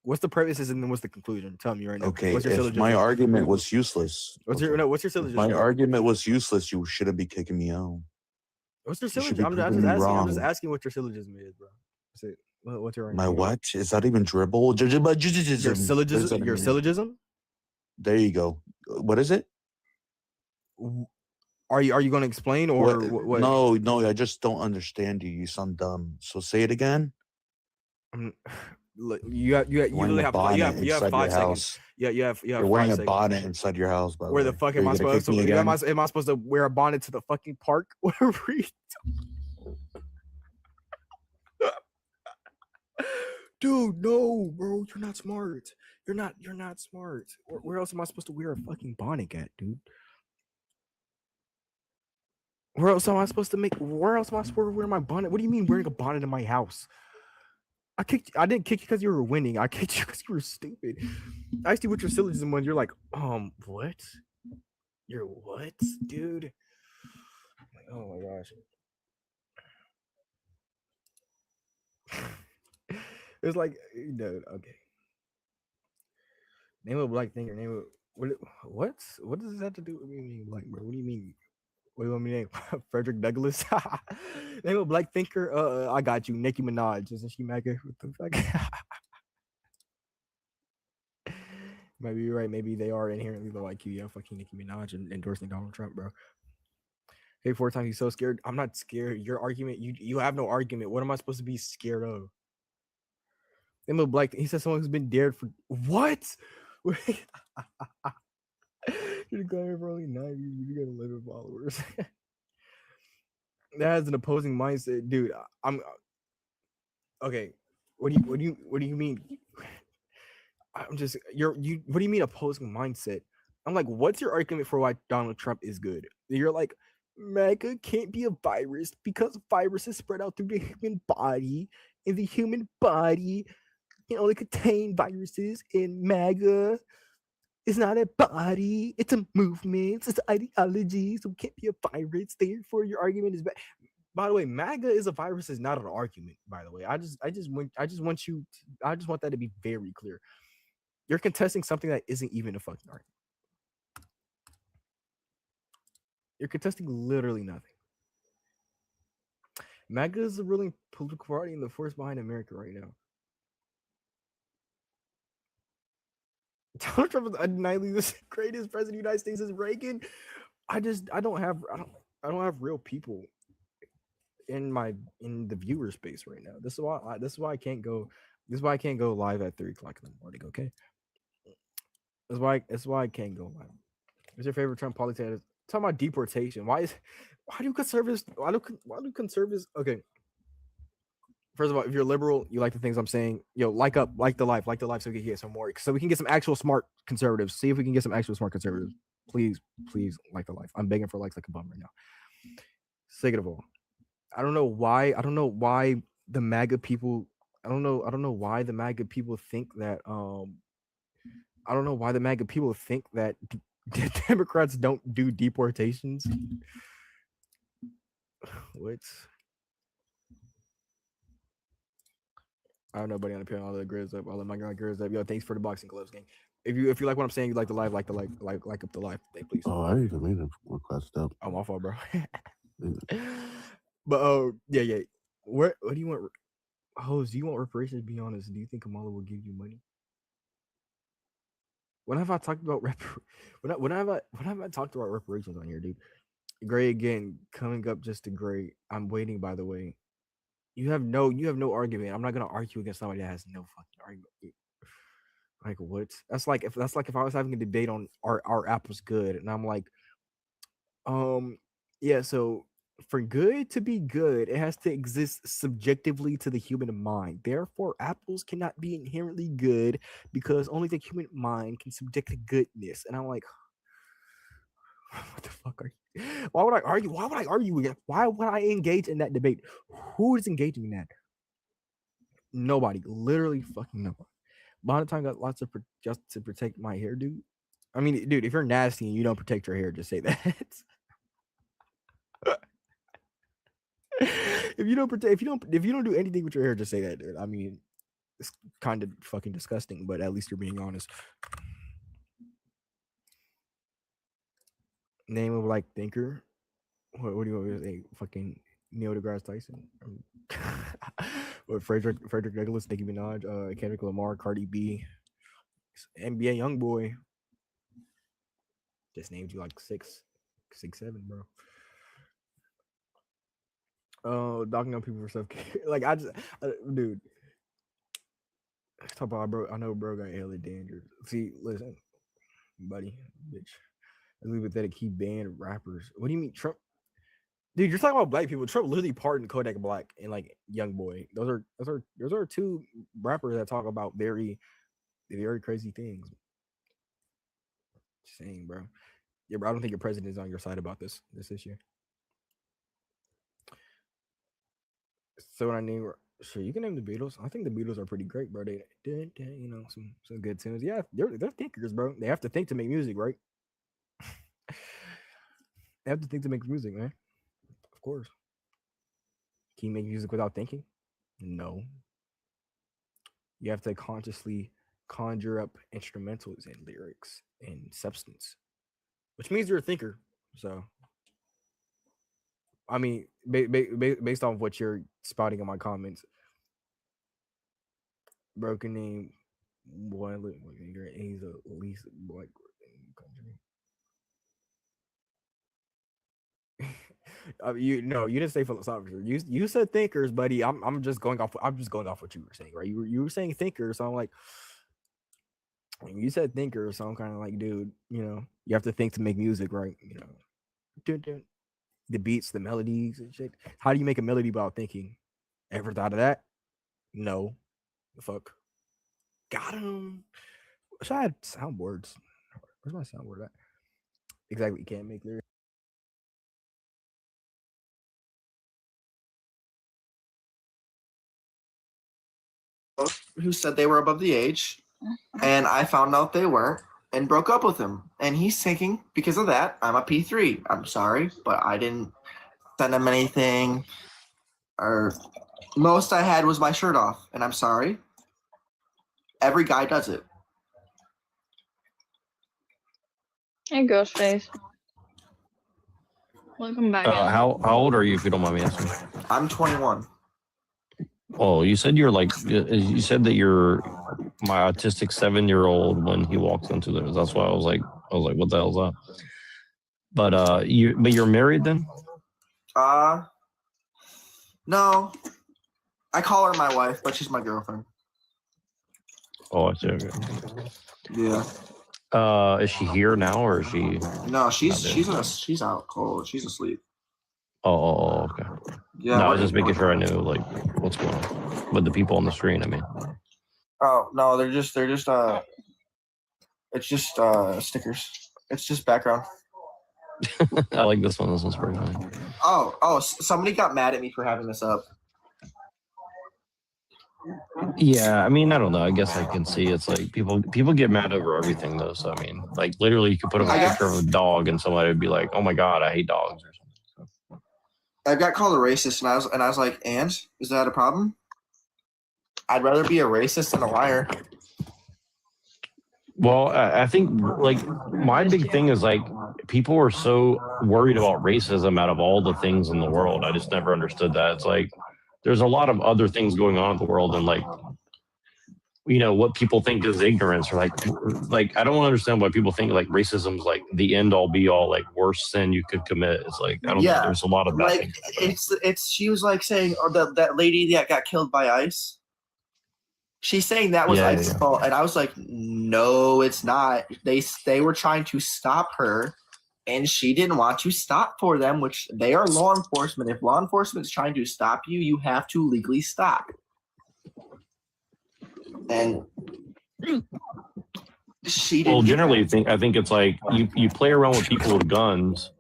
What's the premises and then what's the conclusion? Tell me right now. Okay, if my argument was useless. What's your syllogism? If my argument was useless, you shouldn't be kicking me out. What's your syllogism? I'm just asking what your syllogism is, bro. That's it. What's your my what? Is that even dribble? Your syllogism. Your syllogism. There you go. What is it? Are you going to explain or what? No, I just don't understand you. You sound dumb. So say it again. You literally have 5 seconds. Yeah, you have. You're wearing a bonnet inside your house, by the way. Where the fuck am I supposed to? Am I supposed to wear a bonnet to the fucking park? Dude, no, bro, you're not smart. You're not smart. Where else am I supposed to wear a fucking bonnet at, dude? Where else am I supposed to wear my bonnet? What do you mean wearing a bonnet in my house? I didn't kick you because you were winning. I kicked you because you were stupid. I asked you what your syllogism was. You're like, what? You're what, dude? Oh my gosh. It's like, dude, okay. Name a black thing or name What does this have to do with me, black, bro? What do you mean? What do you want me to name? Frederick Douglass? Name a black thinker? I got you. Nicki Minaj. Isn't she MAGA? What the fuck? Maybe you're right. Maybe they are inherently low IQ. Yeah, fucking Nicki Minaj and endorsing Donald Trump, bro. Hey, 4 times he's so scared. I'm not scared. Your argument, you have no argument. What am I supposed to be scared of? Name a black. He said someone who's been dared for what? Wait. You're going for only 9 views. You got 11 followers. That has an opposing mindset, dude. I'm okay. What do you mean? I'm just you. What do you mean opposing mindset? I'm like, what's your argument for why Donald Trump is good? You're like, MAGA can't be a virus because viruses spread out through the human body, and the human body can only contain viruses. And MAGA is not a body; it's a movement, it's an ideology, so it can't be a virus. Therefore, your argument is bad. By the way, MAGA is a virus is not an argument. By the way, I just want that to be very clear. You're contesting something that isn't even a fucking argument. You're contesting literally nothing. MAGA is the ruling political party and the force behind America right now. Donald Trump is undeniably the greatest president of the United States since Reagan. I don't have real people in the viewer space right now. This is why I can't go. This is why I can't go live at 3 o'clock in the morning. Okay. That's why I can't go live. What's your favorite Trump politician? Talking about deportation. Why do conservatives? Okay. First of all, if you're liberal, you like the things I'm saying. Like the life, so we can get some more. So we can get some actual smart conservatives. See if we can get some actual smart conservatives. Please, like the life. I'm begging for likes like a bum right now. Second of all, I don't know why the MAGA people. I don't know why the MAGA people think that. I don't know why the MAGA people think that Democrats don't do deportations. What? I have nobody on the panel. I'll let Grizz up. I'll let my guy Grizz up. Yo, thanks for the boxing gloves game. If you like what I'm saying, you like the live, like up the live. Hey, please. Oh, I didn't even mean to request up. Oh, my fault, bro. But yeah. What do you want? Do you want reparations? Be honest. Do you think Kamala will give you money? When have I talked about when have I talked about reparations on here, dude? Gray again, coming up just to Gray. I'm waiting, by the way. You have no argument. I'm not gonna argue against somebody that has no fucking argument. Like what? That's like if I was having a debate on our apple's good, and I'm like, yeah, so for good to be good, it has to exist subjectively to the human mind. Therefore, apples cannot be inherently good because only the human mind can subject to goodness. And I'm like, what the fuck are you? Why would I argue? Why would I argue again? Why would I engage in that debate? Who is engaging in that? Nobody. Literally fucking nobody. Bonatime got lots of just to protect my hair, dude. I mean, dude, if you're nasty and you don't protect your hair, just say that. if you don't do anything with your hair, just say that, dude. I mean, it's kind of fucking disgusting, but at least you're being honest. Name of like thinker. What do you want me to say? Fucking Neil deGrasse Tyson. What Frederick Douglass, Nicki Minaj, Kendrick Lamar, Cardi B, NBA YoungBoy. Just named you like 6, 7, bro. Oh, dogging on people for stuff. Like dude. Talk about bro. I know bro got hella danger. See, listen, buddy, bitch. Let's leave it that he banned rappers. What do you mean, Trump? Dude, you're talking about black people. Trump literally pardoned Kodak Black and like YoungBoy. Those are two rappers that talk about very crazy things. Just saying, bro. Yeah, bro. I don't think your president is on your side about this issue. So when I name, sure, you can name the Beatles. I think the Beatles are pretty great, bro. They some good tunes. Yeah, they're thinkers, bro. They have to think to make music, right? They have to think to make music, man. Of course. Can you make music without thinking? No. You have to consciously conjure up instrumentals and lyrics and substance, which means you're a thinker. So, I mean, based on what you're spouting in my comments, broken name, one, he's a least black country. You didn't say philosopher. You said thinkers, buddy. I'm just going off what you were saying, right? You were saying thinkers, so I'm like, you said thinkers, so I'm kind of like, dude, you have to think to make music, right? The beats, the melodies, and shit. How do you make a melody without thinking? Ever thought of that? No. The fuck. Got him. Wish I had soundboards. Where's my soundboard at? Exactly. You can't make lyrics. Who said they were above the age, and I found out they weren't and broke up with him. And he's thinking, because of that, I'm a P3. I'm sorry, but I didn't send him anything. Or most I had was my shirt off, and I'm sorry. Every guy does it. Hey, Ghostface. Welcome back. How old are you, if you don't mind me asking? I'm 21. Oh, you said you said that you're my autistic 7-year-old when he walks into there. That's why I was like, what the hell's that? But you're married then? No. I call her my wife, but she's my girlfriend. Oh, I see. Okay. Yeah. Is she here now, or is she? No, she's out cold. She's asleep. Oh, okay. Yeah. No, I was just making sure I knew like what's going on with the people on the screen. I mean. Oh no, they're just it's just stickers. It's just background. I like this one. This one's pretty funny. Somebody got mad at me for having this up. Yeah, I mean, I don't know. I guess I can see it's like people get mad over everything though. So I mean, like literally, you could put up a picture of a dog, and somebody would be like, "Oh my god, I hate dogs," or something. So. I got called a racist, and I was like, "And is that a problem?" I'd rather be a racist than a liar. Well, I think like my big thing is like people are so worried about racism out of all the things in the world. I just never understood that. It's like there's a lot of other things going on in the world, and like what people think is ignorance, or like I don't understand why people think like racism's like the end all be all, like worst sin you could commit. It's like I don't know. There's a lot of that. Like it's she was like saying, or that lady that got killed by ICE. She's saying that was ICE's fault, and I was like, no, it's not. They were trying to stop her, and she didn't want to stop for them, which they are law enforcement. If law enforcement is trying to stop you, you have to legally stop. And she didn't. Well, generally, I think it's like you play around with people with guns,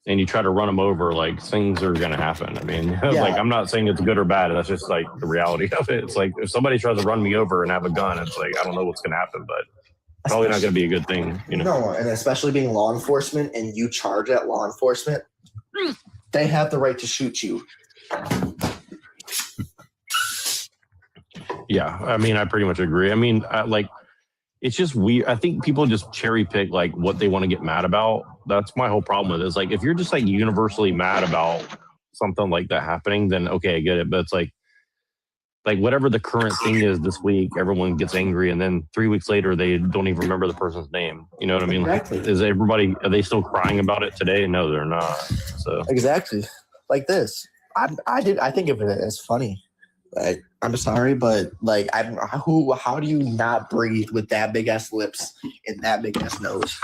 and you try to run them over. Like things are gonna happen. I mean, like I'm not saying it's good or bad. That's just like the reality of it. It's like if somebody tries to run me over and have a gun, it's like I don't know what's gonna happen, but probably not gonna be a good thing. No, and especially being law enforcement, and you charge at law enforcement, they have the right to shoot you. Yeah, I mean, I pretty much agree. I mean, it's just weird. I think people just cherry pick like what they want to get mad about. That's my whole problem with it. It's like if you're just like universally mad about something like that happening, then okay, I get it. But it's like whatever the current thing is this week, everyone gets angry, and then 3 weeks later they don't even remember the person's name. You know what I mean? Exactly. Like, are they still crying about it today? No, they're not. So exactly like this. I think of it as funny. Like, I'm sorry, but like, how do you not breathe with that big ass lips and that big ass nose?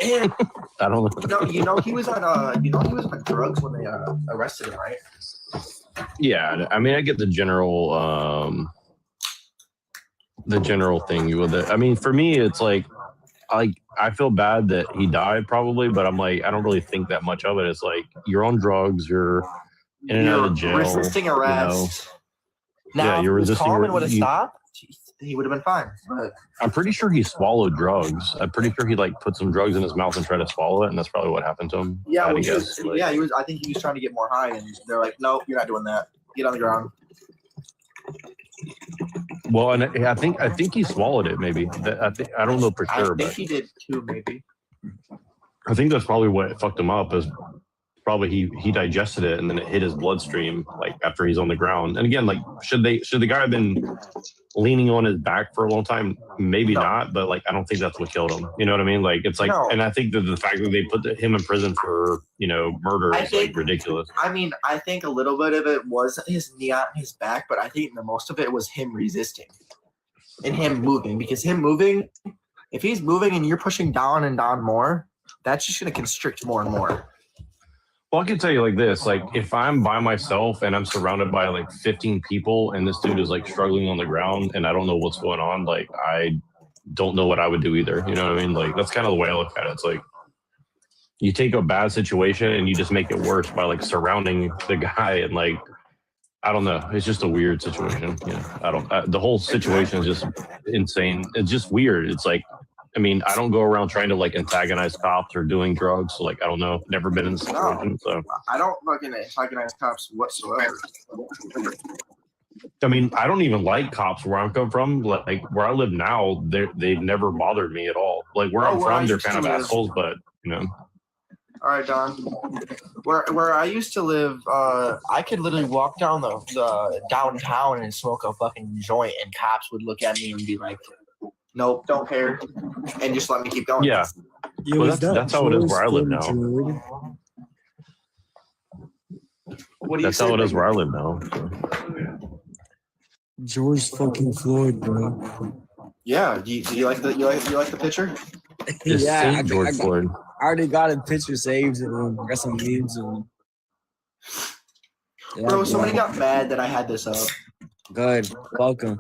And I don't know. He was on drugs when they arrested him, right? Yeah, I mean, I get the general thing with it. I mean, for me, it's like I feel bad that he died probably, but I'm like, I don't really think that much of it. It's like you're on drugs, you're in and out of jail, resisting arrest. Now, you're resisting. If would have stopped, he would have been fine. But I'm pretty sure he swallowed drugs. I'm pretty sure he put some drugs in his mouth and tried to swallow it, and that's probably what happened to him. Yeah, he was. I think he was trying to get more high, and they're like, "No, you're not doing that. Get on the ground." Well, and I think he swallowed it. Maybe I don't know for sure, I think but he did too. Maybe. I think that's probably what fucked him up. Is probably he digested it and then it hit his bloodstream like after he's on the ground. And again, like should the guy have been leaning on his back for a long time? Maybe not, but like I don't think that's what killed him. You know what I mean? Like it's like, and I think that the fact that they put him in prison for murder is like ridiculous. I mean, I think a little bit of it was his knee on his back, but I think the most of it was him resisting and him moving. Because him moving, if he's moving and you're pushing down and down more, that's just going to constrict more and more. Well, I can tell you like this, like if I'm by myself and I'm surrounded by like 15 people and this dude is like struggling on the ground and I don't know what's going on, like I don't know what I would do either. You know what I mean? Like that's kind of the way I look at it. It's like you take a bad situation and you just make it worse by like surrounding the guy and like, I don't know. It's just a weird situation. The whole situation is just insane. It's just weird. It's like, I mean, I don't go around trying to like antagonize cops or doing drugs. So like, I don't know. Never been in this situation. So I don't fucking antagonize cops whatsoever. I mean, I don't even like cops where I'm come from. Like where I live now, they've never bothered me at all. Like where I'm from, they're kind of assholes, but All right, Don. Where I used to live, I could literally walk down the downtown and smoke a fucking joint, and cops would look at me and be like, "Nope, don't care," and just let me keep going. Yeah, well, that's how it is where I live now. What do you That's say, how it is Megan? where I live now. George fucking Floyd, bro. Yeah, do you like the you like the picture? It's Yeah, Saint George Floyd. I already got a picture saved and got some memes and. Yeah, Bro, somebody got mad that I had this up. Good, welcome.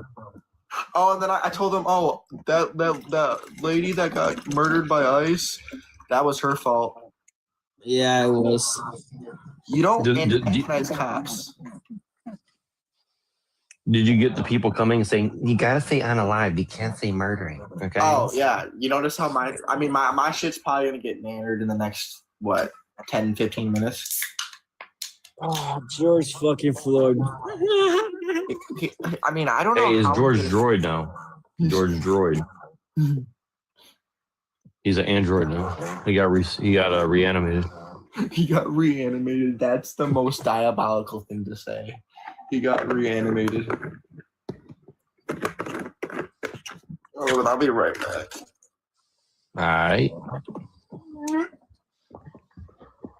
Oh, and then I told them, oh, that lady that got murdered by ICE, that was her fault. Yeah, it was. You don't antagonize cops. Did you get the people coming saying, you gotta say unalive, you can't say murdering, okay? Oh, yeah. You notice how my shit's probably going to get nannered in the next, 10, 15 minutes? Oh, George fucking Floyd. I mean, I don't know. Hey, it's how George we get- Droid now. George Droid. He's an android now. He got reanimated. He got reanimated. That's the most diabolical thing to say. He got reanimated. Oh, I'll be right back. All right.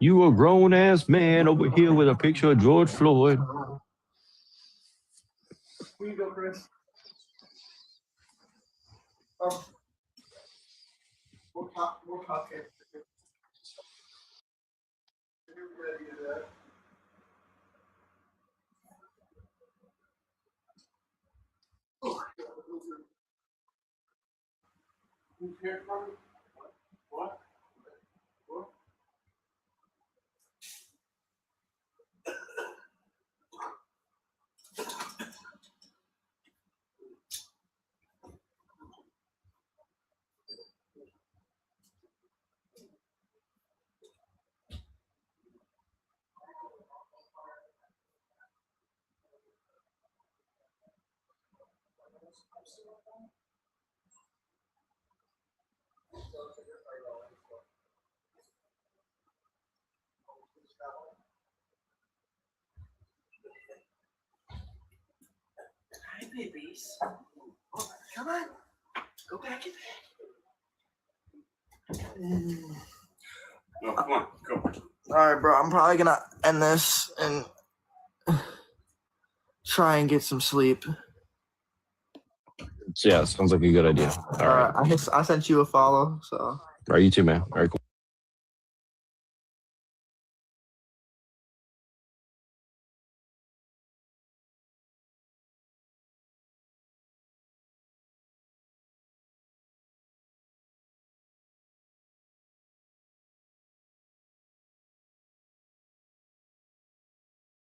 You a grown ass man over here with a picture of George Floyd. Here you go, Chris. More coffee. What? Hi, babies. Oh, come on. Go back in bed. No, come on, go. All right, bro. I'm probably going to end this and try and get some sleep. Yeah, sounds like a good idea. All right. I sent you a follow, so. All right, you too, man. All right, cool.